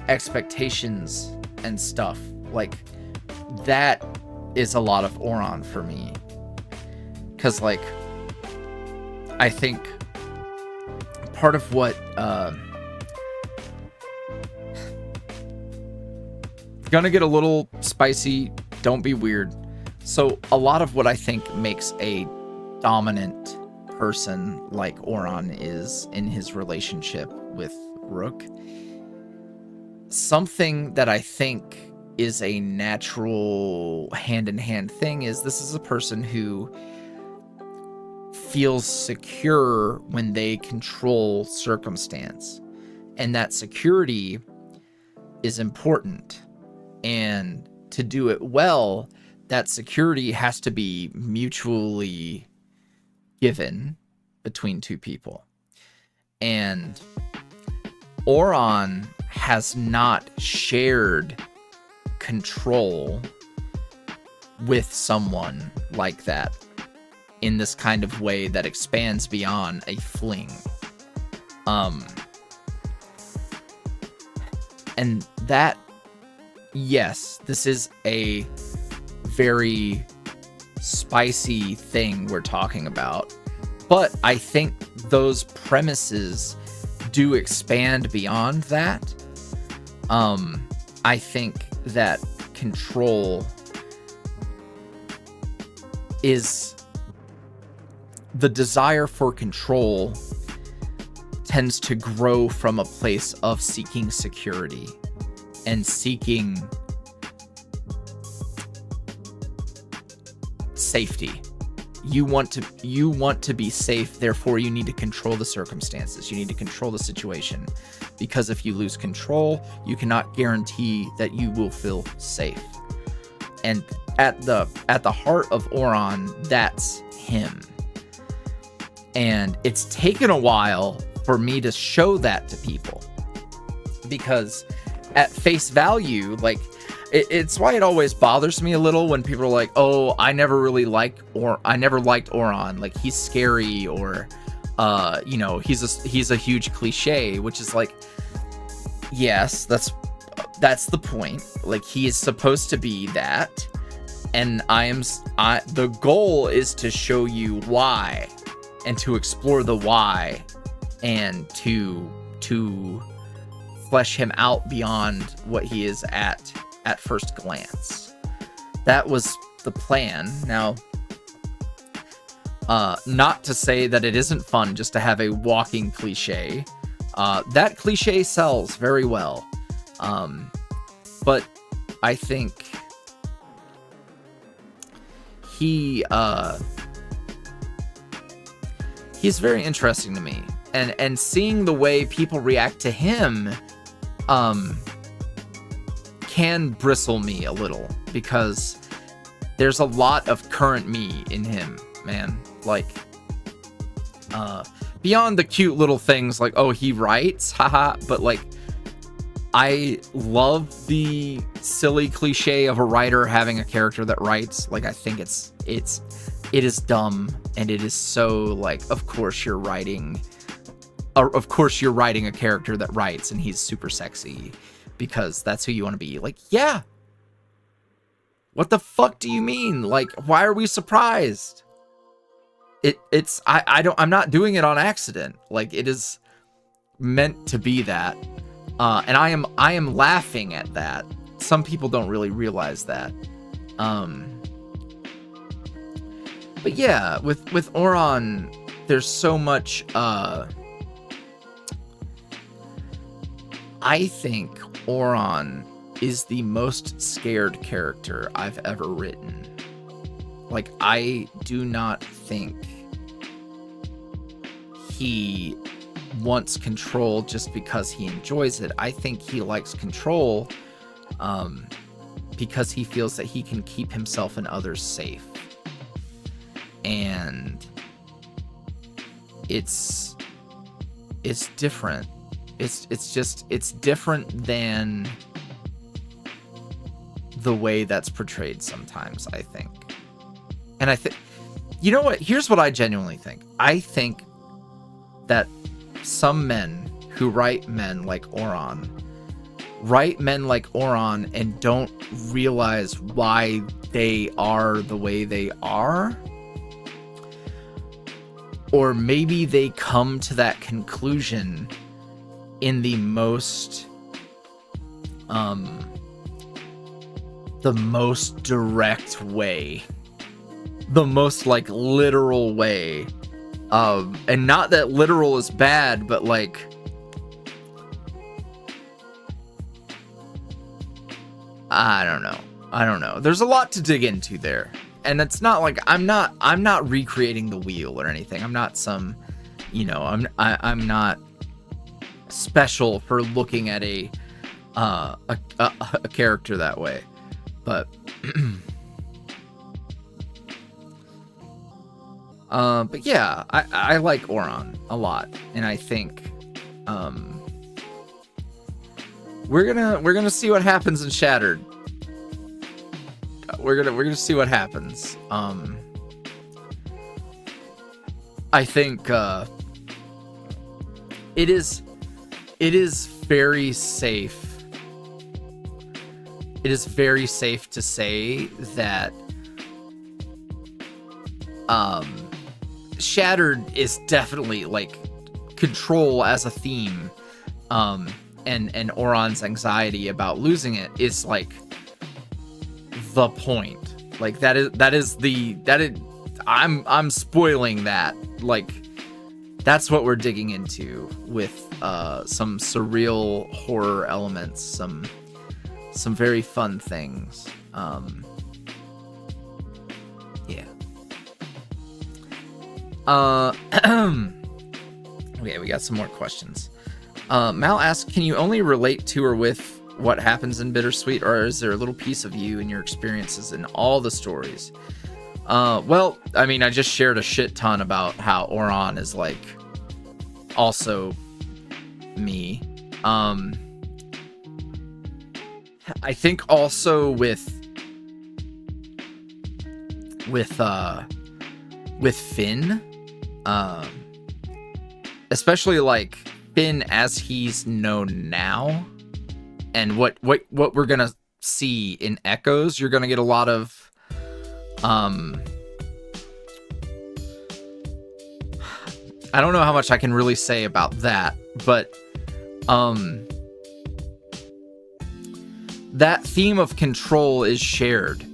expectations and stuff. Like, that is a lot of Oron for me. 'Cause like, I think part of what gonna get a little spicy, don't be weird. So a lot of what I think makes a dominant person like Oron is in his relationship with Rook, something that I think is a natural hand-in-hand thing is this is a person who feels secure when they control circumstance, and that security is important. And to do it well, that security has to be mutually given between two people. And Oron has not shared control with someone like that in this kind of way that expands beyond a fling. And that, yes, this is a very spicy thing we're talking about, but I think those premises do expand beyond that. I think that control is the desire for control tends to grow from a place of seeking security and seeking safety. You want to be safe, therefore you need to control the circumstances. You need to control the situation, because if you lose control, you cannot guarantee that you will feel safe. And at the heart of Oron, that's him. And it's taken a while for me to show that to people, because at face value, like, it's why it always bothers me a little when people are like, oh, I never liked Oron, like, he's scary, or he's a huge cliche, which is like, yes, that's the point. Like, he is supposed to be that, and the goal is to show you why, and to explore the why, and to flesh him out beyond what he is at first glance. That was the plan. Now, not to say that it isn't fun just to have a walking cliche. That cliche sells very well. But I think he's very interesting to me. And seeing the way people react to him can bristle me a little, because there's a lot of current me in him, man. Like, beyond the cute little things like, oh, he writes, haha, but like, I love the silly cliche of a writer having a character that writes. Like, I think it is dumb, and it is so like, of course you're writing a character that writes and he's super sexy, because that's who you want to be. Like, yeah. What the fuck do you mean? Like, why are we surprised? I'm not doing it on accident. Like, it is meant to be that. And I am laughing at that. Some people don't really realize that. But yeah, with Oron, there's so much, I think Oron is the most scared character I've ever written. Like, I do not think he wants control just because he enjoys it. I think he likes control because he feels that he can keep himself and others safe. And it's different. It's different than the way that's portrayed sometimes, I think. And I think, you know what? Here's what I genuinely think. I think that some men who write men like Oron and don't realize why they are the way they are. Or maybe they come to that conclusion in the most direct way, the most like literal way, and not that literal is bad, but like, I don't know. There's a lot to dig into there. And it's not like I'm not recreating the wheel or anything. I'm not some, I'm not special for looking at a character that way. But but yeah, I like Oron a lot, and I think we're gonna see what happens in Shattered. We're gonna see what happens. I think it is very safe. It is very safe to say that Shattered is definitely like control as a theme, and Oron's anxiety about losing it is like the point. Like that is I'm spoiling that. Like, that's what we're digging into with some surreal horror elements, some very fun things. Yeah. Okay, we got some more questions. Mal asks, can you only relate to or with what happens in Bittersweet, or is there a little piece of you and your experiences in all the stories? Well, I mean, I just shared a shit ton about how Oron is like also me. I think also with Finn, especially like Finn as he's known now, and what we're gonna see in Echoes, you're gonna get a lot of I don't know how much I can really say about that, but that theme of control is shared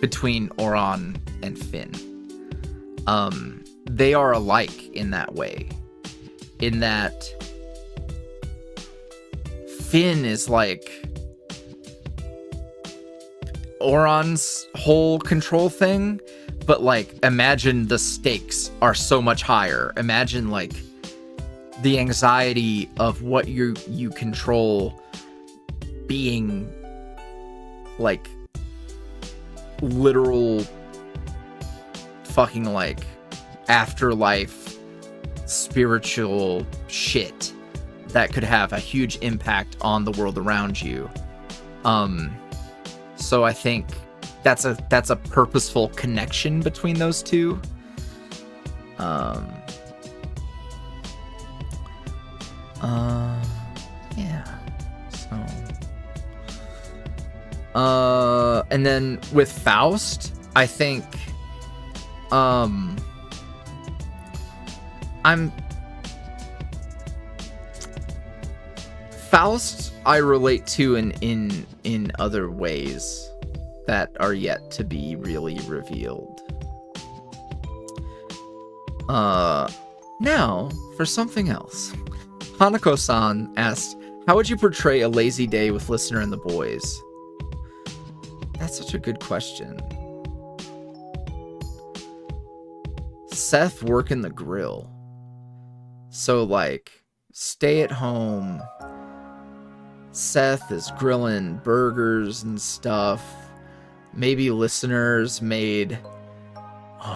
between Oron and Finn. They are alike in that way, in that Finn is like Oron's whole control thing, but like, imagine the stakes are so much higher. Imagine like the anxiety of what you control being like literal fucking like afterlife spiritual shit that could have a huge impact on the world around you. So I think that's a purposeful connection between those two. Yeah. So and then with Faust, I think I'm Faust I relate to in other ways that are yet to be really revealed. Now for something else. Hanako-san asked, how would you portray a lazy day with Listener and the boys? That's such a good question. Seth working the grill. So like, stay at home. Seth is grilling burgers and stuff. Maybe Listeners made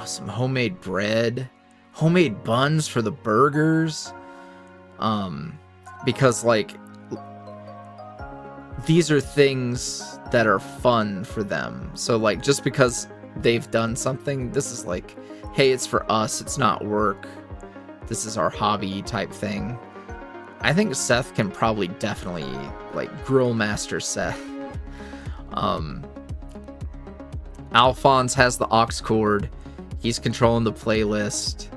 some homemade bread, homemade buns for the burgers. Because like, these are things that are fun for them. So like, just because they've done something, this is like, hey, it's for us, it's not work. This is our hobby type thing. I think Seth can probably definitely like grill master Seth. Alphonse has the aux cord. He's controlling the playlist.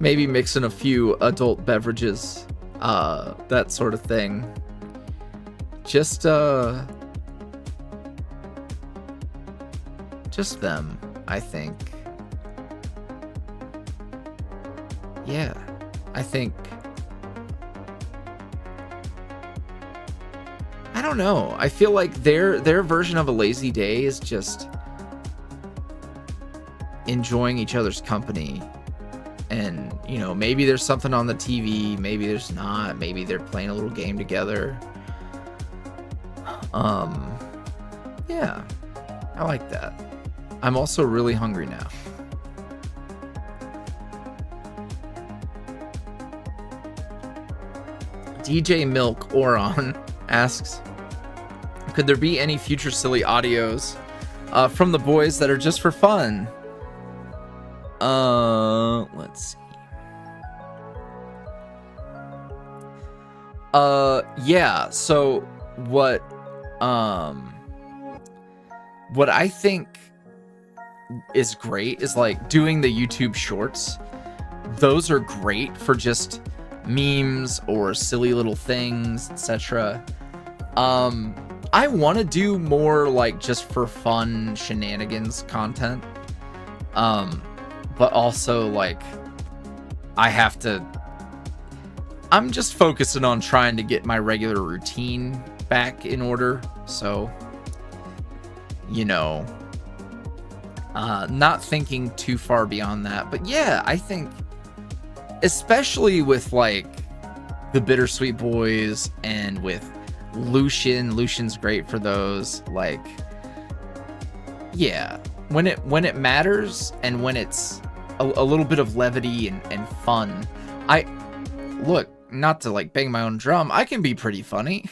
Maybe mixing a few adult beverages, that sort of thing. Just them, I think. Yeah, I think. I don't know. I feel like their version of a lazy day is just enjoying each other's company. And, you know, maybe there's something on the TV, maybe there's not, maybe they're playing a little game together. Yeah, I like that. I'm also really hungry now. DJ Milk Oron asks, could there be any future silly audios from the boys that are just for fun? Let's see. Yeah, so what I think is great is like doing the YouTube shorts. Those are great for just memes or silly little things, etc. I want to do more like just for fun shenanigans content. But also like I'm just focusing on trying to get my regular routine back in order. So, you know, not thinking too far beyond that. But yeah, I think especially with like the Bittersweet Boys and with Lucian's great for those. Like, yeah, when it matters and when it's a little bit of levity and fun. Look, not to like bang my own drum, I can be pretty funny.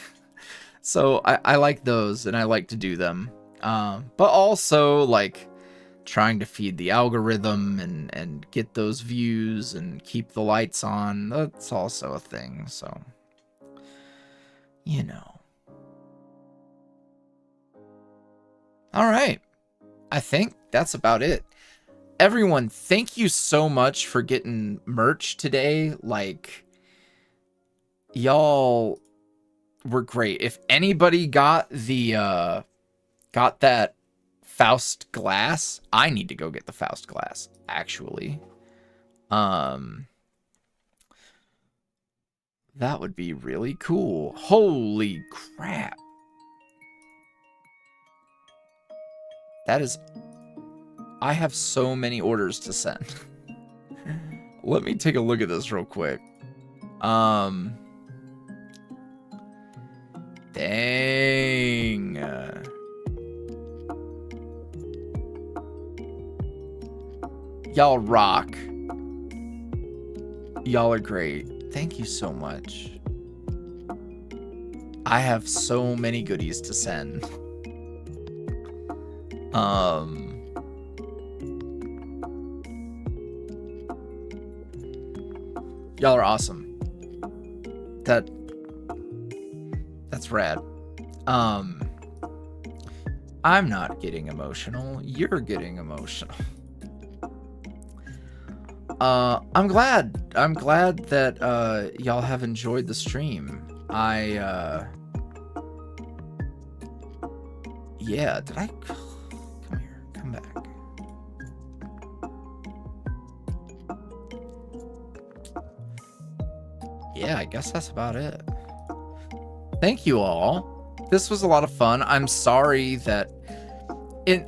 So I like those and I like to do them. But also like trying to feed the algorithm and get those views and keep the lights on. That's also a thing. So, you know. All right. I think that's about it. Everyone, thank you so much for getting merch today. Like, y'all were great. If anybody got the got that Faust glass, I need to go get the Faust glass, actually. That would be really cool. Holy crap. That is... I have so many orders to send. Let me take a look at this real quick. Dang. Y'all rock. Y'all are great. Thank you so much. I have so many goodies to send. Y'all are awesome. That's rad. I'm not getting emotional. You're getting emotional. I'm glad that y'all have enjoyed the stream. Yeah, did I come here, come back. Yeah, I guess that's about it. Thank you all. This was a lot of fun. I'm sorry that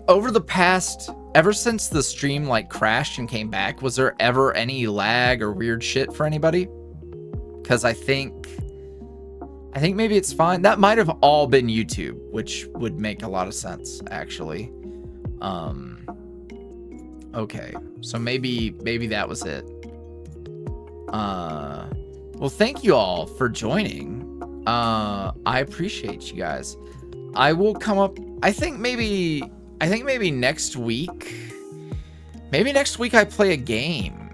over the past, ever since the stream like crashed and came back, was there ever any lag or weird shit for anybody? Because I think maybe it's fine. That might have all been YouTube, which would make a lot of sense, actually. Okay, so maybe that was it. Well, thank you all for joining. I appreciate you guys. I will come up. I think maybe next week. Maybe next week I play a game.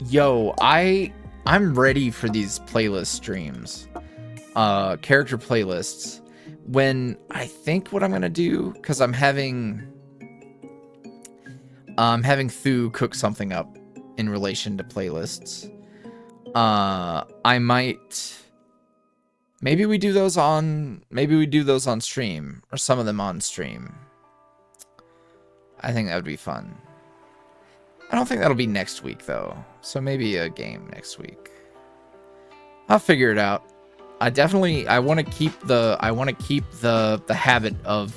Yo, I'm ready for these playlist streams. Character playlists. When I think what I'm gonna do, because I'm having Thu cook something up in relation to playlists. I might, maybe we do those on stream, or some of them on stream. I think that would be fun. I don't think that'll be next week though, so maybe a game next week. I'll figure it out. I want to keep the habit of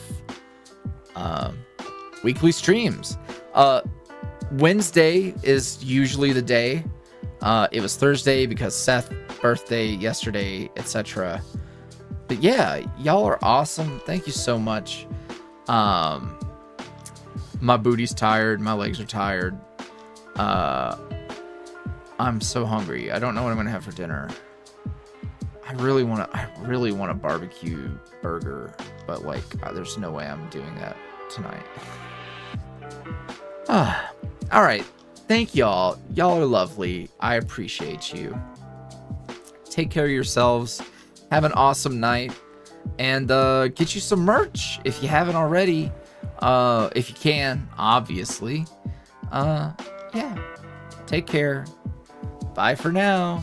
weekly streams. Wednesday is usually the day. It was Thursday because Seth's birthday yesterday, etc. But yeah, y'all are awesome. Thank you so much. My booty's tired. My legs are tired. I'm so hungry. I don't know what I'm gonna have for dinner. I really want a barbecue burger, but like, there's no way I'm doing that tonight. All right. Thank y'all. Y'all are lovely. I appreciate you. Take care of yourselves. Have an awesome night, and get you some merch if you haven't already. If you can, obviously. Yeah. Take care. Bye for now.